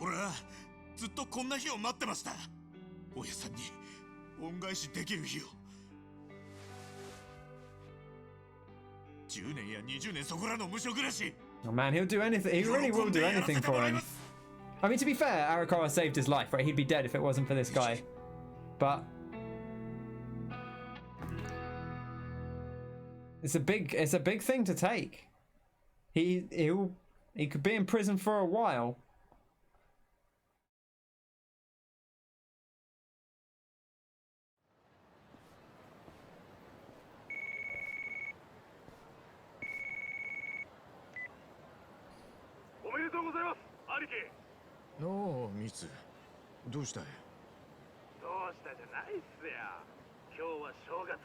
俺はずっとこんな日を待ってました。おやさんに恩返しできる日を。10年や20年そこらの無所暮らし。
Oh man, he'll do anything. He really will do anything for him. I mean, to be fair, Arakawa saved his life, right? He'd be dead if it wasn't for this guy. But it's a big thing to take. He could be in prison for a while.
No, Mitsu. どうしたい？
どうしたじゃないっすよ。今日は正月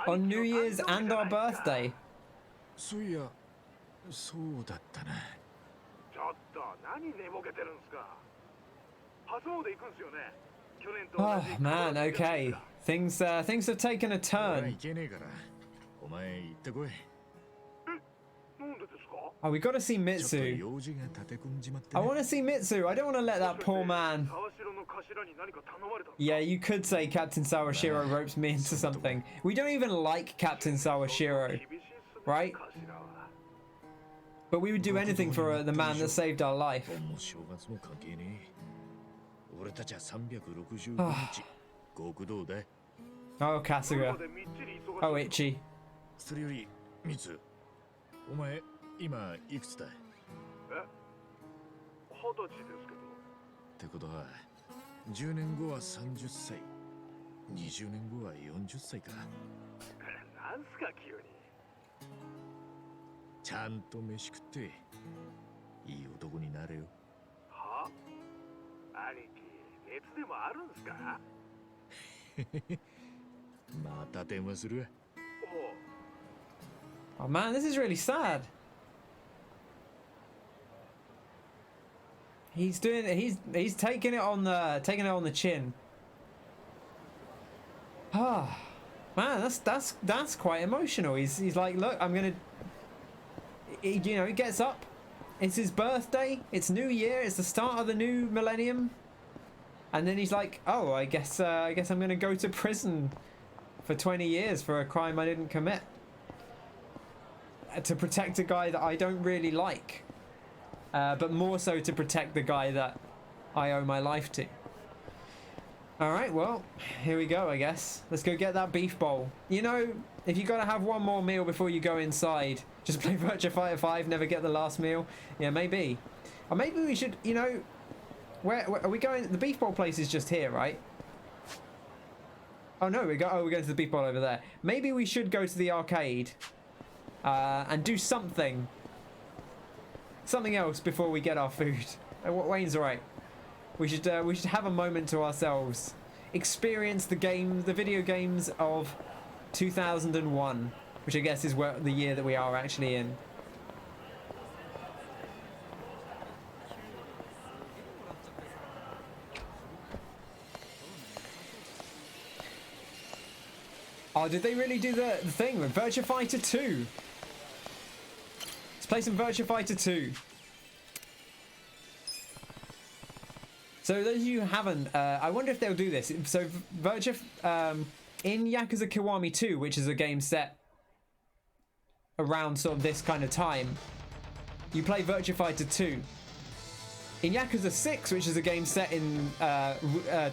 On New Year's and our birthday.
そういや、そうだったな。
ちょっと何寝ぼけてるんすか。初詣行くんすよね。去年と
Oh man, okay. Things have taken a turn.
行けねえから。お前行ってこい。
なんでですか？
Oh, we got to see Mitsu. I want to see Mitsu. I don't want to let that poor man. Yeah, you could say Captain Sawashiro ropes me into something. We don't even like Captain Sawashiro, right? But we would do anything for the man that saved our life. Oh, Kasuga. Oh, Ichi.
それより、ミツ、お前今いくつだい？
え、20歳ですけど。
ってことは、10年後は30歳、20年後は40歳か。
なんすか急に。
ちゃんと飯食って、いい男になれよ。
は？兄貴、熱でもあるんすか？
また電話する。
Oh man, this is really sad. He's doing it. He's taking it on the chin. Ah, man, that's quite emotional. He's like, look, I'm gonna. He gets up. It's his birthday. It's New Year. It's the start of the new millennium. And then he's like, oh, I guess I'm gonna go to prison for 20 years for a crime I didn't commit. To protect a guy that I don't really like, but more so to protect the guy that I owe my life to. Alright, well, here we go, I guess. Let's go get that beef bowl. You know, if you gotta have one more meal before you go inside, just play Virtua Fighter 5, never get the last meal. Yeah, maybe. Or maybe we should, you know, where are we going? The beef bowl place is just here, right? Oh no, we're going to the beef bowl over there. Maybe we should go to the arcade. And do something else before we get our food. Wayne's right. We should have a moment to ourselves, experience the video games of 2001, which I guess is the year that we are actually in. Oh, did they really do the thing with Virtua Fighter 2? Let's play some Virtua Fighter 2. So those of you who haven't, I wonder if they'll do this. So in Yakuza Kiwami 2, which is a game set around sort of this kind of time, you play Virtua Fighter 2. In Yakuza 6, which is a game set in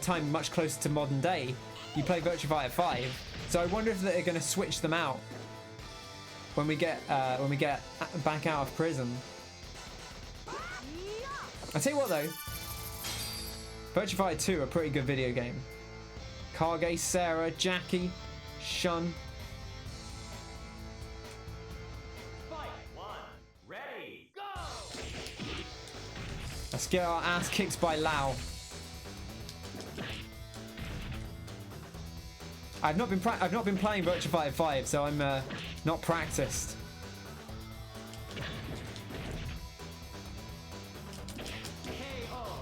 time much closer to modern day, you play Virtua Fighter 5. So I wonder if they're going to switch them out when we get back out of prison. I tell you what though, Virtua Fighter 2, a pretty good video game. Kage, Sarah, Jackie, Shun.
Fight one, ready, go!
Let's get our ass kicked by Lao. I've not been playing Virtua Fighter 5, so I'm not practiced.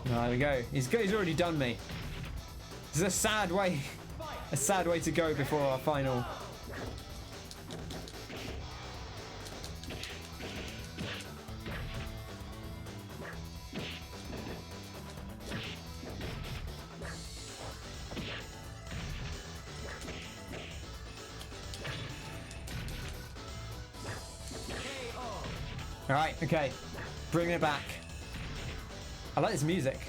There we go. He's already done me. This is a sad way to go before our final. All right, okay, bringing it back. I like this music.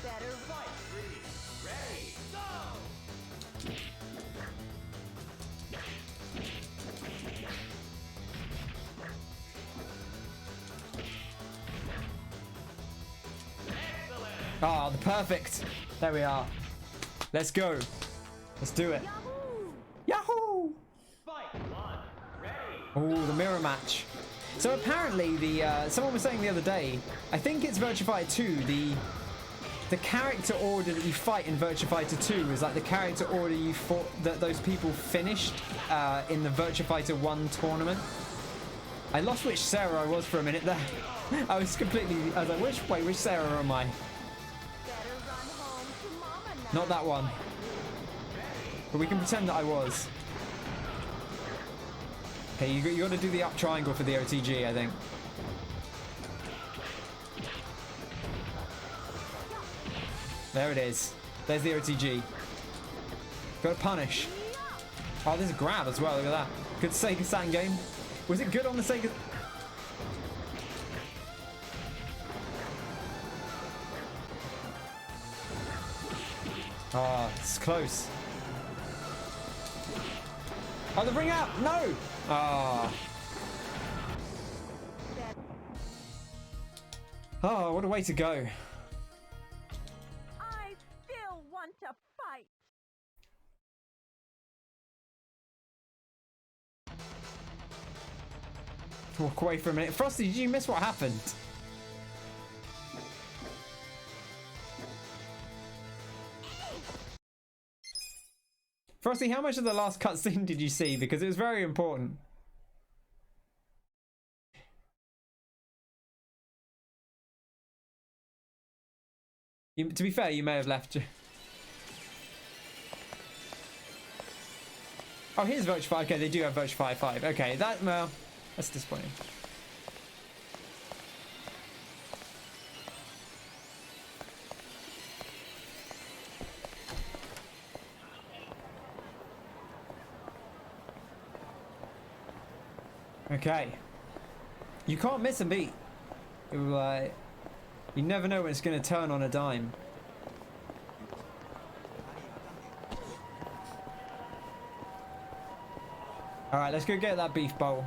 Ah, the perfect. There we are. Let's go. Let's do it. Yahoo! Oh, the mirror match. So apparently, someone was saying the other day, I think it's Virtua Fighter 2. The character order that you fight in Virtua Fighter 2 is like the character order you fought that those people finished in the Virtua Fighter 1 tournament. I lost which Sarah I was for a minute there. I was like, which Sarah am I? Not that one. But we can pretend that I was. Okay, you got to do the up triangle for the OTG, I think. There it is. There's the OTG. Got to punish. Oh, there's a grab as well. Look at that. Good Sega Saturn game. Was it good on the Sega? Oh, it's close. Oh, the ring out! No! Ah. Oh, what a way to go.
I still want to fight.
Walk away for a minute. Frosty, did you miss what happened? Frosty, how much of the last cutscene did you see? Because it was very important. To be fair, you may have left. Oh, here's Virtua Fighter. Okay, they do have Virtua Fighter 5. Okay, well, that's disappointing. Okay. You can't miss a beat. You never know when it's going to turn on a dime. Alright, let's go get that beef bowl.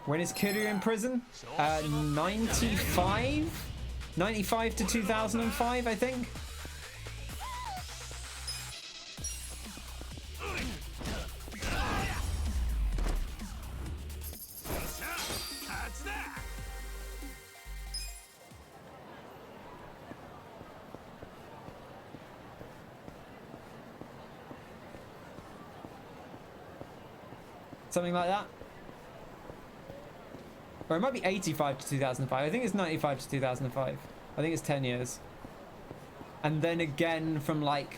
When is Kiryu in prison? 95? 95 to 2005, I think. Something like that. Or it might be 85 to 2005. I think it's 95 to 2005. I think it's 10 years. And then again from like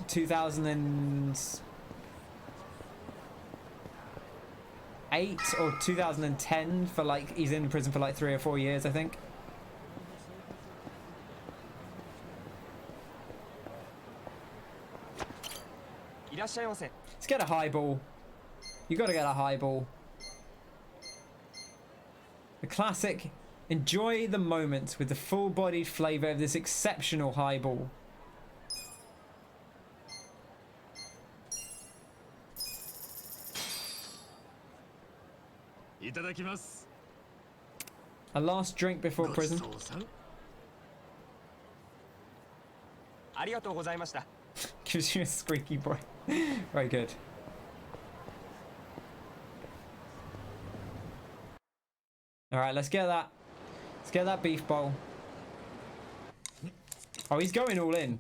2008 or 2010 for like, he's in prison for like 3 or 4 years, I think. Let's get a highball. You gotta get a highball. The classic, enjoy the moment with the full-bodied flavour of this exceptional highball. A last drink before prison. Gives you a squeaky boy. Very good. Alright, let's get that. Let's get that beef bowl. Oh, he's going all in.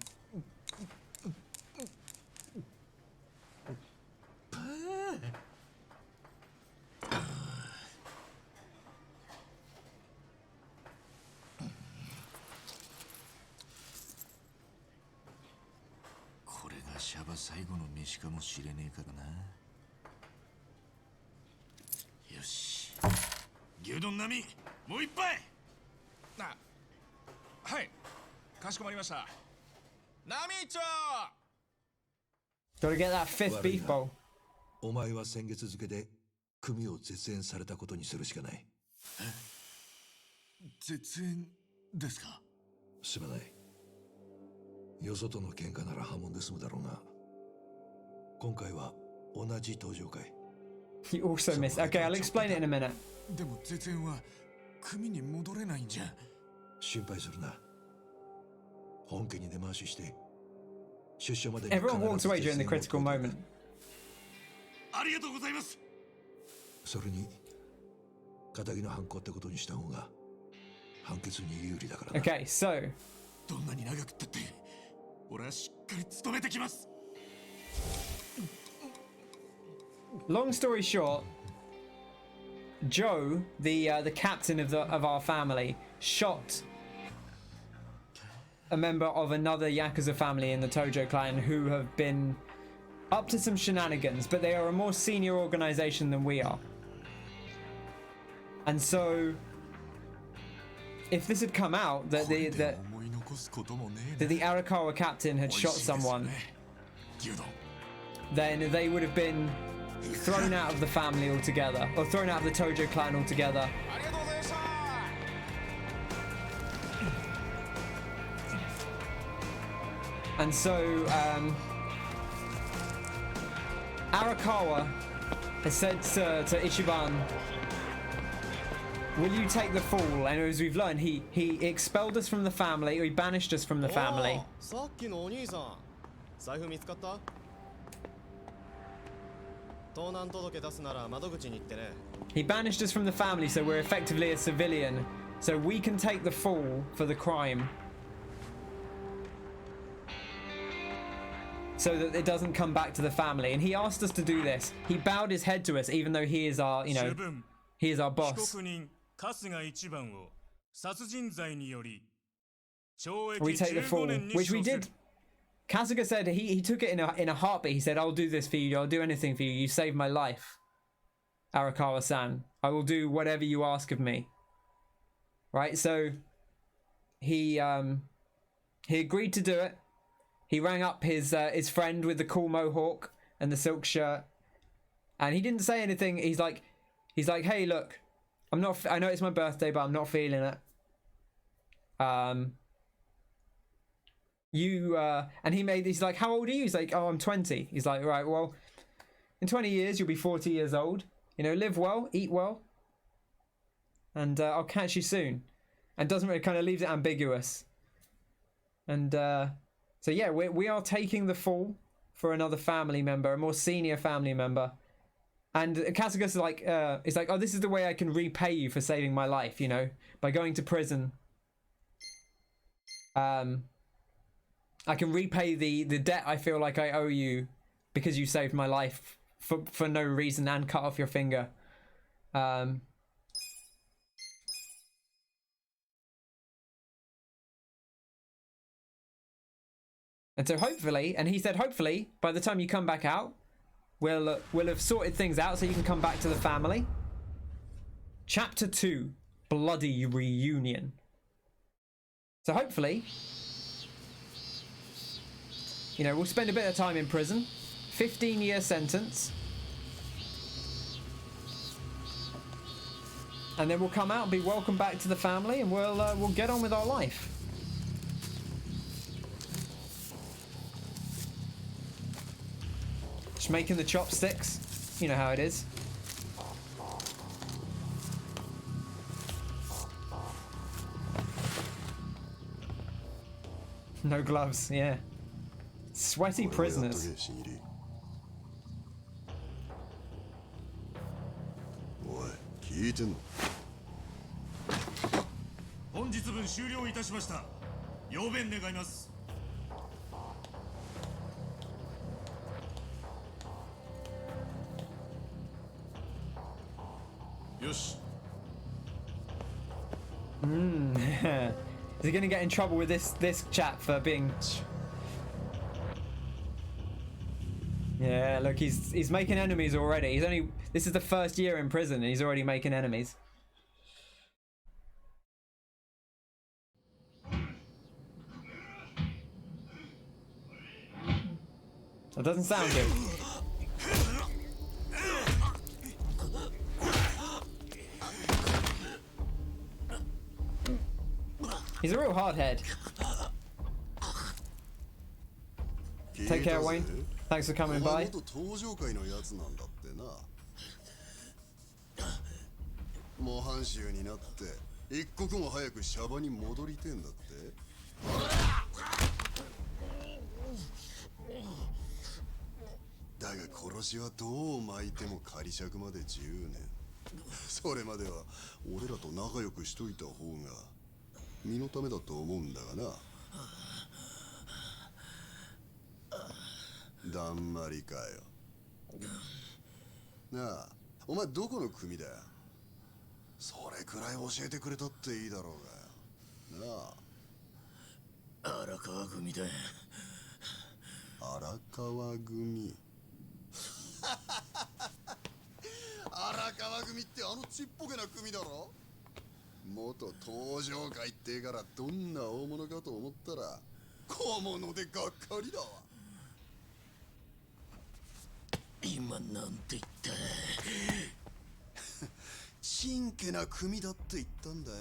Gotta get that fifth beef bowl.
お前は先月付で組を絶縁されたことにするしかない。
絶縁ですか？
すまない。よそとの喧嘩なら破門で済むだろうが、今回は同じ登場会。
He also missed. Okay, I'll explain it in a minute.
でも絶縁は組に戻れないんじゃ。
心配するな。本家に出回しして出所まで。
Everyone walks away during the critical moment.
ありがとうございます。
それに仇の犯行ってことにした方が判決に有利だからな。
Okay, so
どんなに長くったって俺はしっかり務めてきます。
Long story short, Joe, the captain of our family, shot a member of another Yakuza family in the Tojo clan who have been up to some shenanigans, but they are a more senior organization than we are. And so, if this had come out that the Arakawa captain had shot someone, then they would have been thrown out of the family altogether, or thrown out of the Tojo clan altogether. And so, Arakawa has said to Ichiban, will you take the fall? And as we've learned, he expelled us from the family, or he banished us from the family. He banished us from the family, so we're effectively a civilian. So we can take the fall for the crime. So that it doesn't come back to the family. And he asked us to do this. He bowed his head to us, even though he is our, you know, he is our boss. We take the fall, which we did. Kasuga said he took it in a heartbeat. He said, I'll do this for you. I'll do anything for you. You saved my life, Arakawa-san. I will do whatever you ask of me. Right? So he agreed to do it. He rang up his friend with the cool mohawk and the silk shirt, and he didn't say anything. He's like, hey, look, I know it's my birthday, but I'm not feeling it. And he's like, how old are you? He's like, oh, I'm 20. He's like, right, well, in 20 years you'll be 40 years old. You know, live well, eat well, and I'll catch you soon. And doesn't really, kind of leaves it ambiguous. And so yeah, we are taking the fall for another family member, a more senior family member. And Kasuga's like, he's like, oh, this is the way I can repay you for saving my life, you know, by going to prison. I can repay the debt I feel like I owe you because you saved my life for no reason and cut off your finger. And so hopefully, and he said hopefully, by the time you come back out, we'll have sorted things out so you can come back to the family. Chapter 2, Bloody Reunion. So hopefully, you know, we'll spend a bit of time in prison. 15-year sentence. And then we'll come out and be welcomed back to the family, and we'll get on with our life. Just making the chopsticks. You know how it is. No gloves, yeah. Sweaty prisoners.
聞いてんの？
本日分終了いたしました。用弁願います。よし。
Is he gonna get in trouble with this chap for being? Yeah, look, he's making enemies already. This is the first year in prison and he's already making enemies. That doesn't sound good. He's a real hardhead. Take care, Wayne. Thanks for coming by.
模範囚になって一刻も早くシャバに戻りてんだって。だが殺しはどう巻いても仮釈まで10年。それまでは俺らと仲良くしといた方が身のためだと思うんだがな。だんまりかよ。なあ、お前どこの組だよ。それくらい教えてくれたっていいだろうがよ。なあ。荒川組だ。荒川組。荒川組ってあのちっぽけな組だろ。元東上会ってからどんな大物かと思ったら小物でがっかりだわ。今なんて言った。ちんけな組だって言ったんだよ。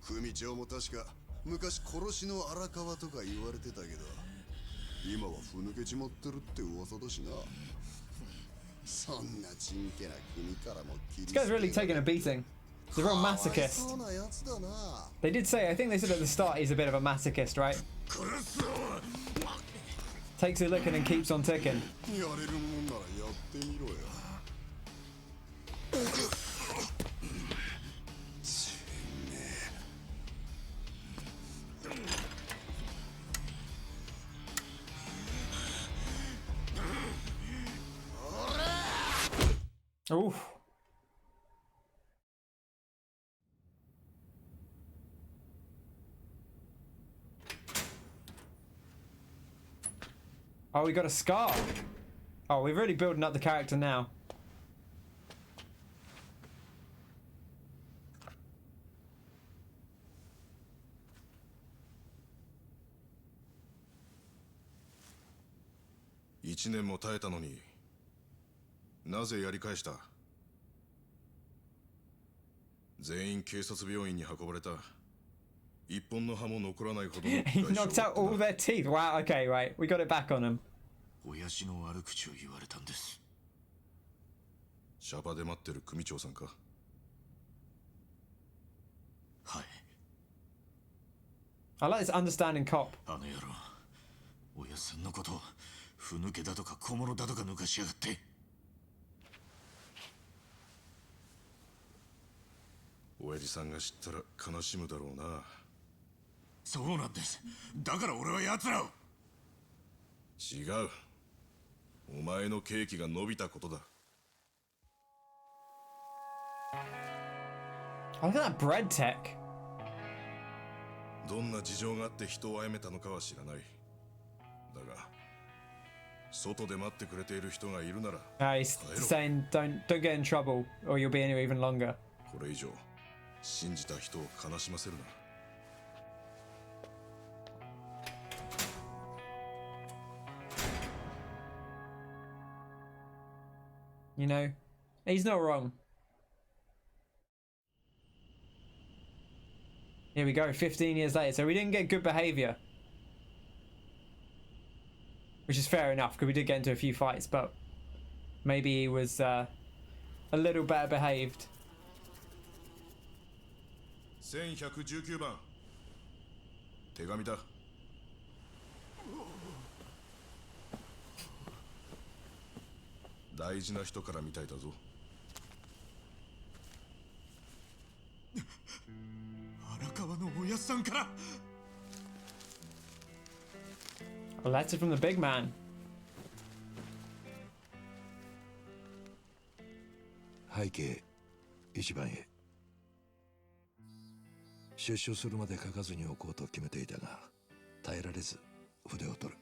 組長も確か昔殺しの荒川とか言われてたけど今はふぬけちまってるって噂だしな。そんなちんけな組からも切り
This guy's really taking a beating. He's a real masochist. They did say, I think they said at the start he's a bit of a masochist, right? Takes a licking and keeps on ticking. Oof. Oh, we got a scar. Oh, we're really building up the character now.
$1年も耐えたのになぜやり返した。全員警察病院に運ばれた。一本の歯も残らないほどの
He knocked out all their teeth. Wow, okay, right. We got it back on him.
親父の悪口を言われたんです。シャバで待ってる組長さんか。はい。
I like this understanding cop.
あの野郎、親さんのことふぬけだとか小物だとか抜かしやがって。親父さんが知ったら悲しむだろうな。そうなんです。だから俺は奴らを。違う。お前の刑期が伸びたことだ。
Oh, look at that bread tech.
どんな事情があって人を殺めたのかは知らない。だが、外で待ってくれている人がいるなら。
He's saying don't get in trouble or you'll be in here even longer.
これ以上信じた人を悲しませるな。
You know, he's not wrong. Here we go, 15 years later. So we didn't get good behavior. Which is fair enough, because we did get into a few fights, but maybe he was a little better behaved.
1119番。手紙だ。大事な人からみたいだぞ。荒川のおやっさんから。
A letter from the big man.
背景一番へ。出所するまで書かずにおこうと決めていたが耐えられず筆を取る。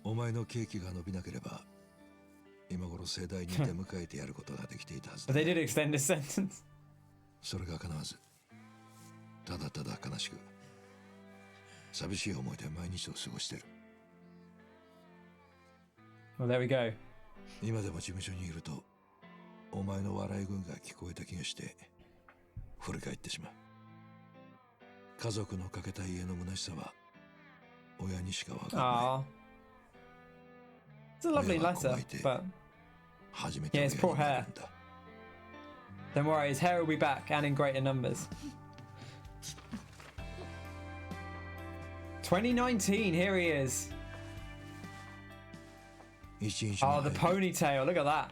お前の刑期が伸びなければ今頃盛大に出迎えてやることができていたはずだ。
But they did extend his sentence.
それが叶わずただただ悲しく寂しい思いで毎日を過ごしてる。
Well, there we go.
今でも事務所にいるとお前の笑い声が聞こえた気がして振り返ってしまう。家族のかけた家の虚しさは親にしかわからない。
It's a lovely letter, but yeah, his poor hair. Don't worry, his hair will be back and in greater numbers. 2019, here he is. Oh, the ponytail, look at that.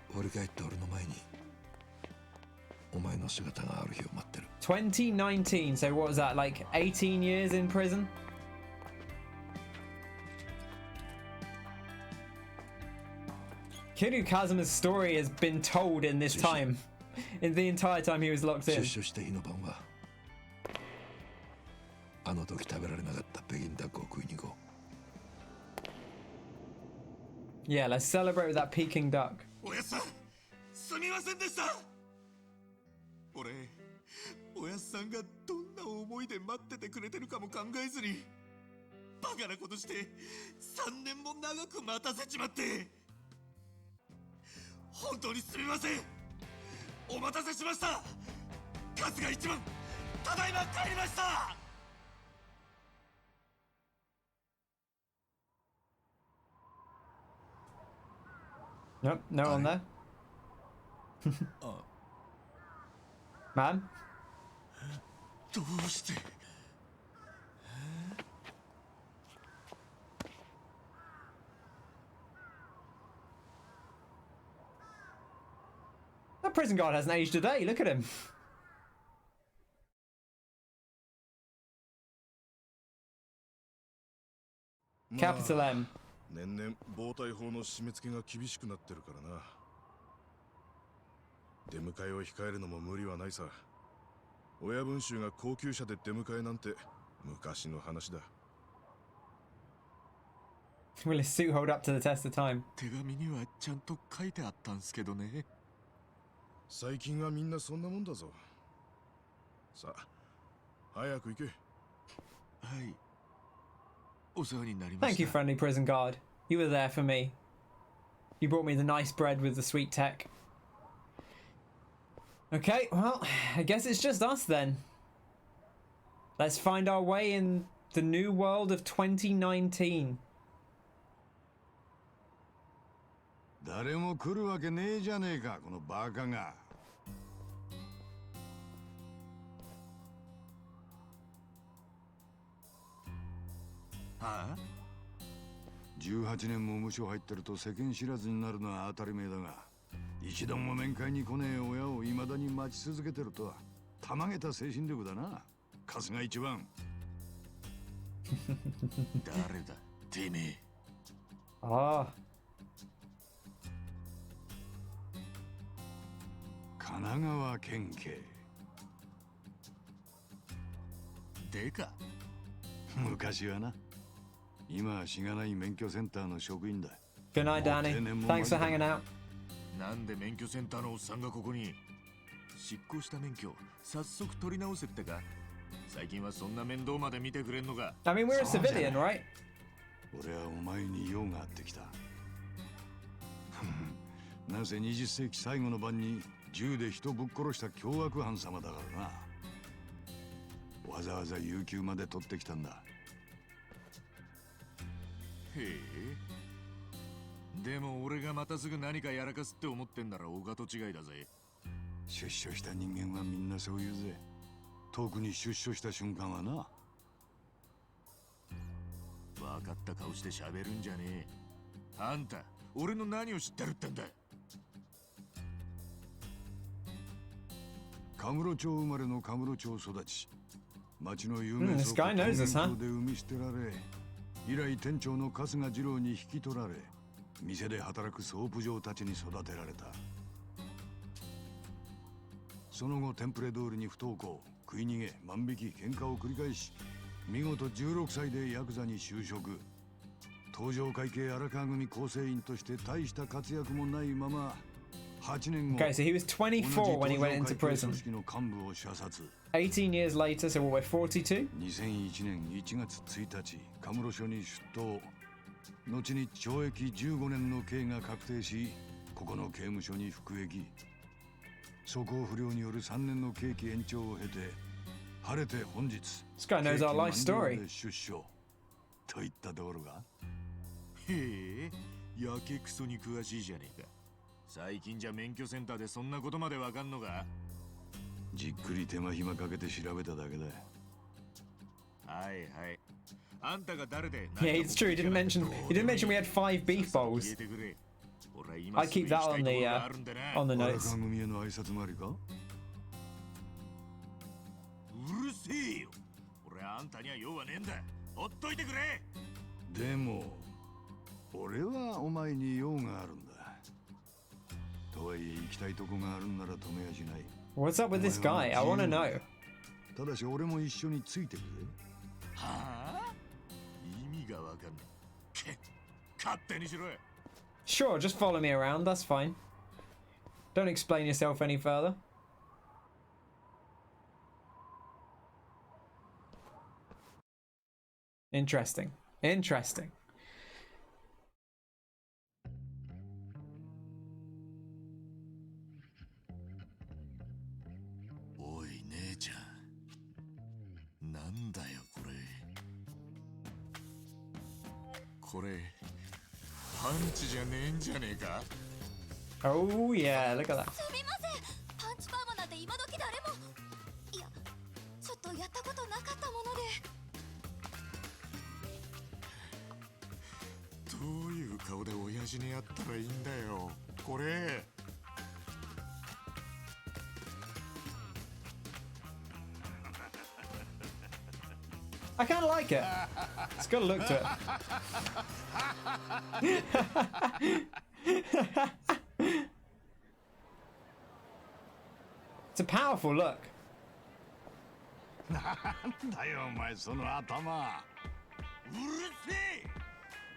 2019, so what was that, like 18 years in prison? Kiryu Kazuma's story has been told in this time. In the entire time he was locked in. Yeah, let's celebrate with that Peking duck.
おやっさん、すみませんでした。俺、おやっさんがどんな思いで待っててくれてるかも考えずに、バカなことして3年も長く待たせちまって。本当にすみません。お待たせしました。春日一番、ただいま帰りました。
Nope, no one there. Man?
どうして？
That prison guard hasn't aged a day, look at him. Capital M.
年々暴対法の締め付けが厳しくなってるからな。出迎えを控えるのも無理はないさ。親分衆が高級車で出迎えなんて昔の話だ。
Will his suit hold up to the test of time?
手紙にはちゃんと書いてあったんすけどね。
最近はみんなそんなもんだぞ。さあ、早く行け。はい。
Thank you, friendly prison guard. You were there for me. You brought me the nice bread with the sweet tech. Okay, well, I guess it's just us then. Let's find our way in the new world of 2019.
誰も来るわけねえじゃねえか、このバカが。はあ？18年も無所入ってると世間知らずになるのは当たり前だが、一度も面会に来ねえ親を未だに待ち続けてるとはたまげた精神力だな。春日一番。誰だ、てめえ。
ああ。
神奈川県警。でか。昔はな。今はしがない免許センターの職員だ。
Good night, Danny. Thanks for hanging out.
なんで免許センターのおっさんがここに？失効した免許、早速取り直せってか？最近はそんな面倒まで見てくれんのか？
I mean, we're a civilian, right?
俺はお前に用があってきた。なぜ20世紀最後の晩に銃で人ぶっ殺した凶悪犯様だからな。わざわざ有給まで取ってきたんだ。
へえ。でも俺がまたすぐ何かやらかすって思ってんならお門違いだぜ。
出所した人間はみんなそう言うぜ。特に出所した瞬間はな。
分かった顔して喋るんじゃねえ。あんた、俺の何を知ってるってんだ。
カムロ町生まれのカムロ町育ち。町の有名
this guy knows us, huh?
で産み捨てられ、以来店長の春日二郎に引き取られ、店で働くソープ嬢たちに育てられた。その後テンプレ通りに不登校、食い逃げ、万引き、喧嘩を繰り返し、見事16歳でヤクザに就職。東上会系荒川組構成員として大した活躍もないまま、8年後、
Okay, so he was 24 when he went into prison. 18 years later, so what, we're 42?
2001年1月1日、カムロ署に出頭。後に懲役15年の刑が確定し、ここの刑務所に服役。素行不良による3年の刑期延長を経て、晴れて本日
This guy knows our life story.
出所といったところが。
へえ、やけくそに詳しいじゃねえか。最近じゃ免許センターでそんなことまでわかんのか。
じっくり手間暇かけて調べただけだ。
はいはい。あんたが誰で。
Yeah, it's true. He didn't mention we had 5 beef bowls. I keep that on the notes.
組への挨拶回りか。
うるせえよ。俺あんたには用はねえんだ。ほっといてくれ。
でも俺はお前に用があるんだ。とはいえ行きたいとこがあるんなら止めやしない。
What's up with this guy? I want to know.
ただし俺も一緒についてくれ。
はあ？意味がわかんない。勝手にしろよ。
Sure, just follow me around. That's fine. Don't explain yourself any further. Interesting. Interesting.
おい姉ちゃん、なんだよこれ。これパンチじゃねえんじゃねえか。
Oh yeah, look at that.
すみません。パンチパーマなんて今時誰も。いや、ちょっとやったことなかったもので。
どういう顔で親父にやったらいいんだよこれ。
I kind of like it. It's got a look to it. It's a powerful look.
なんだよお前その頭。
うるせえ。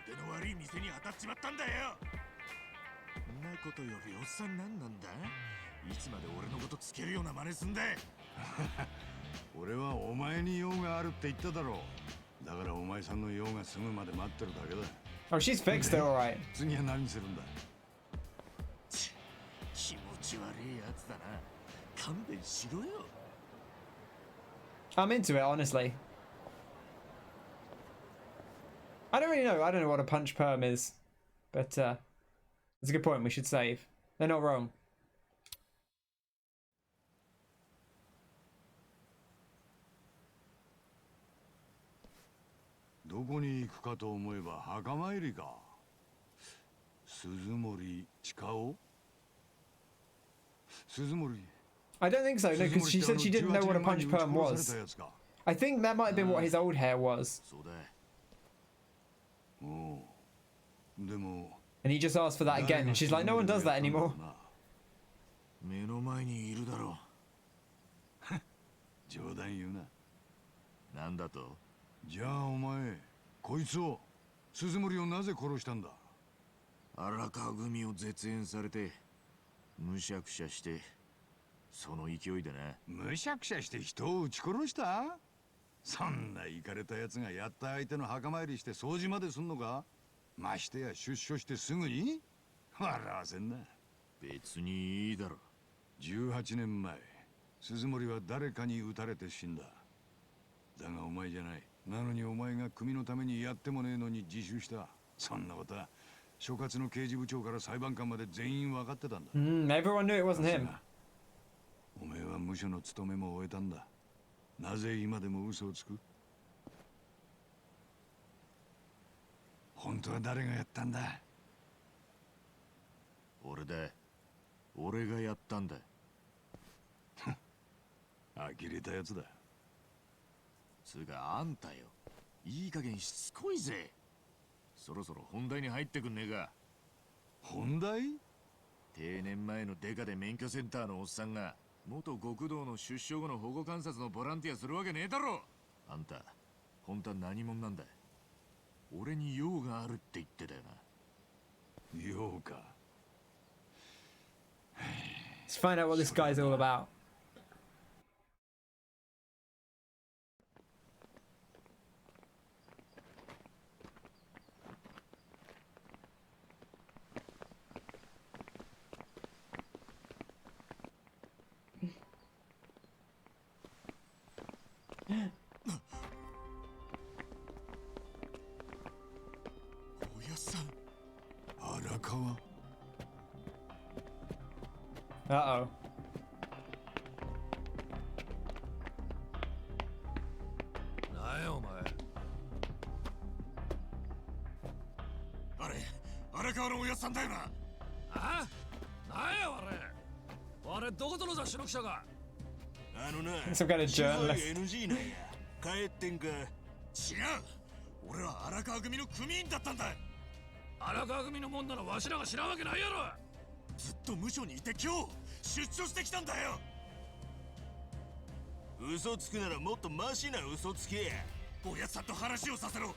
腕の悪い店に当たっちまったんだよ。そんなことよりおっさんなんなんだ。いつまで俺のことつけるような真似すんだ。
俺はお前に用があるって言っただろう。だからお前さんの用が済むまで待ってるだけだ。
Oh, she's fixed it, all right.
次は何するんだ。
気持ち悪いやつだな。勘弁しろよ。
I'm into it, honestly. I don't really know. I don't know what a punch perm is, but it's a good point. We should save. They're not wrong.
どこに行くかと思えば墓参りか。鈴森千佳。鈴森。
I don't think so, no, because she said she didn't know what a punch perm was. I think that might have been what his old hair was. And he just asked for that again, and she's like, no one does that anymore.
目の前にいるだろう。
冗談言うな。
なんだと。
じゃあお前、こいつを、鈴森をなぜ殺したんだ。
荒川組を絶縁されて、むしゃくしゃして、その勢いでな。
むしゃくしゃして人を撃ち殺した？そんなイカれたやつがやった相手の墓参りして掃除まですんのか？ましてや出所してすぐに？笑わせんな。
別にいいだろ。
18年前、鈴森は誰かに撃たれて死んだ。だがお前じゃない。なのにお前が組のためにやってもねえのに自首した。そんなことは所轄の刑事部長から裁判官まで全員分かってたんだ。
Everyone knew it wasn't him.
お前は無所の務めも終えたんだ。なぜ今でも嘘をつく？本当は誰がやったんだ？
俺だ。俺がやったんだ。
呆れたやつだ。
つうかあんたよ。いい加減しつこいぜ。そろそろ本題に入ってくんねえか。
本題？
定年前のデカで免許センターのおっさんが元極道の出所後の保護観察のボランティアするわけねえだろ。あんた本当は何者なんだ。俺に用があるって言ってたよな。
用か。
Let's find out what this guy's all about.
川
Uh-oh.
なんやお前。
あれ荒川のおやつさんだよな。
あ？なんやあれ。あれどこぞの雑誌の記者か。
あのな、
Some kind of journalist.
NG なんや。帰ってんか。違う。俺は荒川組の組員だったんだ。
荒川組のもんならわしらが知らんわけないやろ。
ずっと無所にいて今日出張してきたんだよ。嘘つくならもっとマシな嘘つけ。おやつさんと話をさせろ。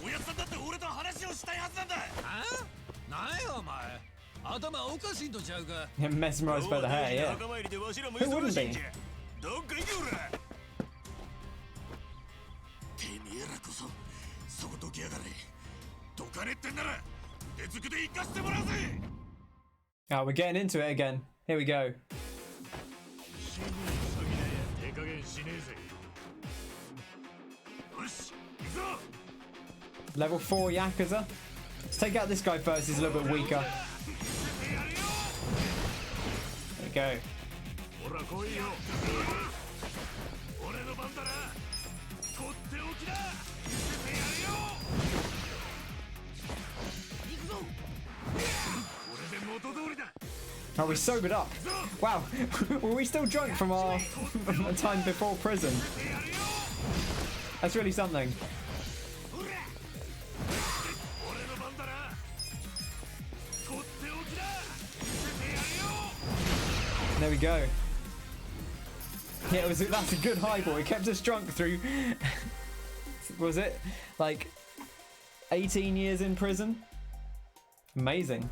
おやつさんだって俺と話をしたいはずなんだ。
あ？なんやお前。頭おかしいんとちゃうか。
Mesmerized by the hair, yeah. Who wouldn't be?
どっか行けおら。てめえらこそそこどきやがれ。どかねってんなら出づくで行かせてもらうぜ。
Oh, we're getting into it again. Here we go. Level 4 Yakuza. Let's take out this guy first, he's a little bit weaker. There we go. Oh, we sobered up. Wow, were we still drunk from our time before prison? That's really something. There we go. Yeah, that's a good highball. It kept us drunk through, was it like 18 years in prison? Amazing.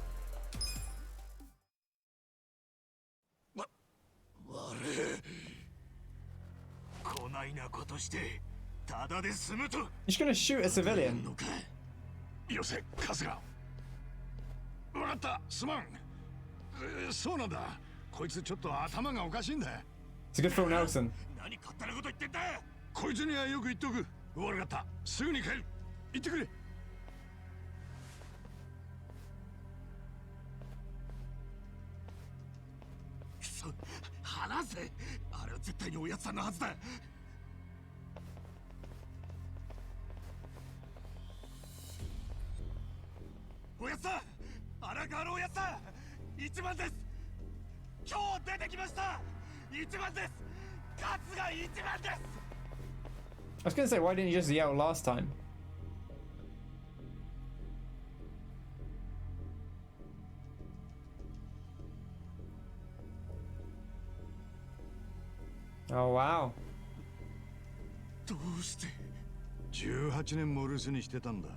こないなことしてただで済むと。
You're just gonna shoot a civilian.
よせ、春日。わかった、すまん。そうなんだ。こいつちょっと頭がおかしいんだ。
It's a good Phil Nelson.
何勝手なこと言ってんだ。
こいつにはよく言っとく。わかった。すぐに帰る。行ってくれ。
くそ、話せ。あれは絶対におやつさんのはずだ。おやつさん、荒川のおやつさん、一番です。今日出てきました。一番です。勝が一番です。
I was gonna say, why didn't you just yell last time? Oh wow.
どうして18年も留守にしてたんだ。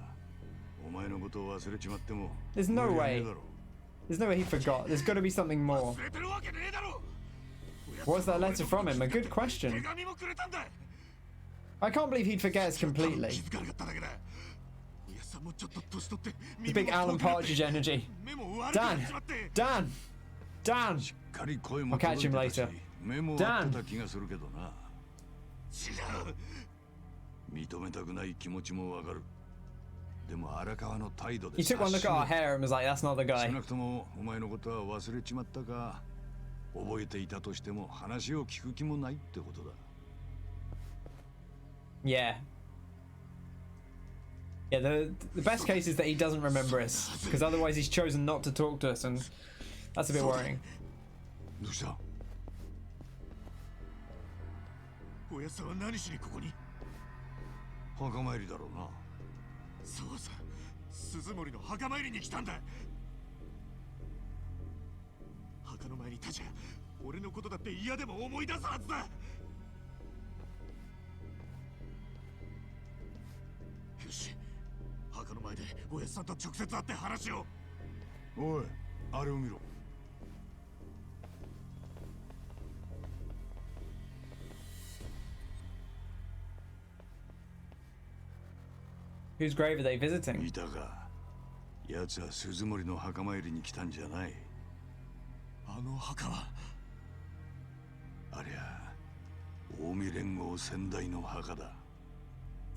お前のことを忘れちまっても
There's no way. There's no way he forgot. There's got to be something more. What's that letter from him? A good question. I can't believe he'd forget us completely. The big Alan Partridge energy. Dan! Dan! Dan! I'll catch him later. Dan!
認めたくない気持ちもわかる。でも荒川の態度で
He took one look at our hair and was like, that's not the guy.
少なくともお前のことは忘れちまったか。覚えていたとしても話を聞く気もないってことだ。
Yeah. Yeah, the best case is that he doesn't remember us, because otherwise he's chosen not to talk to us, and that's a bit worrying.
どうした？
おやつさんは何しにここに？
墓参りだろうな。
そうさ、鈴森の墓参りに来たんだ。墓の前に立ちゃ、俺のことだって嫌でも思い出すはずだ。よし、墓の前でおやつさんと直接会って話を。
おい、あれを見ろ。
Whose grave are they visiting?
いたか。奴は鈴森の墓参りに来たんじゃない。
あの墓は
ありゃ近江連合先代の墓だ。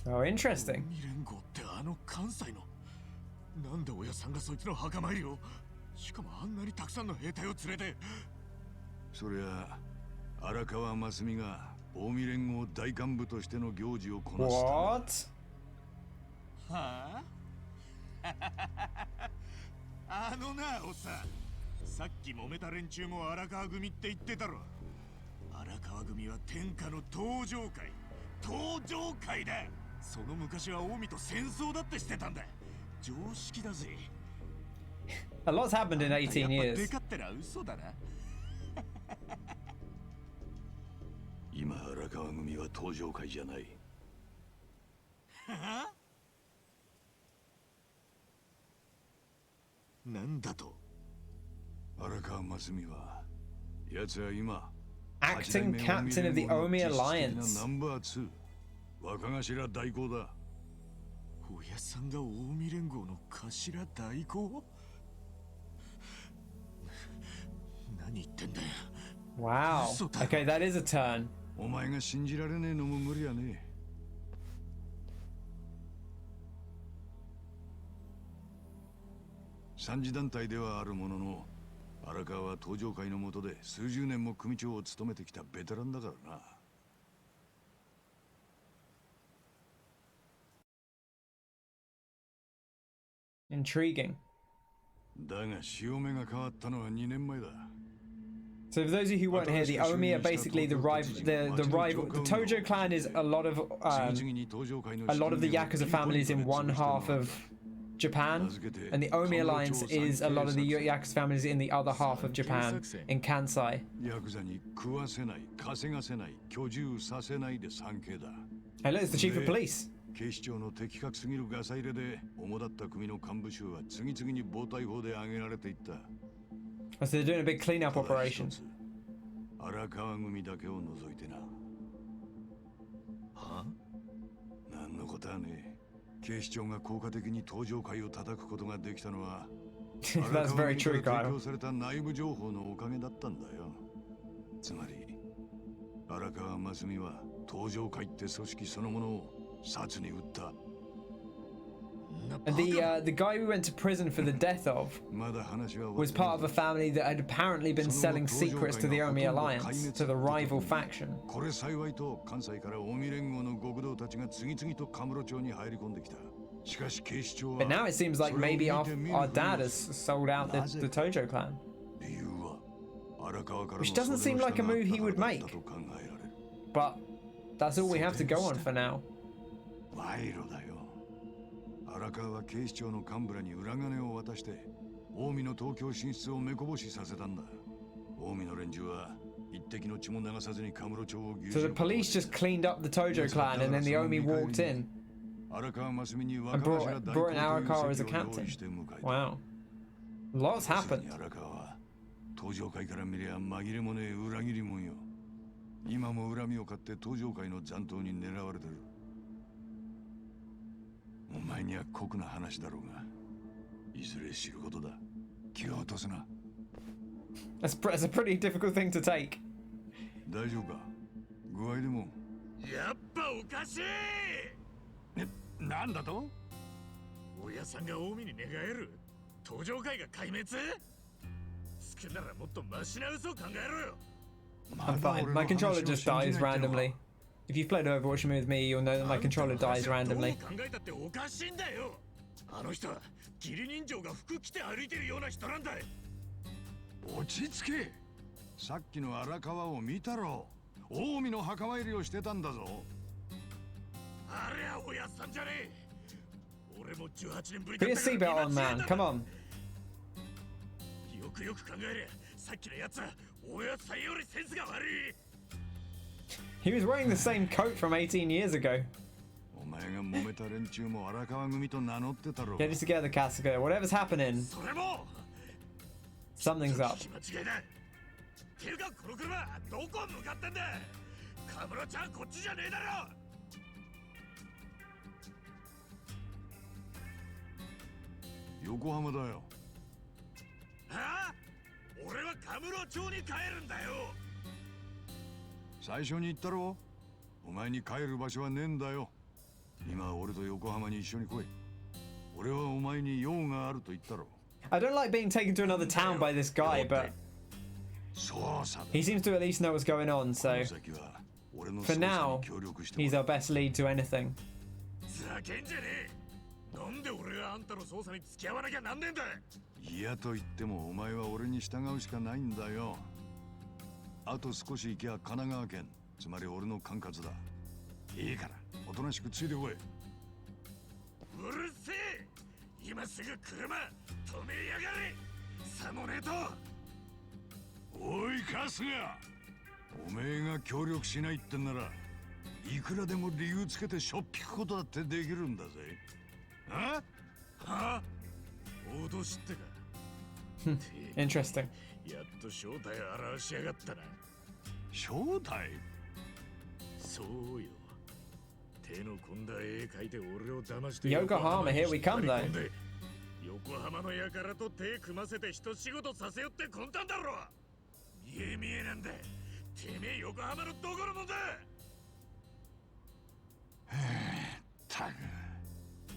Oh, interesting.
近江連合ってあの関西の。なんで親さんがそいつの墓参りを、しかもあんなにたくさんの兵隊を連れて。
そりゃ荒川真澄が近江連合大幹部としての行事をこなすため。
はああのなおっさん、さっき揉めた連中も荒川組って言ってたろ。荒川組は天下の登場会、登場会だ。その昔は近江と戦争だってしてたんだ。常識だぜ。
A lot's happened in 18 years.
でかったら嘘だな。
今荒川組は登場会じゃない。
はあ？なんだと？
荒川真澄は奴は今
Acting captain of the Omi Alliance.
ナンバー2若頭代行だ。
親さんが近江連合の頭代行？何言ってんだよ。
Wow. Okay, that is a turn.
お前が信じられねえのも無理やね。三次団体ではあるものの、荒川は登場会の下で数十年も組長を務めてきたベテランだからな。
Intriguing.
だが潮目が変わったのは2年前だ。
So for those of you who weren't here, the Omi are basically the rival. The Tojo clan is a lot of the Yakuza families in one half of Japan, and the Omi Alliance is a lot of the Yakuza families in the other half of Japan, in Kansai. Hey, look, it's the chief of police.
警視庁の的確すぎるガサ入れで主だった組の幹部衆は次々に暴対法で挙げられていった。
So they're doing a big cleanup operation.
荒川組だけを除いてな。
は？
何のことはね。警視庁が効果的に登場会を叩くことができたのは荒川組から提供された内部情報のおかげだったんだよ。つまり荒川真澄は登場会って組織そのものを殺に撃った。
And the guy we went to prison for the death of was part of a family that had apparently been selling secrets to the Omi Alliance, to the rival faction. But now it seems like maybe our dad has sold out the Tojo clan. Which doesn't seem like a move he would make. But that's all we have to go on for now.
荒川は警視庁の幹部らに裏金を渡して近江の東京進出を目こぼしさせたんだ。近江の連中は一滴の血も流さずにカムロ町を牛耳る。
So the police just cleaned up the Tojo clan and then the Omi walked in and brought in Arakawa as a captain. Wow. Lots happened.
荒川は東上会から見りゃ紛れもねえ裏切り者よ。今も恨みを買って東上会の残党に狙われてる。お前には酷な話だろうが、いずれ知ることだ。気を落とすな。
That's a pretty difficult thing to take.
大丈夫か？具合でも。
やっぱおかしい。なんだと？親さんが近江に寝返る？登場会が壊滅？少ならもっとマシな嘘を考えろよ。
I'm fine. My controller just dies randomly. If you've played Overwatch with me, you'll know that my controller dies randomly.
考えたっておかしいんだよ。あの人は義理人情が服着て歩いてるような人なんだ。
落ち着け。さっきの荒川を見たろ。近江の墓参りをしてたんだぞ。
あれはおやっさんじゃねえ。俺も18年ぶり
Put your seatbelt on, man. Come on.
よくよく考えりゃ、さっきのやつはおやっさんよりセンスが悪い。
He was wearing the same coat from 18 years ago. Get it together, Kasuga. Whatever's happening, something's up.
Yokohama だよ。
はあ？俺はカムロ町に帰るんだよ。
最初に言ったろ。お前に帰る場所はねえんだよ。今俺と横浜に一緒に来い。俺はお前に用があると言ったろ。
I don't like being taken to another town by this guy, but he seems to at least know what's going on, so for now, he's our best lead to anything.
ざけんじゃねえ。なんで俺があんたの捜査に付き合わなきゃなんねえんだ。
いやと言ってもお前は俺に従うしかないんだよ。あと少し行きゃ神奈川県、つまり俺の管轄だ。いいからおとなしくついてこい。
うるせえ。今すぐ車止めやがれ。さもねえと。
おい春日、おめえが協力しないってんならいくらでも理由つけてしょっぴくことだってできるんだぜ。
はあ、脅しってか。
Interesting.
やっと正体を現しやがったな。
正体？
そうよ。手の込んだ絵描いて俺を騙して。
Yokohama, here we come though.
横浜の輩と手組ませて一仕事させよって魂胆だろ。見え見えなんだ。てめえ横浜のどこのもんだ。
たく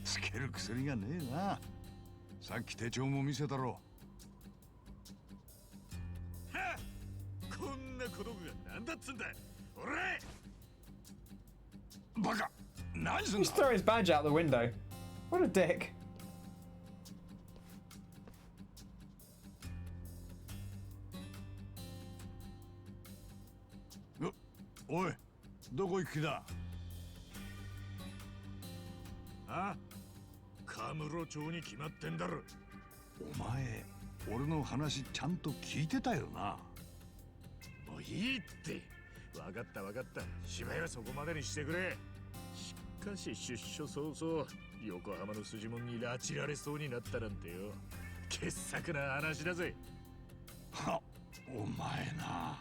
つける薬がねえな。さっき手帳も見せたろ。
はっ、こんな小道具がなんだっつんだ。俺
バカ、何すんだ。
Just throw his badge out the window. What a dick.
おい、どこ行く気だ。
あ、カムロ町に決まってんだろ。
お前、俺の話ちゃんと聞いてたよな。
もういいって。わかったわかった。芝居はそこまでにしてくれ。しかし出所早々横浜の筋門に拉致られそうになったなんてよ。傑作な話だぜ。
は、お前な。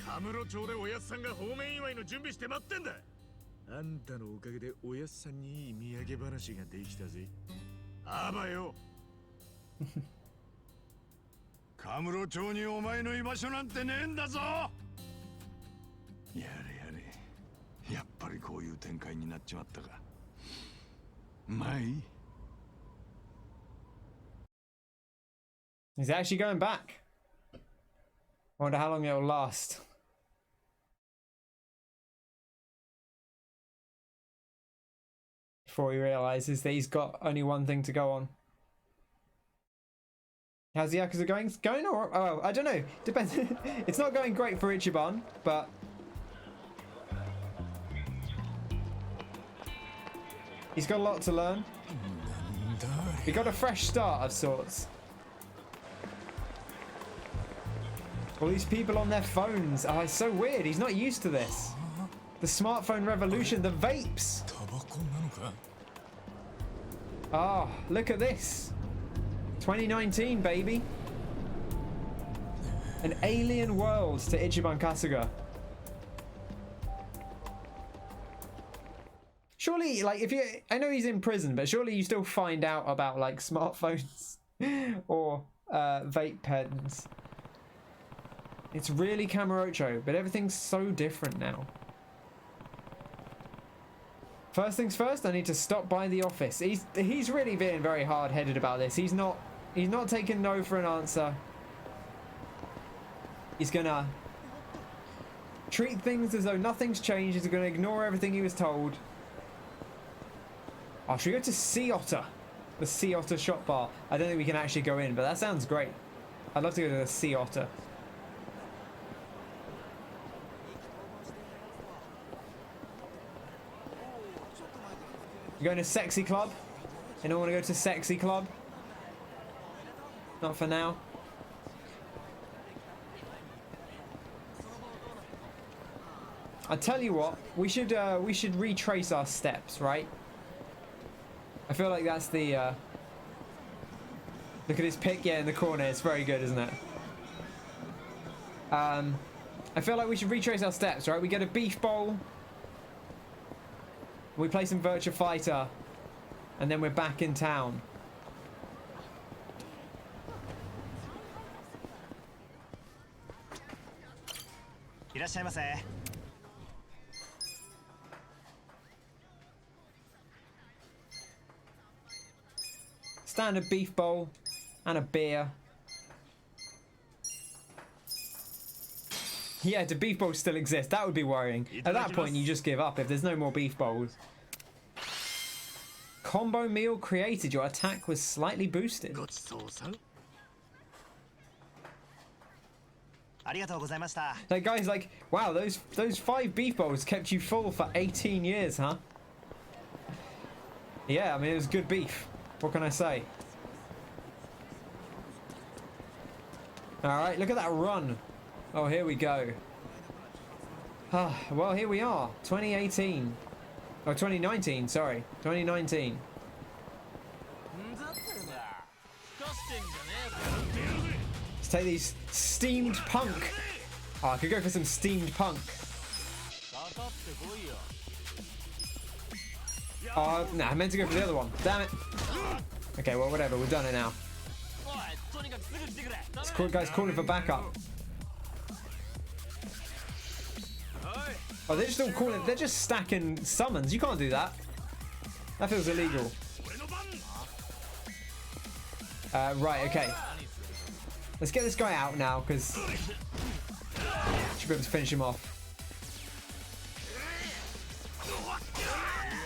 カムロ町でおやっさんが方面祝いの準備して待ってんだ。あんたのおかげでおやっさんにいい土産話ができたぜ。あばよ。
カムロ町にお前の居場所なんてねえんだぞ。やれやれ、やっぱりこういう展開になっちまったか。まあいい。
He's actually going back. I wonder how long it'll last. Before he realizes that he's got only one thing to go on. How's the Yakuza going? It's going or oh, I don't know. Depends. It's not going great for Ichiban, but he's got a lot to learn. He got a fresh start of sorts. All these people on their phones. Oh, it's so weird. He's not used to this. The smartphone revolution, the vapes. Oh, look at this. 2019, baby. An alien world to Ichiban Kasuga. Surely, like, if you... I know he's in prison, but surely you still find out about, like, smartphones or vape pens. It's really Kamurocho, but everything's so different now. First things first, I need to stop by the office. He's really being very hard-headed about this. He's not taking no for an answer. He's gonna treat things as though nothing's changed. He's gonna ignore everything he was told. Oh, should we go to Sea Otter? The Sea Otter shop bar. I don't think we can actually go in, but that sounds great. I'd love to go to the Sea Otter. We're going to Sexy Club. Anyone want to go to Sexy Club? Not for now. I tell you what, we should retrace our steps, right? I feel like that's the look at his pick, yeah, in the corner. It's very good, isn't it? I feel like we should retrace our steps, right? We get a beef bowl. We play some Virtua Fighter, and then we're back in town. standard beef bowl and a beer. Yeah, do beef bowls still exist? That would be worrying. At that point, you just give up if there's no more beef bowls. Combo meal created. Your attack was slightly boosted. Like, guys, like, wow, those 5 beef bowls kept you full for 18 years, huh? Yeah, I mean, it was good beef. What can I say? Alright, look at that run. Oh, here we go. Well, here we are. 2018. Oh, 2019, sorry. 2019. Let's take these steamed punk. Oh, I could go for some steamed punk. Oh, nah, I meant to go for the other one. Damn it. Okay, well, whatever. We've done it now. This guy's calling for backup. Oh, they're just all calling. They're just stacking summons. You can't do that. That feels illegal. Right, okay. Let's get this guy out now, because should be able to finish him off.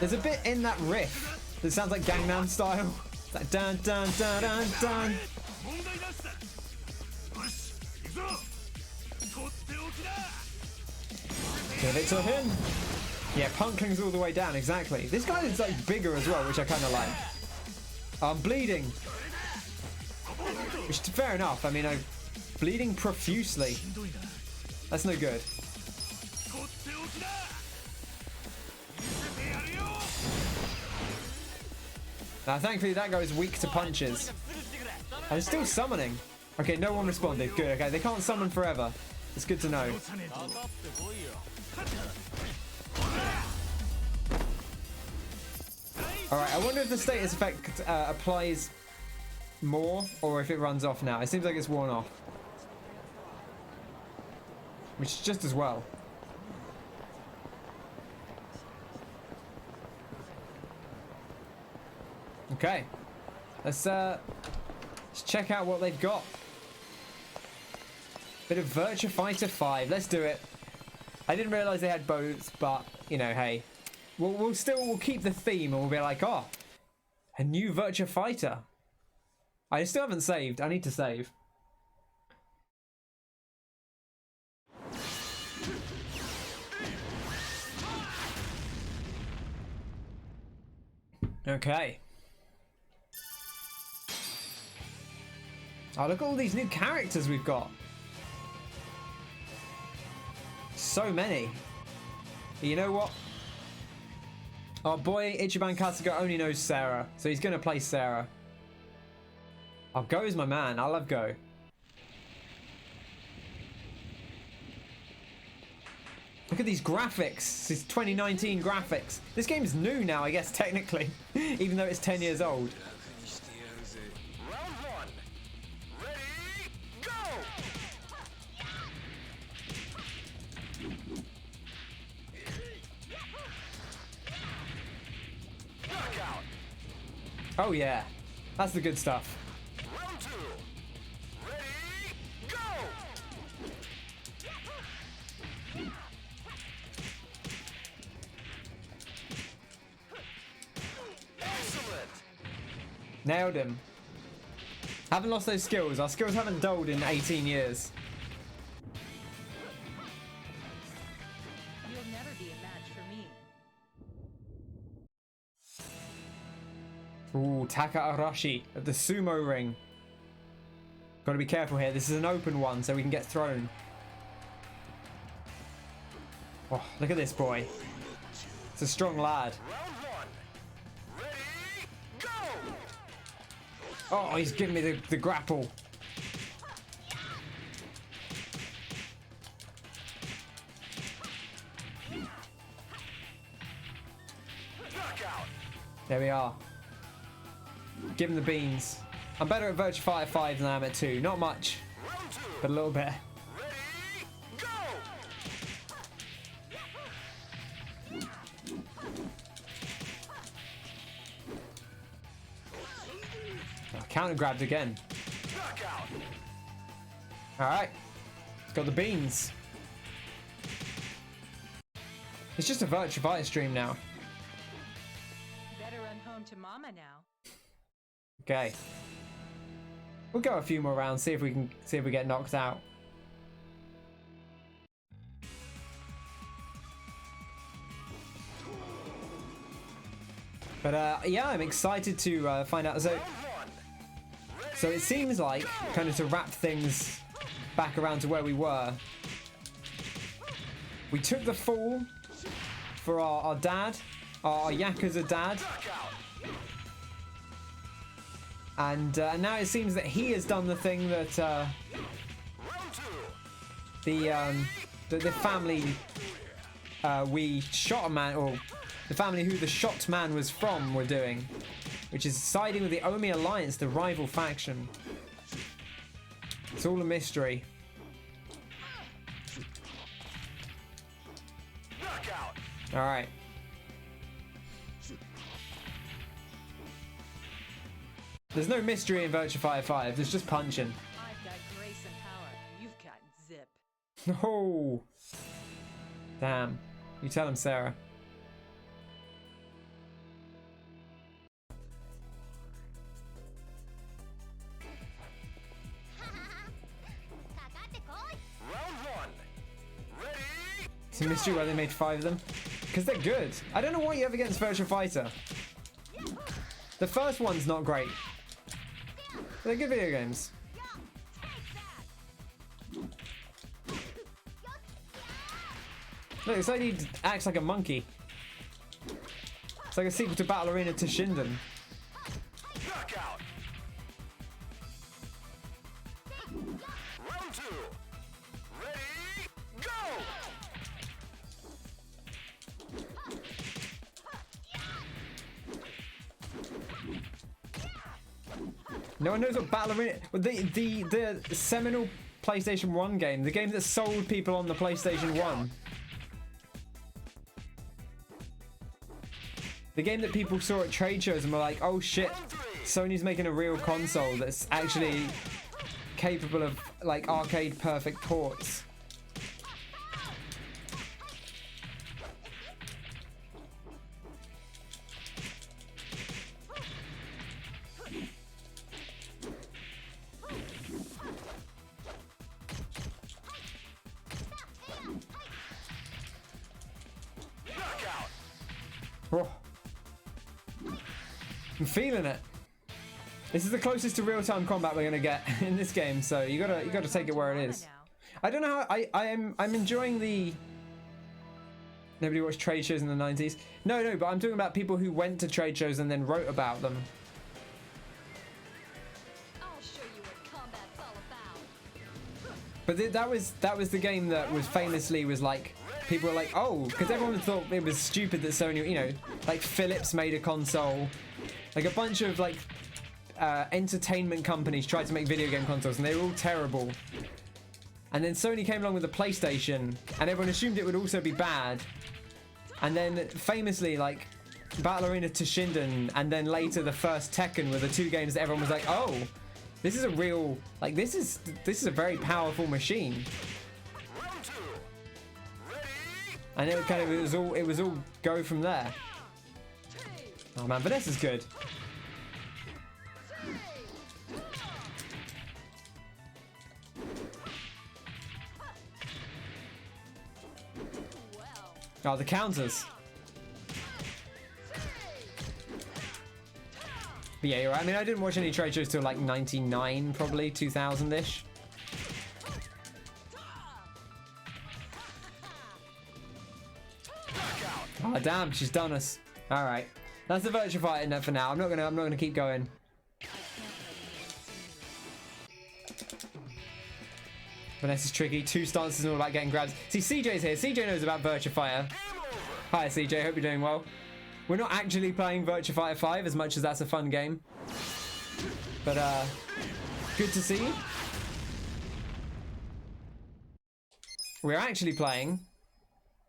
There's a bit in that riff that sounds like Gangnam Style. That dun dun dun dun dun. Give it to him. Yeah, punkling's all the way down, exactly. This guy is like bigger as well, which I kind of like. I'm bleeding. Which is fair enough. I mean, I'm bleeding profusely. That's no good. Now, thankfully, that guy is weak to punches. I'm still summoning. Okay, no one responded. Good. Okay, they can't summon forever. It's good to know. Alright, I wonder if the status effect applies more or if it runs off now. It seems like it's worn off. Which is just as well. Okay. Let's check out what they've got. Bit of Virtua Fighter 5. Let's do it. I didn't realise they had both, but, you know, hey. We'll keep the theme and we'll be like, oh, a new Virtua Fighter. I still haven't saved. I need to save. Okay. Oh, look at all these new characters we've got. So many. But you know what? Our boy Ichiban Kasuga only knows Sarah, so he's going to play Sarah. Oh, Go is my man. I love Go. Look at these graphics. These 2019 graphics. This game's new now, I guess, technically. Even though it's 10 years old. Oh yeah, that's the good stuff.
Round 2. Ready, go! Excellent.
Nailed him. Haven't lost those skills. Our skills haven't dulled in 18 years.
You'll never be a match for me.
Ooh, Taka Arashi at the sumo ring. Gotta be careful here. This is an open one, so we can get thrown. Oh, look at this boy. It's a strong lad. Oh, he's giving me the grapple. There we are. Give him the beans. I'm better at Virtua Fighter 5 than I am at 2. Not much, but a little bit. counter grabbed again. Alright. It's got the beans. It's just a Virtua Fighter stream now.
Better run home to Mama now.
Okay. We'll go a few more rounds, see if we get knocked out. But yeah, I'm excited to find out. So it seems like, kind of to wrap things back around to where we were, we took the fall for our dad, our Yakuza dad. And now it seems that he has done the thing that the family we shot a man, or the family who the shot man was from, were doing, which is siding with the Omi Alliance, the rival faction. It's all a mystery. All right. There's no mystery in Virtua Fighter 5. There's just punching.
I've got grace and power. You've got zip.
Oh, damn! You tell him, Sarah. It's a mystery why they made 5 of them. Because they're good. I don't know what you have against Virtua Fighter. The first one's not great. They're good video games. Look, this lady acts like a monkey. It's like a sequel to Battle Arena to Shinden.
Round 2. Ready, go!
No one knows what Battle Arena... The seminal PlayStation 1 game. The game that sold people on the PlayStation 1. The game that people saw at trade shows and were like, oh shit, Sony's making a real console that's actually capable of like arcade perfect ports. Oh. I'm feeling it. This is the closest to real-time combat we're gonna get in this game, so you gotta take it where it is. I don't know how I'm enjoying the. Nobody watched trade shows in the 90s. No, but I'm talking about people who went to trade shows and then wrote about them.
I'll show you what combat's all about.
But that was the game that was famously was like. People were like, oh, because everyone thought it was stupid that Sony, you know, like Philips made a console. Like a bunch of like entertainment companies tried to make video game consoles and they were all terrible. And then Sony came along with the PlayStation and everyone assumed it would also be bad. And then famously like Battle Arena to Shinden and then later the first Tekken were the 2 games that everyone was like, oh, this is a real, like this is a very powerful machine. And it kind of it was all go from there. Oh man, Vanessa's good. Oh, the counters. But yeah, you're right. I mean, I didn't watch any trade shows till like 99, probably 2000-ish. Oh damn, she's done us. All right, that's the Virtua Fighter net for now. I'm not gonna keep going. Vanessa's tricky. 2 stances and all about getting grabs. See, CJ's here. CJ knows about Virtua Fighter. Hi, CJ. Hope you're doing well. We're not actually playing Virtua Fighter 5 as much as that's a fun game. But good to see you. We're actually playing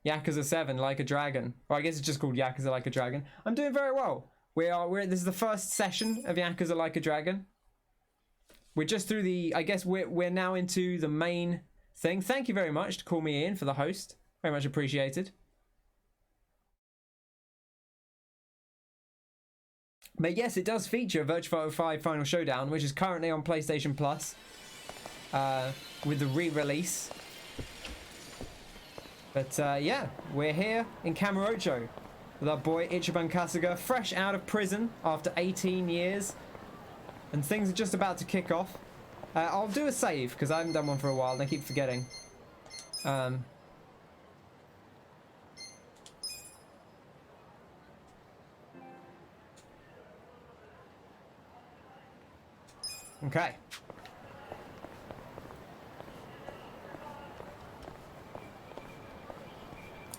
Yakuza 7 Like a Dragon. Or I guess it's just called Yakuza Like a Dragon. I'm doing very well. This is the first session of Yakuza Like a Dragon. we're just through the. I guess we're now into the main thing. Thank you very much to call me in for the host. Very much appreciated. But yes, it does feature Virtua Fighter 5 Final Showdown, which is currently on PlayStation Plus with the re-release. But yeah, we're here in Kamurocho with our boy Ichiban Kasuga, fresh out of prison after 18 years. And things are just about to kick off. I'll do a save, because I haven't done one for a while and I keep forgetting. Okay.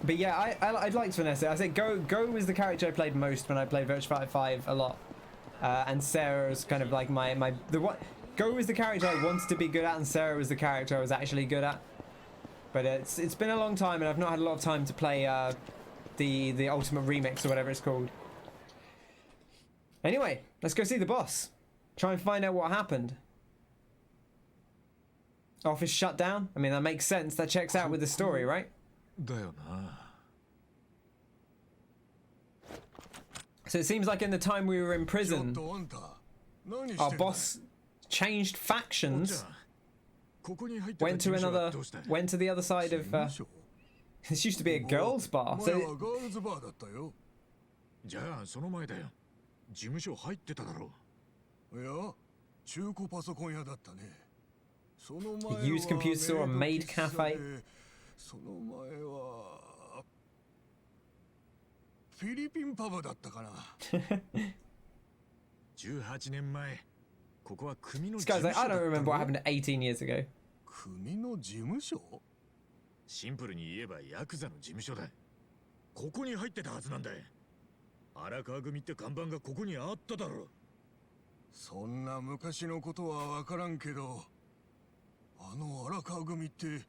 But yeah, I'd like to finesse it. I say Go was the character I played most when I played Virtua Fighter 5 a lot. And Sarah's kind of like Go was the character I wanted to be good at, and Sarah was the character I was actually good at. But it's been a long time, and I've not had a lot of time to play the Ultimate Remix or whatever it's called. Anyway, let's go see the boss. Try and find out what happened. Office shut down? I mean, that makes sense. That checks out with the story, right? So it seems like in the time we were in prison, our boss changed factions, went to the other side of. This used to be a girls' bar. So a used computer store, a maid cafe.
フィリピンパブだったかな。18年前、ここは組の事
This
務
guy's
所
like,
だ
I
った
don't
ろ
remember what happened 18 years ago.
組の事務所？シンプルに言えばヤクザの事務所だ。ここに入ってたはずなんだ。荒川組って看板がここにあっただろ。そんな昔のことはわからんけど、あの荒川組って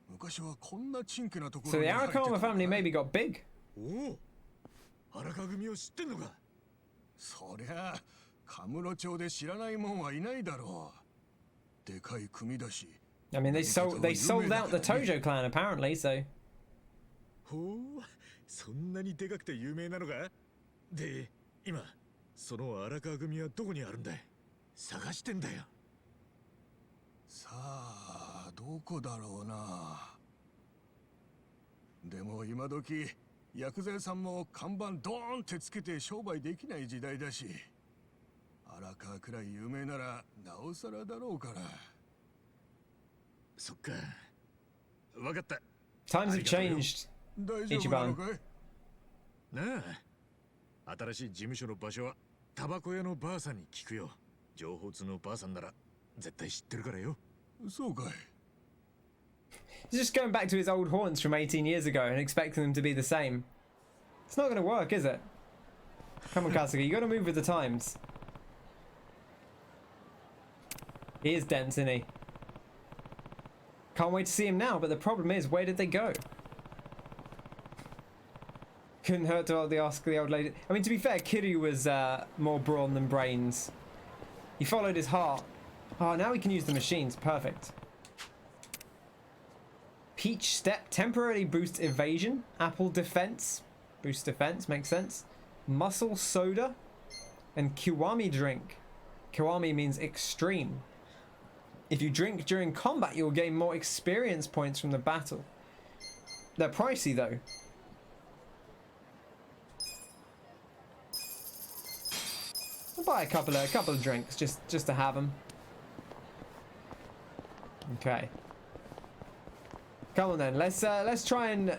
昔はこんなチンケなところ
So
に
the
入ってた。
Arakama family maybe got big.
おお、荒川組を知ってんのか。そりゃカムロ町で知らないもんはいないだろう。でかい組だし。
I mean, they sold out the Tojo clan apparently, so.
ほう、そんなにでかくて有名なのか。で、今その荒川組はどこにあるんだい。探してんだよ。さあ、どこだろうな。でも今時薬剤さんも看板ドーンってつけて商売できない時代だし、荒川くらい有名ならなおさらだろうから。そっか、わかった。
Times have changed, Ichiban.
なあ、新しい事務所の場所はタバコ屋のばあさんに聞くよ。情報通のばあさんなら絶対知ってるからよ。そうかい。
He's just going back to his old haunts from 18 years ago and expecting them to be the same. It's not going to work, is it? Come on, Kasuga, you got to move with the times. He is dense, isn't he? Can't wait to see him now, but the problem is, where did they go? Couldn't hurt to ask the old lady. I mean, to be fair, Kiryu was more brawn than brains. He followed his heart. Oh, now we can use the machines. Perfect. Peach step temporarily boosts evasion. Apple defense boosts defense, makes sense. Muscle soda and Kiwami drink. Kiwami means extreme. If you drink during combat, you'll gain more experience points from the battle. They're pricey though. I'll buy a couple of drinks just to have them. Okay. Come on then, let's try and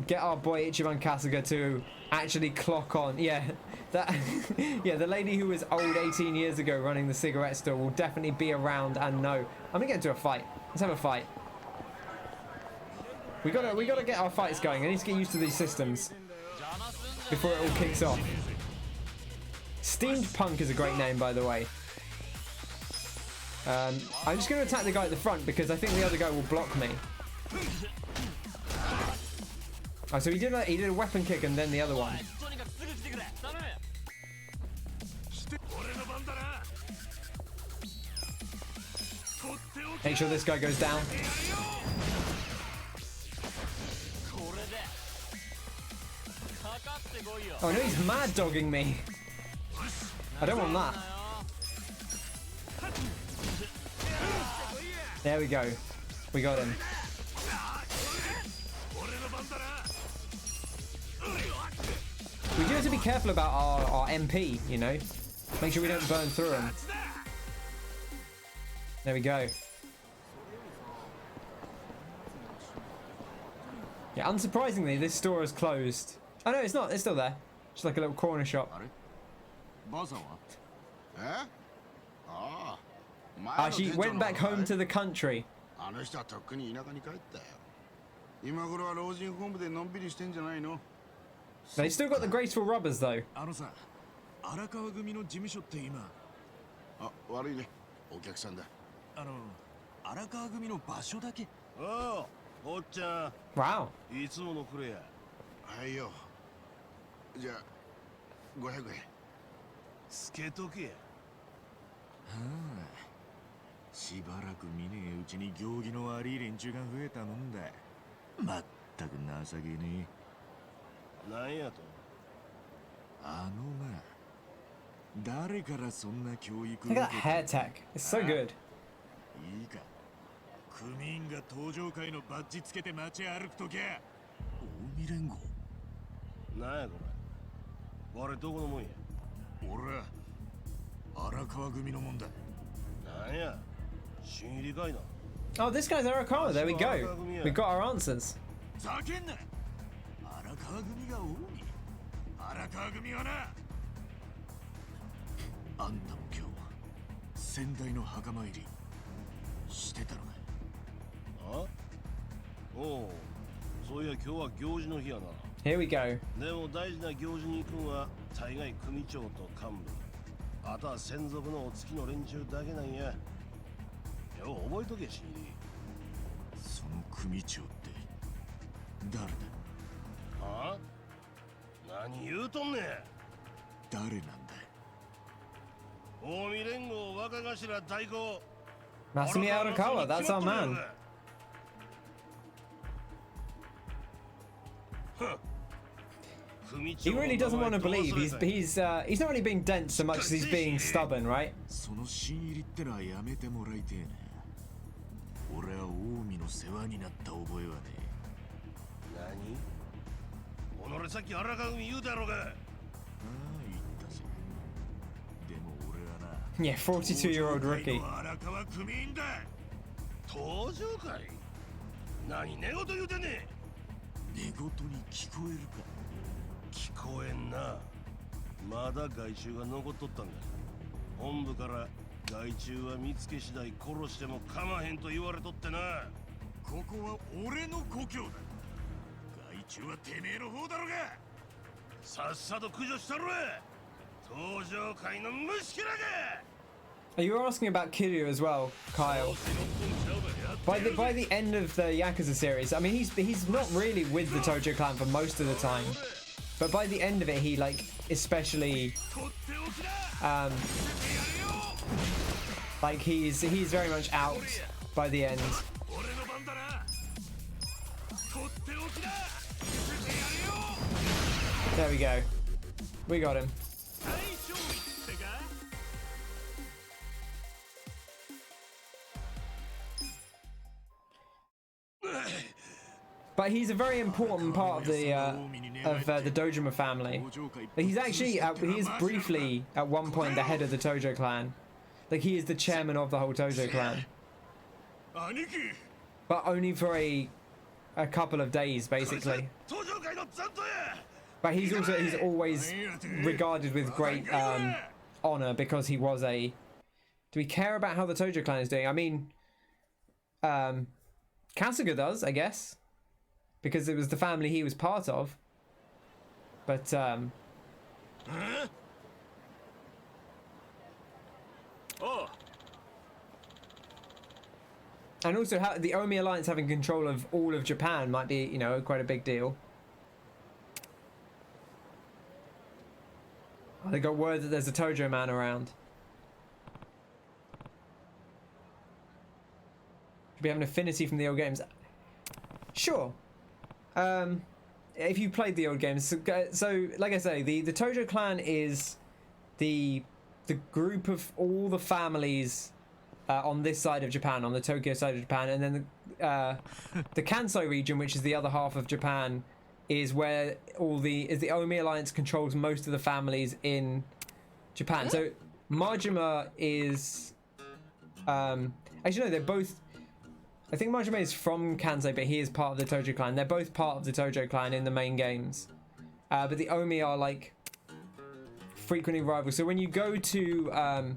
get our boy Ichiban Kasuga to actually clock on. Yeah, that yeah, the lady who was old 18 years ago running the cigarette store will definitely be around and know. I'm gonna get into a fight. Let's have a fight. We gotta get our fights going. I need to get used to these systems before it all kicks off. Steamed Punk is a great name, by the way. I'm just gonna attack the guy at the front because I think the other guy will block me. Oh, so he did a weapon kick and then the other one. Make sure this guy goes down. Oh no, he's mad dogging me. I don't want that. There we go. We got him. We do have to be careful about our MP, you know. Make sure we don't burn through him. There we go. Yeah, unsurprisingly, this store is closed. Oh no, it's not. It's still there. Just like a little corner shop. She went back home to the country. They still got the graceful rubbers though.
悪いね、お客さんだ。荒川組の場所だけ。ああ、おっちゃん。
Wow。
いつものくれや。はいよ。じゃあ、500円。つけとけや。はあ。しばらく見ねえうちに行儀の悪い連中が増えたもんだ。まったく情けねえ。なんやと。あのな。誰からそんな教育を
Look at that hair tech. It's so good.
いいか。組員が登場会のバッジつけて街歩くときゃ。近江連合。なんやこれ。我どこのもんや。俺は荒川組のもんだ。なんや。新入りかいな。
Oh, this guy's Arakawa. There we go. We got our answers.
ざけんな。荒川組が近江。荒川組はな。あんたも今日先代の墓参りしてたのか。あ？おう、そういや今日は行事の日やな。
Here we go.
でも大事な行事に行くんは大概組長と幹部、あとは専属のお付きの連中だけなんや。よう覚えとけし。その組長って誰だ。あ？何言うとんねん。誰なんだ。近江連合若頭代行
Masumi Arakawa, that's our man. He really doesn't want to believe he's not really being dense so much as he's being stubborn, right?
その新入りってのはやめてもらいてえな。俺は近江の世話になった覚えはねえ。何？己さっき荒川組言うだろうが。ああ、言ったぜ。でも俺はな。
Yeah, 42-year-old rookie.
荒川組員だ。登場会？何寝言言うてんねん。寝言に聞こえるか。聞こえんな。まだ害虫が残っとったんだ。本部から害虫は見つけ次第殺しても構わへんと言われとってな。ここは俺の故郷だ。害虫はてめえの方だろうが。さっさと駆除したろ。登場会の虫けらが。
You were asking about Kiryu as well, Kyle. By the end of the Yakuza series, I mean he's not really with the Tojo clan for most of the time, but by the end of it he like especially like he's very much out by the end. There we go. We got him. But he's a very important part of the Dojima family. Like he's actually he is briefly at one point the head of the Tojo clan. Like he is the chairman of the whole Tojo clan. But only for a couple of days basically. But he's always regarded with great honor because he was a. Do we care about how the Tojo clan is doing? I mean, Kasuga does, I guess. Because it was the family he was part of. But,
Oh.
And also, the Omi Alliance having control of all of Japan might be, you know, quite a big deal. Oh, they got word that there's a Tojo man around. we have an affinity from the old games? Sure. If you played the old games, so like I say, the Tojo clan is the group of all the families on this side of Japan, on the Tokyo side of Japan, and then the Kansai region, which is the other half of Japan, is where the Omi Alliance controls most of the families in Japan. So Majima is actually no, they're both. I think Majima is from Kansai, but he is part of the Tojo clan. They're both part of the Tojo clan in the main games, but the Omi are like frequently rivals. So when you go to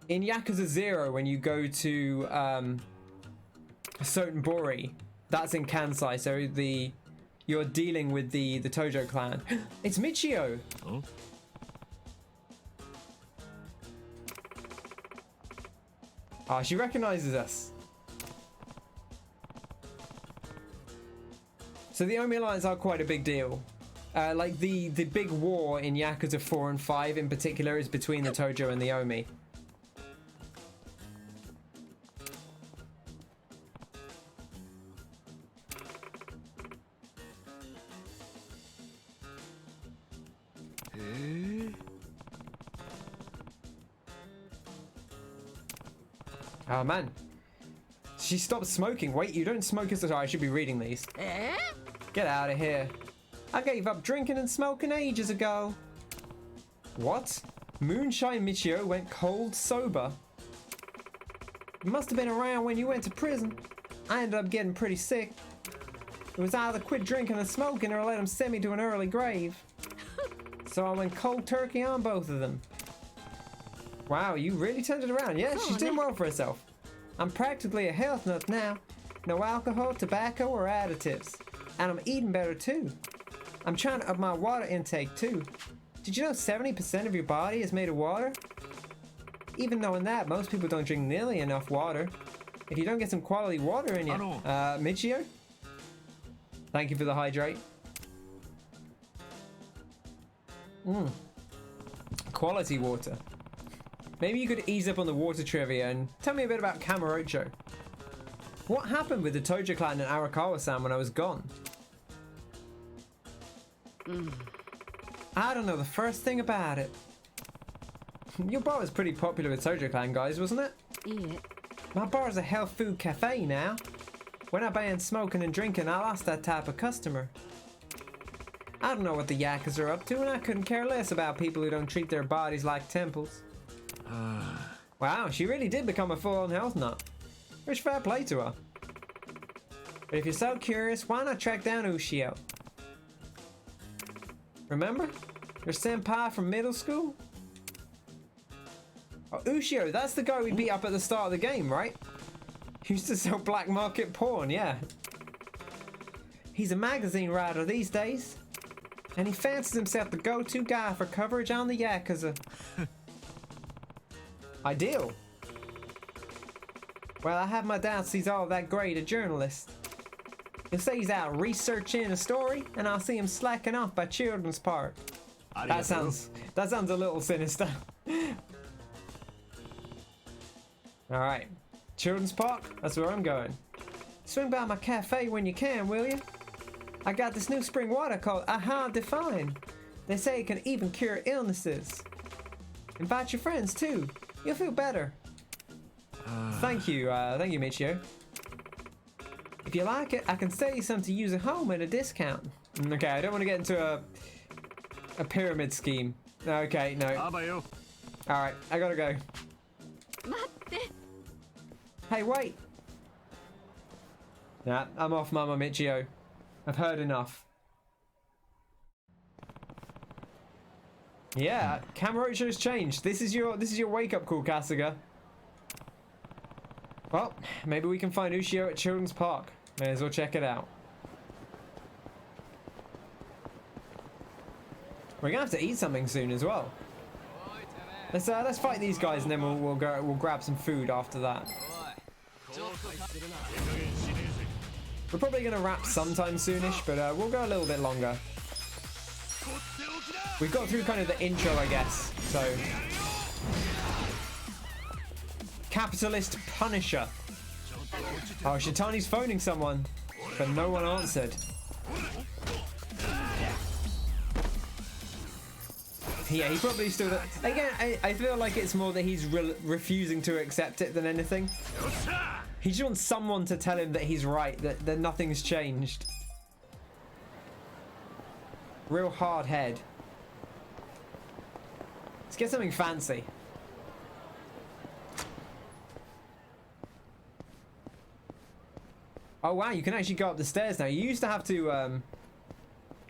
in Yakuza 0, when you go to Sotenbori, that's in Kansai. So you're dealing with the Tojo clan. It's Michio.
Oh.
Ah, she recognizes us. So the Omi Alliance are quite a big deal. Like the big war in Yakuza 4 and 5 in particular is between the Tojo and the Omi. Oh man, she stopped smoking. Wait, you don't smoke as I should be reading these. Get out of here. I gave up drinking and smoking ages ago. What? Moonshine Michio went cold sober. You must have been around when you went to prison. I ended up getting pretty sick. It was either quit drinking and smoking or let them send me to an early grave. So I went cold turkey on both of them. Wow, you really turned it around. Yeah, she's doing well for herself. I'm practically a health nut now. No alcohol, tobacco, or additives. And I'm eating better too. I'm trying to up my water intake too. Did you know 70% of your body is made of water? Even knowing that, most people don't drink nearly enough water. If you don't get some quality water in you, Michio? Thank you for the hydrate. Quality water. Maybe you could ease up on the water trivia and tell me a bit about Kamurocho. What happened with the Tojo clan and Arakawa-san when I was gone? I don't know the first thing about it. Your bar was pretty popular with Tojo clan guys, wasn't it?
Yeah.
My bar's a health food cafe now. When I banned smoking and drinking, I lost that type of customer. I don't know what the Yakuza are up to, and I couldn't care less about people who don't treat their bodies like temples. Wow, she really did become a full-on health nut. Which fair play to her. But if you're so curious, why not track down Ushio? Remember? Your senpai from middle school? Oh, Ushio, that's the guy we beat up at the start of the game, right? He used to sell black market porn, yeah. He's a magazine writer these days. And he fancies himself the go-to guy for coverage on the Yakuza. Ideal. Well, I have my doubts he's all that great a journalist. He'll say he's out researching a story, and I'll see him slacking off by Children's Park. That sounds a little sinister. Alright. Children's Park? That's where I'm going. Swing by my cafe when you can, will you? I got this new spring water called Aha Define. They say it can even cure illnesses. Invite your friends too. You'll feel better. Thank you, Michio. If you like it, I can sell you some to use at home at a discount. Okay, I don't want to get into a pyramid scheme. Okay, no. Alright, I gotta go. Hey, wait! Nah, I'm off, Mama Michio. I've heard enough. Yeah, Kamurocho's changed. This is your wake-up call, Kasuga. Well, maybe we can find Ushio at Children's Park. May as well check it out. We're gonna have to eat something soon as well. Let's fight these guys and then we'll grab some food after that. We're probably gonna wrap sometime soonish, but we'll go a little bit longer. We've got through kind of the intro, I guess. So, Capitalist Punisher. Oh, Shitani's phoning someone, but no one answered. Yeah, he probably still... Again, I feel like it's more that he's refusing to accept it than anything. He just wants someone to tell him that he's right, that nothing's changed. Real hard head. Let's get something fancy. Oh wow, you can actually go up the stairs now. You used to have to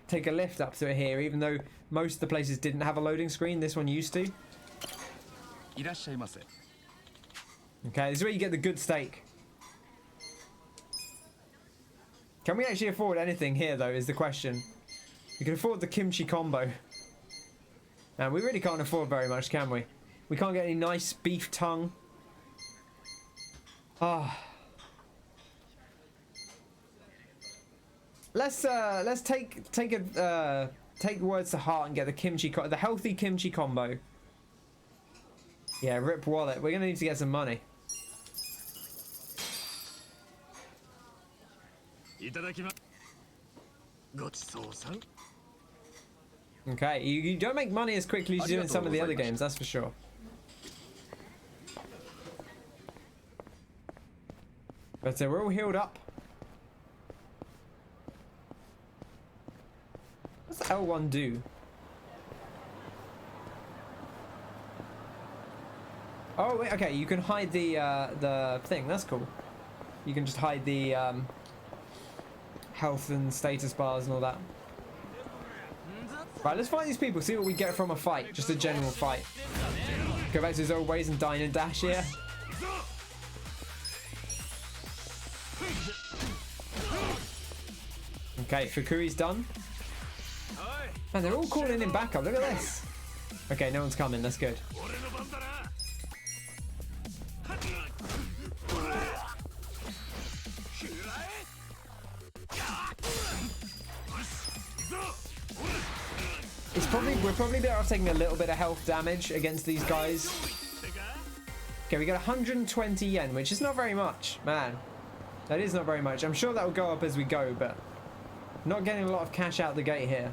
take a lift up to here, even though most of the places didn't have a loading screen. This one used to. Okay, this is where you get the good steak. Can we actually afford anything here, though, is the question. We can afford the kimchi combo. And we really can't afford very much, can we? We can't get any nice beef tongue. Ah. Let's take words to heart and get the healthy kimchi combo. Yeah, rip wallet. We're gonna need to get some money. Okay, you don't make money as quickly as you do in some of the other games, that's for sure. But we're all healed up. What's L1 do? Oh, wait, okay, you can hide the thing. That's cool. You can just hide the health and status bars and all that. Right, let's fight these people. See what we get from a fight. Just a general fight. Go back to his old ways and dine and dash here. Okay, Fukui's done. Man, they're all calling in backup. Look at this. Okay, no one's coming. That's good. We're probably better off taking a little bit of health damage against these guys. Okay, we got 120 yen, which is not very much. Man, that is not very much. I'm sure that will go up as we go, but not getting a lot of cash out the gate here.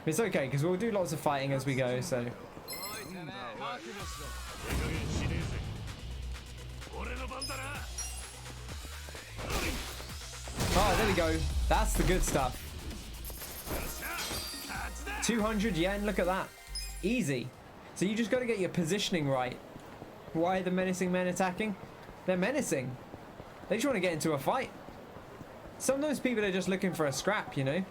It's okay, because we'll do lots of fighting as we go, so... Oh, there we go. That's the good stuff. 200 yen, look at that. Easy. So you just got to get your positioning right. Why are the menacing men attacking? They're menacing. They just want to get into a fight. Sometimes people are just looking for a scrap, you know.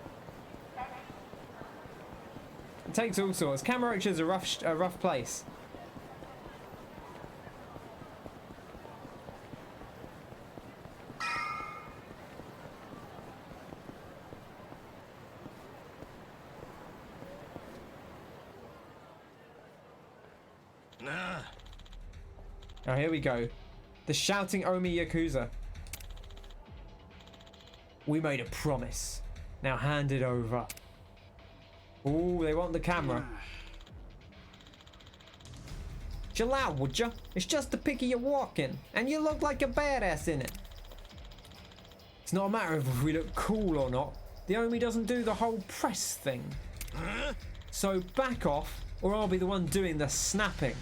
It takes all sorts. Kamurocho's a rough place. Oh, here we go. The shouting Omi Yakuza. We made a promise. Now hand it over. Ooh, they want the camera. Chill out, would ya? It's just the picture you're walking, and you look like a badass in it. It's not a matter of if we look cool or not. The Omi doesn't do the whole press thing. So back off, or I'll be the one doing the snapping.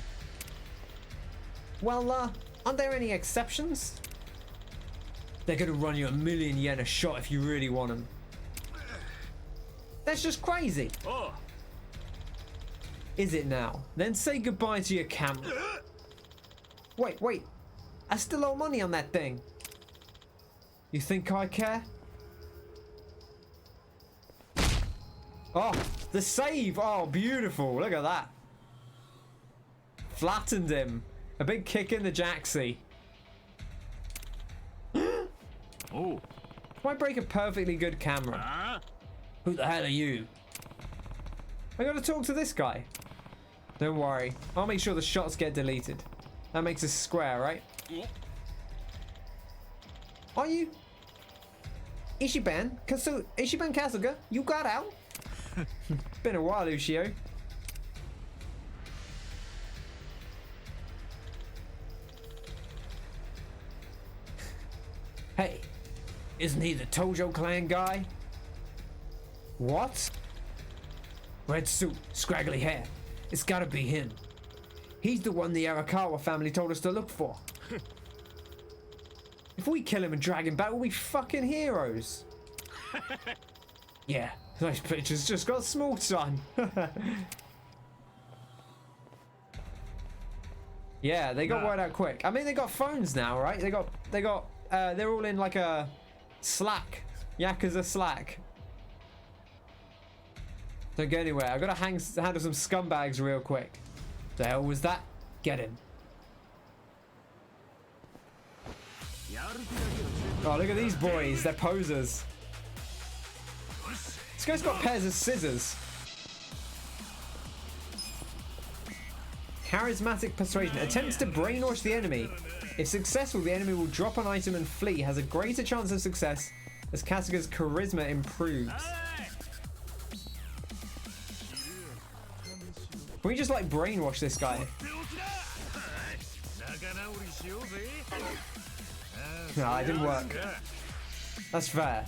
Well, aren't there any exceptions? They're gonna run you 1,000,000 yen a shot if you really want them. That's just crazy. Oh. Is it now? Then say goodbye to your camera. Wait. I still owe money on that thing. You think I care? Oh, the save. Oh, beautiful. Look at that. Flattened him. A big kick in the jacksie. Oh. Why break a perfectly good camera? Who the hell are you? I gotta talk to this guy. Don't worry. I'll make sure the shots get deleted. That makes us square, right? Are you? Ichiban Kasuga? You got out? Been a while, Ushio. Isn't he the Tojo clan guy? What? Red suit, scraggly hair. It's gotta be him. He's the one the Arakawa family told us to look for. If we kill him and drag him back, we'll be fucking heroes. Yeah, those pictures just got small, son. Yeah, they got word out quick. I mean, they got phones now, right? They're all in like a Slack. Yakuza Slack. Don't go anywhere. I gotta handle some scumbags real quick. The hell was that? Get him. Oh, look at these boys. They're posers. This guy's got pairs of scissors. Charismatic persuasion. Attempts to brainwash the enemy. If successful, the enemy will drop an item and flee. Has a greater chance of success as Kasuga's charisma improves. Can we just like brainwash this guy? No, it didn't work. That's fair.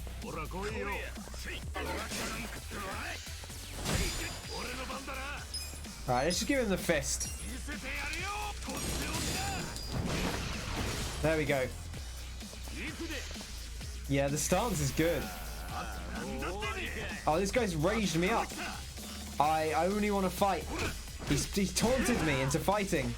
Alright, let's just give him the fist. There we go. Yeah, the stance is good. Oh, this guy's raged me up. I only want to fight. He's taunted me into fighting.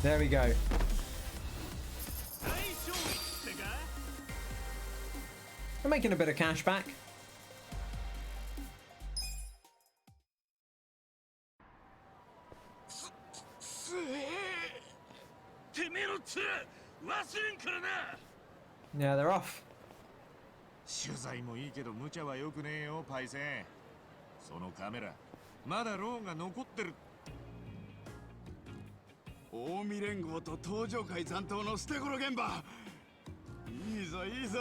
There we go. I'm making a bit of cash back. Yeah, they're off.
取材もいいけど無茶は良くねえよパイセン。そのカメラまだローンが残ってる。
近江連合と東上会残党の捨て頃現場。いいぞいいぞ。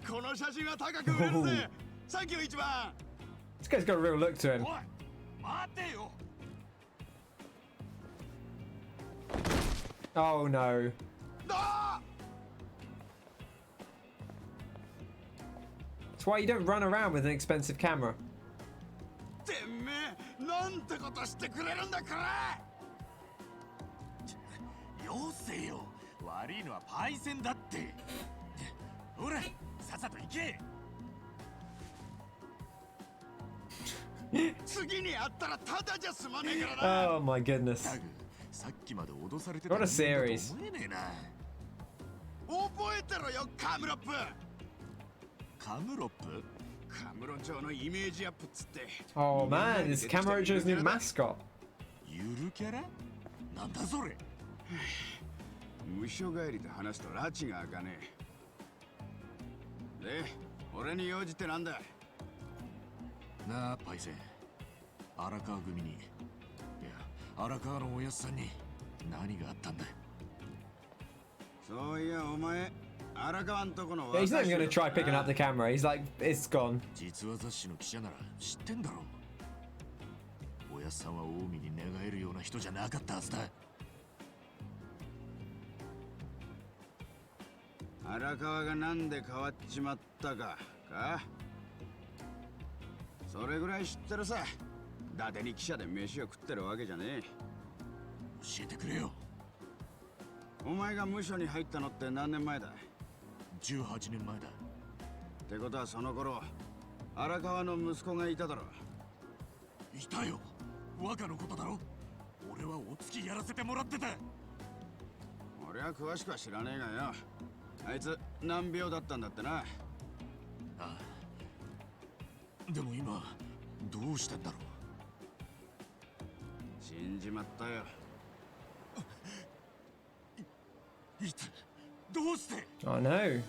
この写真は高く売れるぜ。サンキュー一番。
This guy's got a real look to him.
おい、待てよ。
Oh no. That's why you don't run around with an expensive camera.
てめえ、なんてことしてくれるんだこれ。
よせよ。悪いのはパイセンだって。ほら、さっさと行け。
次に会ったらただじゃ済まねえからな。
Oh my goodness.
さっきまで脅されてた。
What a series.
思えねえな。
覚えてろよ、カムロップ。
カムロップ？
カムロ町のイメージアップっつって。
Oh man, it's Kamurocho's new mascot.
ゆるキャラ？なんだそれ。
無所帰りで話すと拉致が開かねえ。で、俺に用事ってなんだ。
なあパイセン、荒川組に、いや荒川のおやっさんに何があったんだ。
そういやお前、荒川んとこの。
Yeah, he's not even gonna try picking up the camera. He's like, it's gone.
実話雑誌の記者なら知ってんだろ。おやっさんは近江に寝返るような人じゃなかったはずだ。
荒川がなんで変わっちまったかそれぐらい知ってるさ。伊達に記者で飯を食ってるわけじゃねえ。
教えてくれよ。
お前が無所に入ったのって何年前だ。
18年前だ。
ってことはその頃荒川の息子がいただろ。
いたよ。若のことだろ。俺はお付きやらせてもらってた。
俺は詳しくは知らねえがよ。あいつ難病だったんだってな。あ
あ。でも今どうしたんだろう。
死んじまったよ。
いつどうして。
Oh no.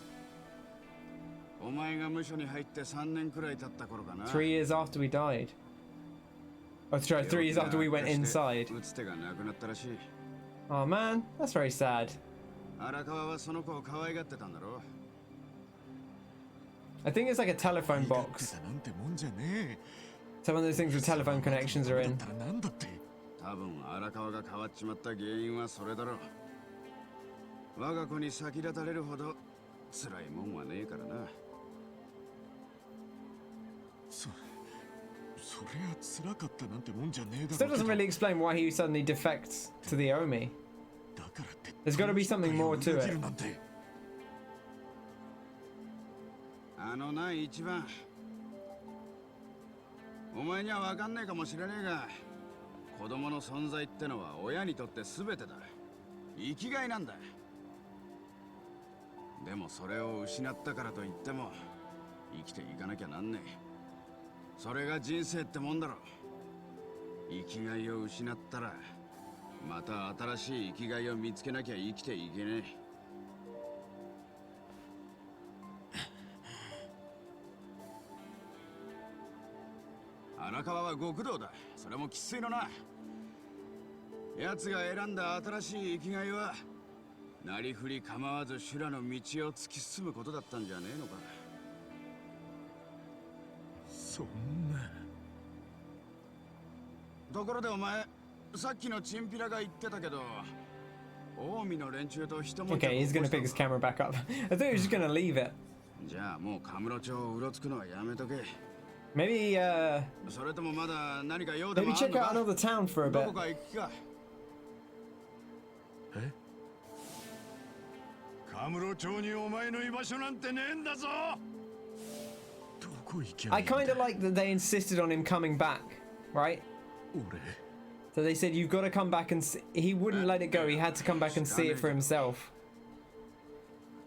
お前が無所に入って3年くらい経った頃かな。
3 years after we died. Oh, sorry, 3 years after we went inside.
打つ手がなくなったらしい。
Oh man, that's very sad.
荒川はその子を可愛がってたんだろ。
I think it's like a telephone box. So one of those things with telephone connections are in.
多分荒川が変わっちまった原因はそれだろう。我が子に先立たれるほど辛いもんはねえからな。
そりゃ辛かったなんてもんじゃねえだろ。
Still doesn't really explain why he suddenly defects to the Omi. There's got to be something more to it.
あのな一番。お前には分かんないかもしれねえが、子供の存在ってのは親にとって全てだ。生きがいなんだ。でもそれを失ったからといっても生きていかなきゃなんねえ。それが人生ってもんだろ。生きがいを失ったらまた新しい生きがいを見つけなきゃ生きていけねえ。荒川は極道だ。それも生粋のな。奴が選んだ新しい生きがいはなりふり構わず修羅の道を突き進むことだったんじゃねえのか。
そんな。
ところでお前、さっきのチンピラが言ってたけど、近江の連中と一文字。
Okay, he's gonna pick his camera back up. I thought he was just gonna leave it.
じゃあもうカムロ町をうろつくのはやめとけ。
Maybe maybe check out another town for a bit.
え？カムロ町にお前の居場所なんてねえんだぞ。
I kind of like that they insisted on him coming back, right? So they said you've got to come back and see. He wouldn't let it go. He had to come back and see it for himself.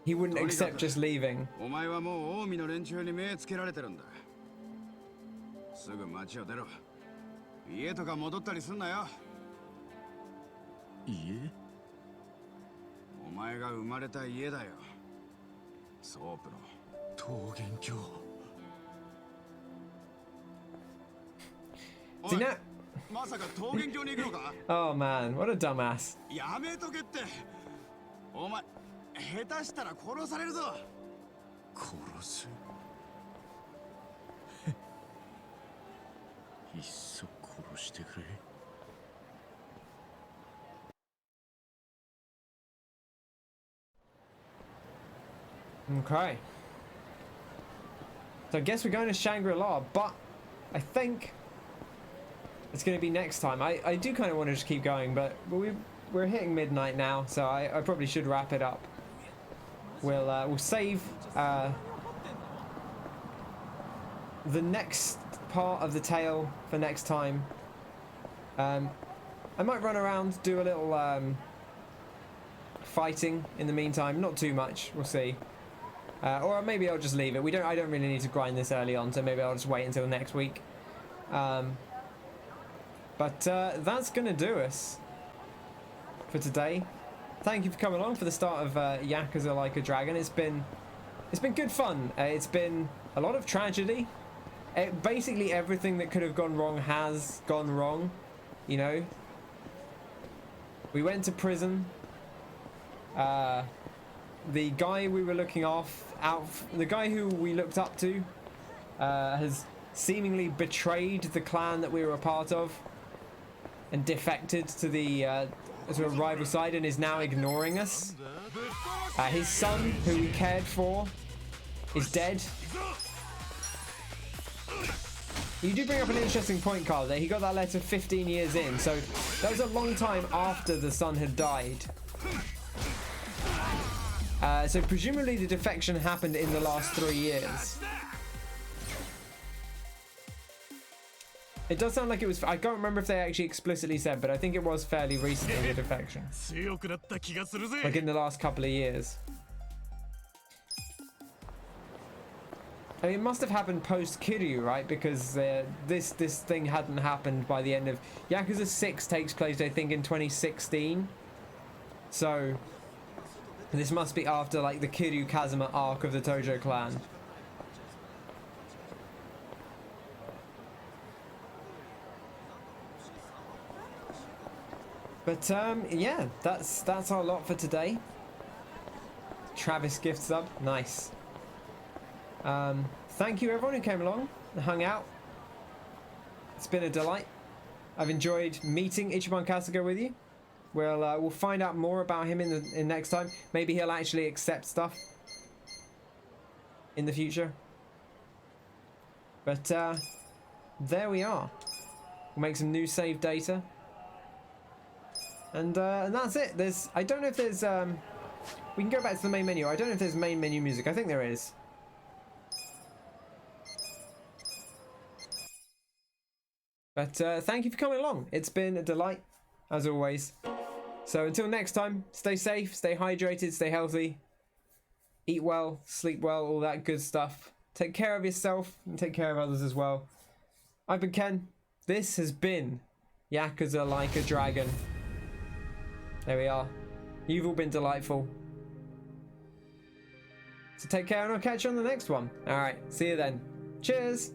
He wouldn't accept just leaving.
お前はもう近江の連中に目つけられてるんだ。すぐ町を出ろ。家とか戻ったりすんなよ。
家？
お前が生まれた家だよ。ソープロ。
桃源郷。
See now?
まさか桃源郷に行くのか？
Oh man, what a dumbass.
やめとけって。お前下手したら殺されるぞ。
殺す？いっそ殺してくれ。
Okay. So I guess we're going to Shangri-La, but I think it's going to be next time. I do kind of want to just keep going, but we're hitting midnight now, so I probably should wrap it up. We'll save the next part of the tale for next time. I might run around, do a little fighting in the meantime, not too much. We'll see. Or maybe I'll just leave it. I don't really need to grind this early on, so maybe I'll just wait until next week. But that's gonna do us for today. Thank you for coming along for the start of Yakuza Like a Dragon. It's been good fun. It's been a lot of tragedy. Basically everything that could have gone wrong has gone wrong. You know, we went to prison. The guy we were looking the guy who we looked up to, has seemingly betrayed the clan that we were a part of, and defected to the to a rival side, and is now ignoring us. His son, who we cared for, is dead. You do bring up an interesting point, Carl, that he got that letter 15 years in, so that was a long time after the son had died. So presumably the defection happened in the last 3 years. It does sound like it was. I can't remember if they actually explicitly said, but I think it was fairly recently, the defection. Like in the last couple of years. I mean, it must have happened post Kiryu, right? Because this thing hadn't happened by the end of Yakuza 6 takes place, I think, in 2016. So this must be after like the Kiryu Kazuma arc of the Tojo clan. But yeah, that's our lot for today. Travis gift sub, nice. Thank you everyone who came along and hung out. It's been a delight. I've enjoyed meeting Ichiban Kasuga with you. We'll find out more about him in next time. Maybe he'll actually accept stuff in the future. But there we are. We'll make some new save data. And that's it. I don't know if there's we can go back to the main menu. I don't know if there's main menu music. I think there is. But thank you for coming along. It's been a delight, as always. So until next time, stay safe, stay hydrated, stay healthy, eat well, sleep well, all that good stuff. Take care of yourself and take care of others as well. I've been Ken. This has been Yakuza Like a Dragon. There we are. You've all been delightful. So take care and I'll catch you on the next one. Alright, see you then. Cheers!